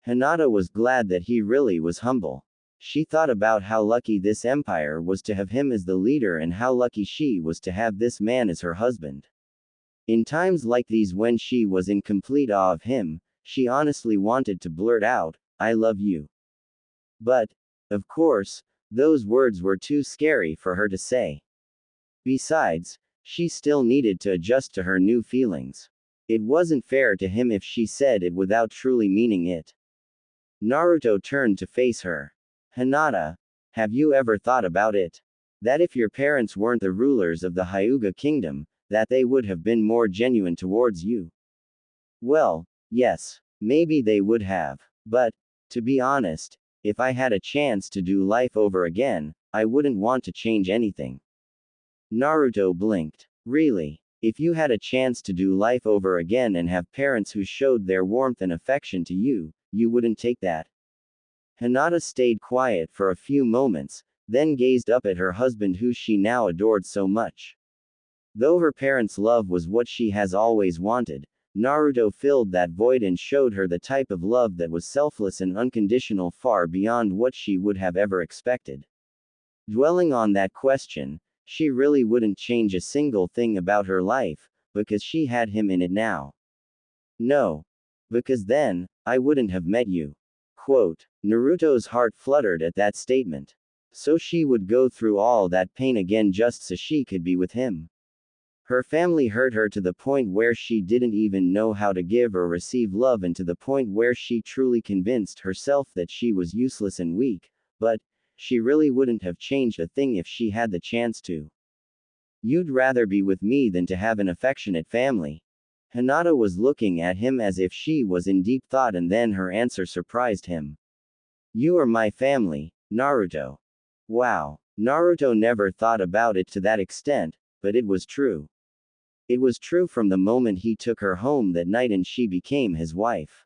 Hinata was glad that he really was humble. She thought about how lucky this empire was to have him as the leader and how lucky she was to have this man as her husband. In times like these, when she was in complete awe of him, she honestly wanted to blurt out, "I love you." But, of course, those words were too scary for her to say. Besides, she still needed to adjust to her new feelings. It wasn't fair to him if she said it without truly meaning it. Naruto turned to face her. "Hinata, have you ever thought about it? That if your parents weren't the rulers of the Hyuga kingdom, that they would have been more genuine towards you?" "Well, yes, maybe they would have. But, to be honest, if I had a chance to do life over again, I wouldn't want to change anything." Naruto blinked. "Really? If you had a chance to do life over again and have parents who showed their warmth and affection to you, you wouldn't take that?" Hinata stayed quiet for a few moments, then gazed up at her husband who she now adored so much. Though her parents' love was what she has always wanted, Naruto filled that void and showed her the type of love that was selfless and unconditional, far beyond what she would have ever expected. Dwelling on that question, she really wouldn't change a single thing about her life, because she had him in it now. "No. Because then, I wouldn't have met you." Quote. Naruto's heart fluttered at that statement. So she would go through all that pain again just so she could be with him. Her family hurt her to the point where she didn't even know how to give or receive love, and to the point where she truly convinced herself that she was useless and weak, but she really wouldn't have changed a thing if she had the chance to. "You'd rather be with me than to have an affectionate family." Hinata was looking at him as if she was in deep thought, and then her answer surprised him. "You are my family, Naruto." Wow. Naruto never thought about it to that extent, but it was true. It was true from the moment he took her home that night and she became his wife.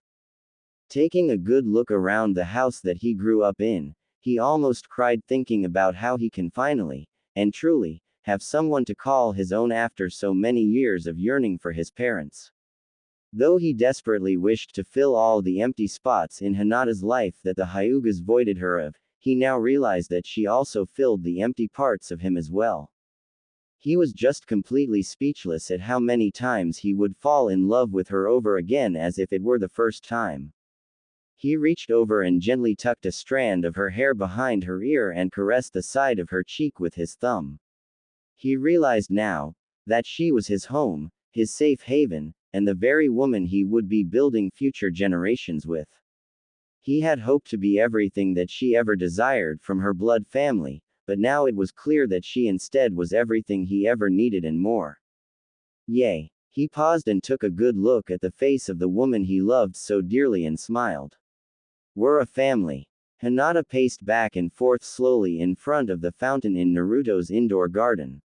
Taking a good look around the house that he grew up in, he almost cried thinking about how he can finally, and truly, have someone to call his own after so many years of yearning for his parents. Though he desperately wished to fill all the empty spots in Hinata's life that the Hyugas voided her of, he now realized that she also filled the empty parts of him as well. He was just completely speechless at how many times he would fall in love with her over again as if it were the first time. He reached over and gently tucked a strand of her hair behind her ear and caressed the side of her cheek with his thumb. He realized now that she was his home, his safe haven, and the very woman he would be building future generations with. He had hoped to be everything that she ever desired from her blood family, but now it was clear that she instead was everything he ever needed and more. Yay. He paused and took a good look at the face of the woman he loved so dearly and smiled. "We're a family." Hinata paced back and forth slowly in front of the fountain in Naruto's indoor garden.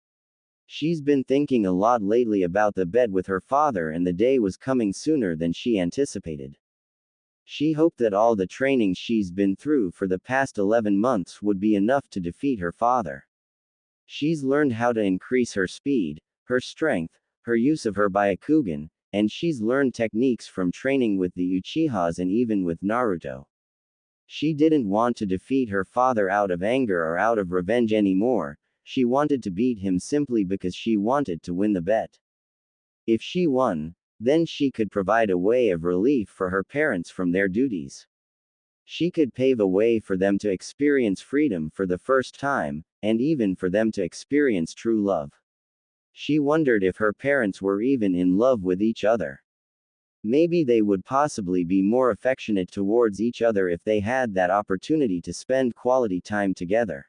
She's been thinking a lot lately about the bet with her father, and the day was coming sooner than she anticipated. She hoped that all the training she's been through for the past 11 months would be enough to defeat her father. She's learned how to increase her speed, her strength, her use of her Byakugan, and she's learned techniques from training with the Uchihas and even with Naruto. She didn't want to defeat her father out of anger or out of revenge anymore. She wanted to beat him simply because she wanted to win the bet. If she won, then she could provide a way of relief for her parents from their duties. She could pave a way for them to experience freedom for the first time, and even for them to experience true love. She wondered if her parents were even in love with each other. Maybe they would possibly be more affectionate towards each other if they had that opportunity to spend quality time together.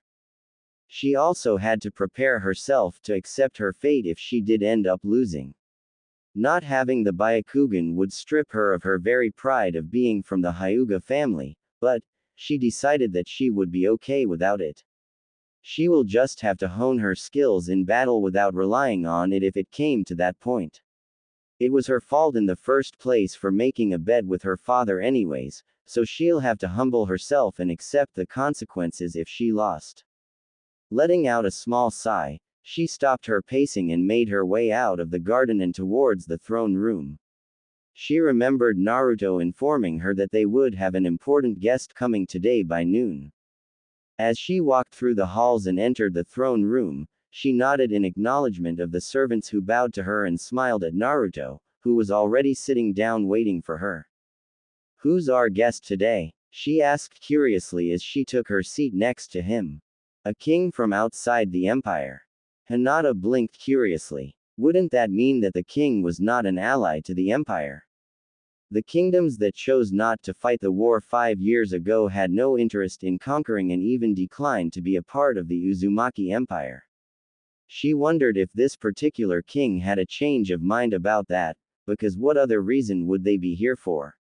She also had to prepare herself to accept her fate if she did end up losing. Not having the Byakugan would strip her of her very pride of being from the Hyuga family, but she decided that she would be okay without it. She will just have to hone her skills in battle without relying on it if it came to that point. It was her fault in the first place for making a bet with her father anyways, so she'll have to humble herself and accept the consequences if she lost. Letting out a small sigh, She stopped her pacing and made her way out of the garden and towards the throne room. She remembered Naruto informing her that they would have an important guest coming today by noon. As she walked through the halls and entered the throne room, she nodded in acknowledgement of the servants who bowed to her and smiled at Naruto, who was already sitting down waiting for her. "Who's our guest today?" she asked curiously as she took her seat next to him. "A king from outside the empire." Hinata blinked curiously. Wouldn't that mean that the king was not an ally to the empire? The kingdoms that chose not to fight the war 5 years ago had no interest in conquering and even declined to be a part of the Uzumaki Empire. She wondered if this particular king had a change of mind about that, because what other reason would they be here for?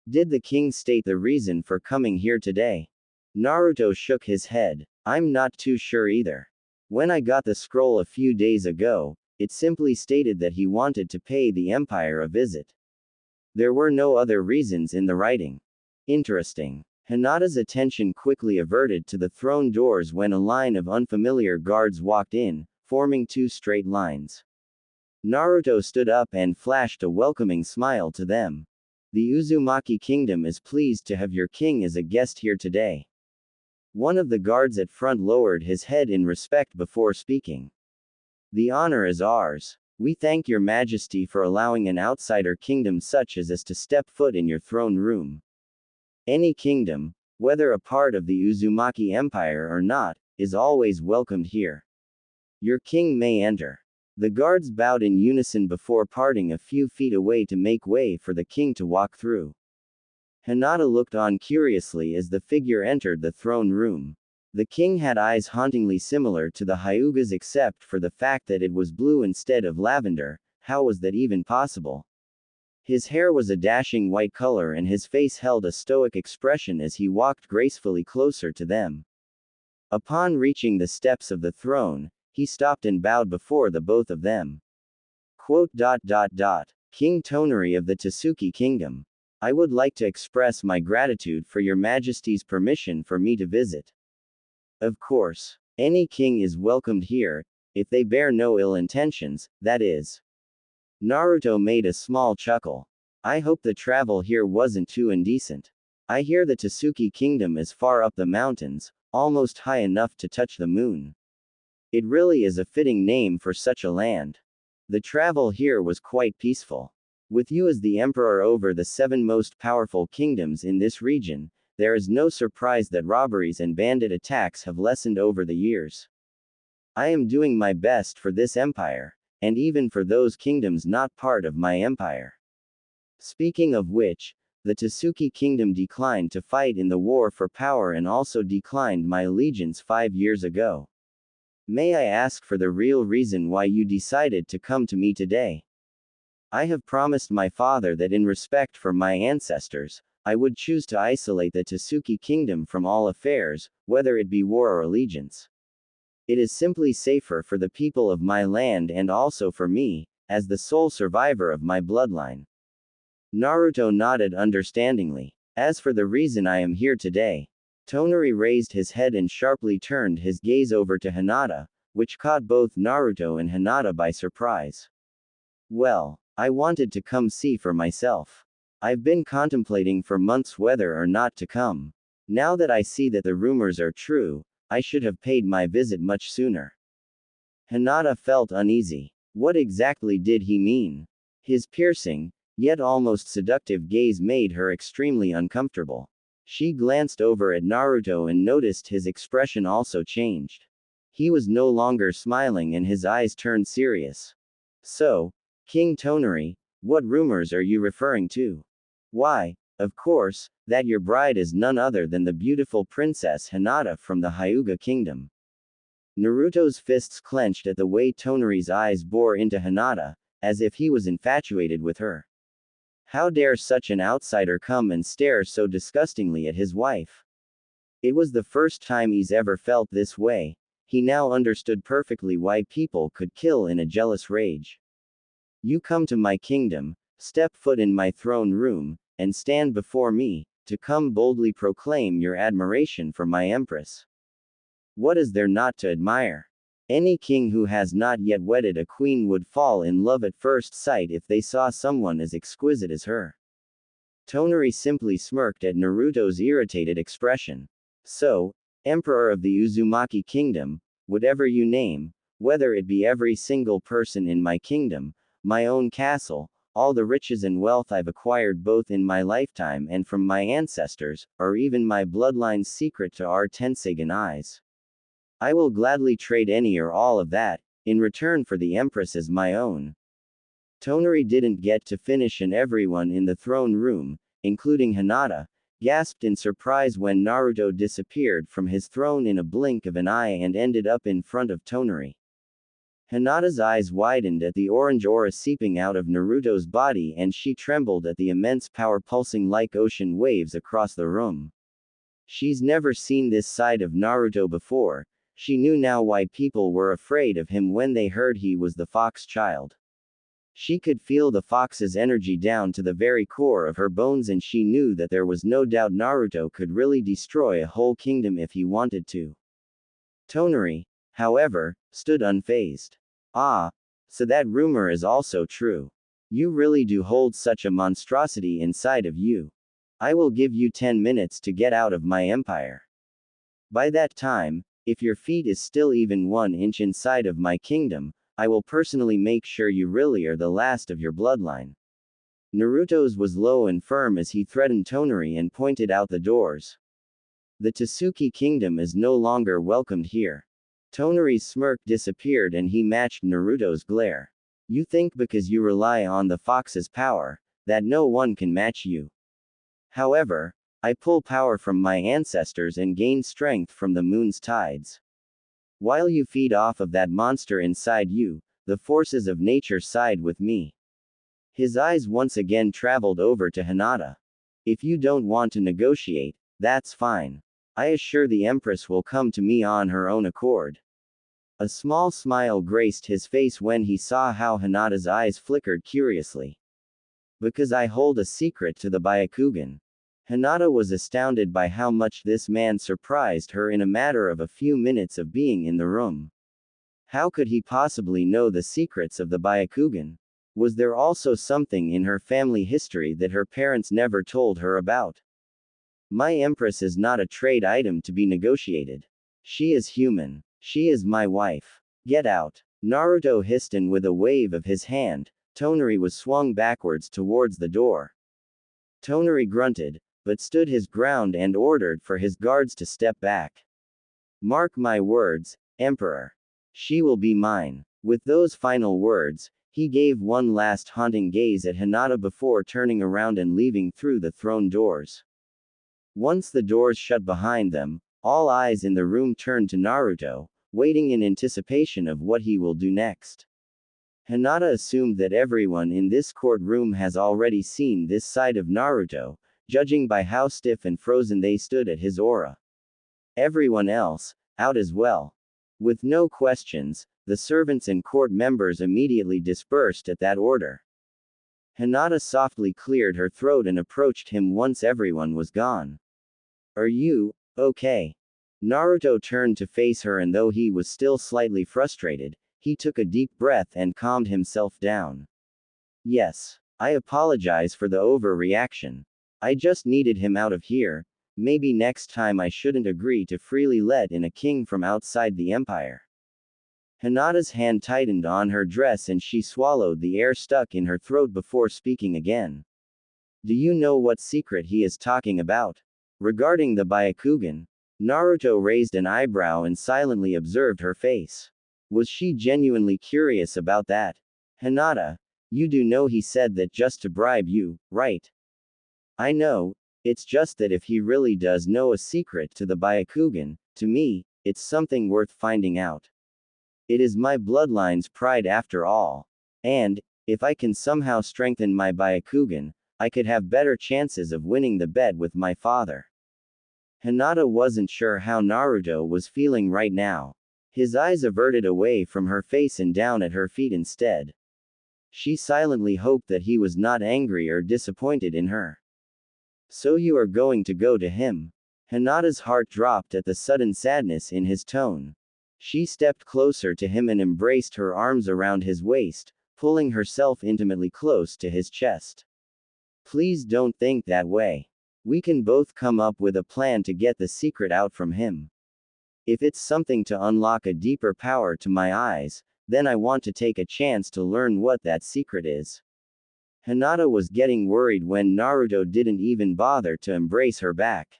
Did the king state the reason for coming here today? Naruto shook his head. "I'm not too sure either. When I got the scroll a few days ago, it simply stated that he wanted to pay the empire a visit. There were no other reasons in the writing." Interesting. Hinata's attention quickly averted to the throne doors when a line of unfamiliar guards walked in, forming 2 straight lines. Naruto stood up and flashed a welcoming smile to them. "The Uzumaki Kingdom is pleased to have your king as a guest here today." One of the guards at front lowered his head in respect before speaking. "The honor is ours. We thank your majesty for allowing an outsider kingdom such as us to step foot in your throne room. Any kingdom, whether a part of the Uzumaki Empire or not, is always welcomed here. Your king may enter." The guards bowed in unison before parting a few feet away to make way for the king to walk through. Hinata looked on curiously as the figure entered the throne room. The king had eyes hauntingly similar to the Hyugas except for the fact that it was blue instead of lavender. How was that even possible? His hair was a dashing white color and his face held a stoic expression as he walked gracefully closer to them. Upon reaching the steps of the throne, he stopped and bowed before the both of them. "King Tonari of the Tsuki Kingdom. I would like to express my gratitude for your majesty's permission for me to visit." Of course. Any king is welcomed here, if they bear no ill intentions, that is. Naruto made a small chuckle. "I hope the travel here wasn't too indecent. I hear the Tsuki Kingdom is far up the mountains, almost high enough to touch the moon. It really is a fitting name for such a land. The travel here was quite peaceful. With you as the emperor over the 7 most powerful kingdoms in this region, there is no surprise that robberies and bandit attacks have lessened over the years. I am doing my best for this empire, and even for those kingdoms not part of my empire. Speaking of which, the Tsuki Kingdom declined to fight in the war for power and also declined my allegiance 5 years ago. May I ask for the real reason why you decided to come to me today? I have promised my father that in respect for my ancestors, I would choose to isolate the Tsuki Kingdom from all affairs, whether it be war or allegiance. It is simply safer for the people of my land and also for me, as the sole survivor of my bloodline." Naruto nodded understandingly. "As for the reason I am here today." Tonari raised his head and sharply turned his gaze over to Hinata, which caught both Naruto and Hinata by surprise. "Well, I wanted to come see for myself. I've been contemplating for months whether or not to come. Now that I see that the rumors are true, I should have paid my visit much sooner." Hinata felt uneasy. What exactly did he mean? His piercing, yet almost seductive gaze made her extremely uncomfortable. She glanced over at Naruto and noticed his expression also changed. He was no longer smiling and his eyes turned serious. "So, King Tonari, what rumors are you referring to?" "Why, of course, that your bride is none other than the beautiful Princess Hinata from the Hyuga Kingdom." Naruto's fists clenched at the way Tonari's eyes bore into Hinata, as if he was infatuated with her. How dare such an outsider come and stare so disgustingly at his wife? It was the first time he's ever felt this way. He now understood perfectly why people could kill in a jealous rage. "You come to my kingdom, step foot in my throne room, and stand before me, to come boldly proclaim your admiration for my empress. What is there not to admire? Any king who has not yet wedded a queen would fall in love at first sight if they saw someone as exquisite as her. Tonari simply smirked at Naruto's irritated expression. So, Emperor of the Uzumaki Kingdom, whatever you name, whether it be every single person in my kingdom, my own castle, all the riches and wealth I've acquired both in my lifetime and from my ancestors, or even my bloodline's secret to our Tensegan eyes. I will gladly trade any or all of that, in return for the Empress as my own. Tonari didn't get to finish and everyone in the throne room, including Hinata, gasped in surprise when Naruto disappeared from his throne in a blink of an eye and ended up in front of Tonari. Hinata's eyes widened at the orange aura seeping out of Naruto's body and she trembled at the immense power pulsing like ocean waves across the room. She's never seen this side of Naruto before. She knew now why people were afraid of him when they heard he was the fox child. She could feel the fox's energy down to the very core of her bones and she knew that there was no doubt Naruto could really destroy a whole kingdom if he wanted to. Tonari, however, stood unfazed. Ah, so that rumor is also true. You really do hold such a monstrosity inside of you. I will give you 10 minutes to get out of my empire. By that time, if your feet is still even 1 inch inside of my kingdom, I will personally make sure you really are the last of your bloodline. Naruto's was low and firm as he threatened Tonari and pointed out the doors. The Tsuki kingdom is no longer welcomed here. Tonari's smirk disappeared and he matched Naruto's glare. You think because you rely on the fox's power, that no one can match you. However, I pull power from my ancestors and gain strength from the moon's tides. While you feed off of that monster inside you, the forces of nature side with me. His eyes once again traveled over to Hinata. If you don't want to negotiate, that's fine. I assure the Empress will come to me on her own accord. A small smile graced his face when he saw how Hinata's eyes flickered curiously. Because I hold a secret to the Byakugan. Hinata was astounded by how much this man surprised her in a matter of a few minutes of being in the room. How could he possibly know the secrets of the Byakugan? Was there also something in her family history that her parents never told her about? My Empress is not a trade item to be negotiated. She is human. She is my wife. Get out. Naruto hissed and with a wave of his hand, Tonari was swung backwards towards the door. Tonari grunted, but stood his ground and ordered for his guards to step back. Mark my words, Emperor. She will be mine. With those final words, he gave one last haunting gaze at Hinata before turning around and leaving through the throne doors. Once the doors shut behind them, all eyes in the room turned to Naruto, waiting in anticipation of what he will do next. Hinata assumed that everyone in this courtroom has already seen this side of Naruto, judging by how stiff and frozen they stood at his aura. Everyone else, out as well. With no questions, the servants and court members immediately dispersed at that order. Hinata softly cleared her throat and approached him once everyone was gone. Are you okay? Naruto turned to face her and though he was still slightly frustrated, he took a deep breath and calmed himself down. Yes. I apologize for the overreaction. I just needed him out of here. Maybe next time I shouldn't agree to freely let in a king from outside the empire. Hinata's hand tightened on her dress and she swallowed the air stuck in her throat before speaking again. Do you know what secret he is talking about? Regarding the Byakugan? Naruto raised an eyebrow and silently observed her face. Was she genuinely curious about that? Hinata, you do know he said that just to bribe you, right? I know, it's just that if he really does know a secret to the Byakugan, to me, it's something worth finding out. It is my bloodline's pride after all. And, if I can somehow strengthen my Byakugan, I could have better chances of winning the bet with my father. Hinata wasn't sure how Naruto was feeling right now. His eyes averted away from her face and down at her feet instead. She silently hoped that he was not angry or disappointed in her. So you are going to go to him? Hinata's heart dropped at the sudden sadness in his tone. She stepped closer to him and embraced her arms around his waist, pulling herself intimately close to his chest. Please don't think that way. We can both come up with a plan to get the secret out from him. If it's something to unlock a deeper power to my eyes, then I want to take a chance to learn what that secret is. Hinata was getting worried when Naruto didn't even bother to embrace her back.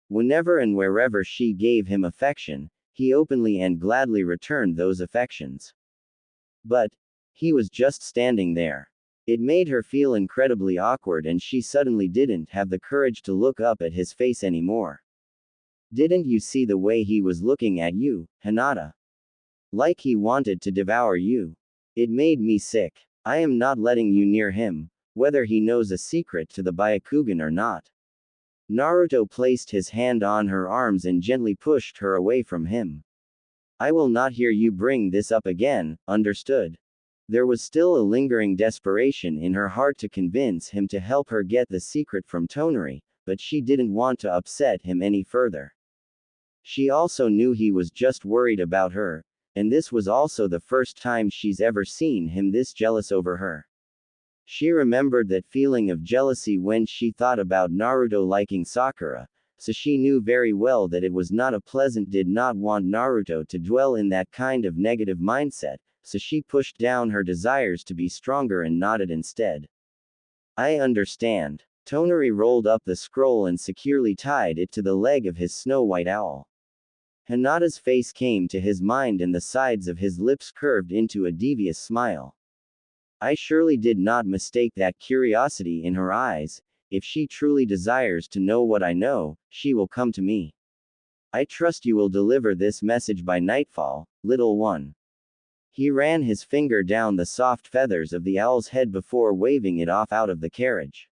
Whenever and wherever she gave him affection, he openly and gladly returned those affections. But he was just standing there. It made her feel incredibly awkward, and she suddenly didn't have the courage to look up at his face anymore. Didn't you see the way he was looking at you, Hinata? Like he wanted to devour you. It made me sick. I am not letting you near him, whether he knows a secret to the Byakugan or not. Naruto placed his hand on her arms and gently pushed her away from him. I will not hear you bring this up again, understood? There was still a lingering desperation in her heart to convince him to help her get the secret from Tonari, but she didn't want to upset him any further. She also knew he was just worried about her, and this was also the first time she's ever seen him this jealous over her. She remembered that feeling of jealousy when she thought about Naruto liking Sakura, so she knew very well that it was not a pleasant, did not want Naruto to dwell in that kind of negative mindset, so she pushed down her desires to be stronger and nodded instead. I understand. Tonari rolled up the scroll and securely tied it to the leg of his snow-white owl. Hinata's face came to his mind and the sides of his lips curved into a devious smile. I surely did not mistake that curiosity in her eyes. If she truly desires to know what I know, she will come to me. I trust you will deliver this message by nightfall, little one. He ran his finger down the soft feathers of the owl's head before waving it off out of the carriage.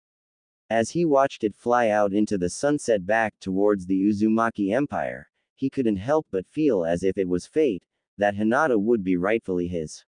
As he watched it fly out into the sunset back towards the Uzumaki Empire, he couldn't help but feel as if it was fate, that Hinata would be rightfully his.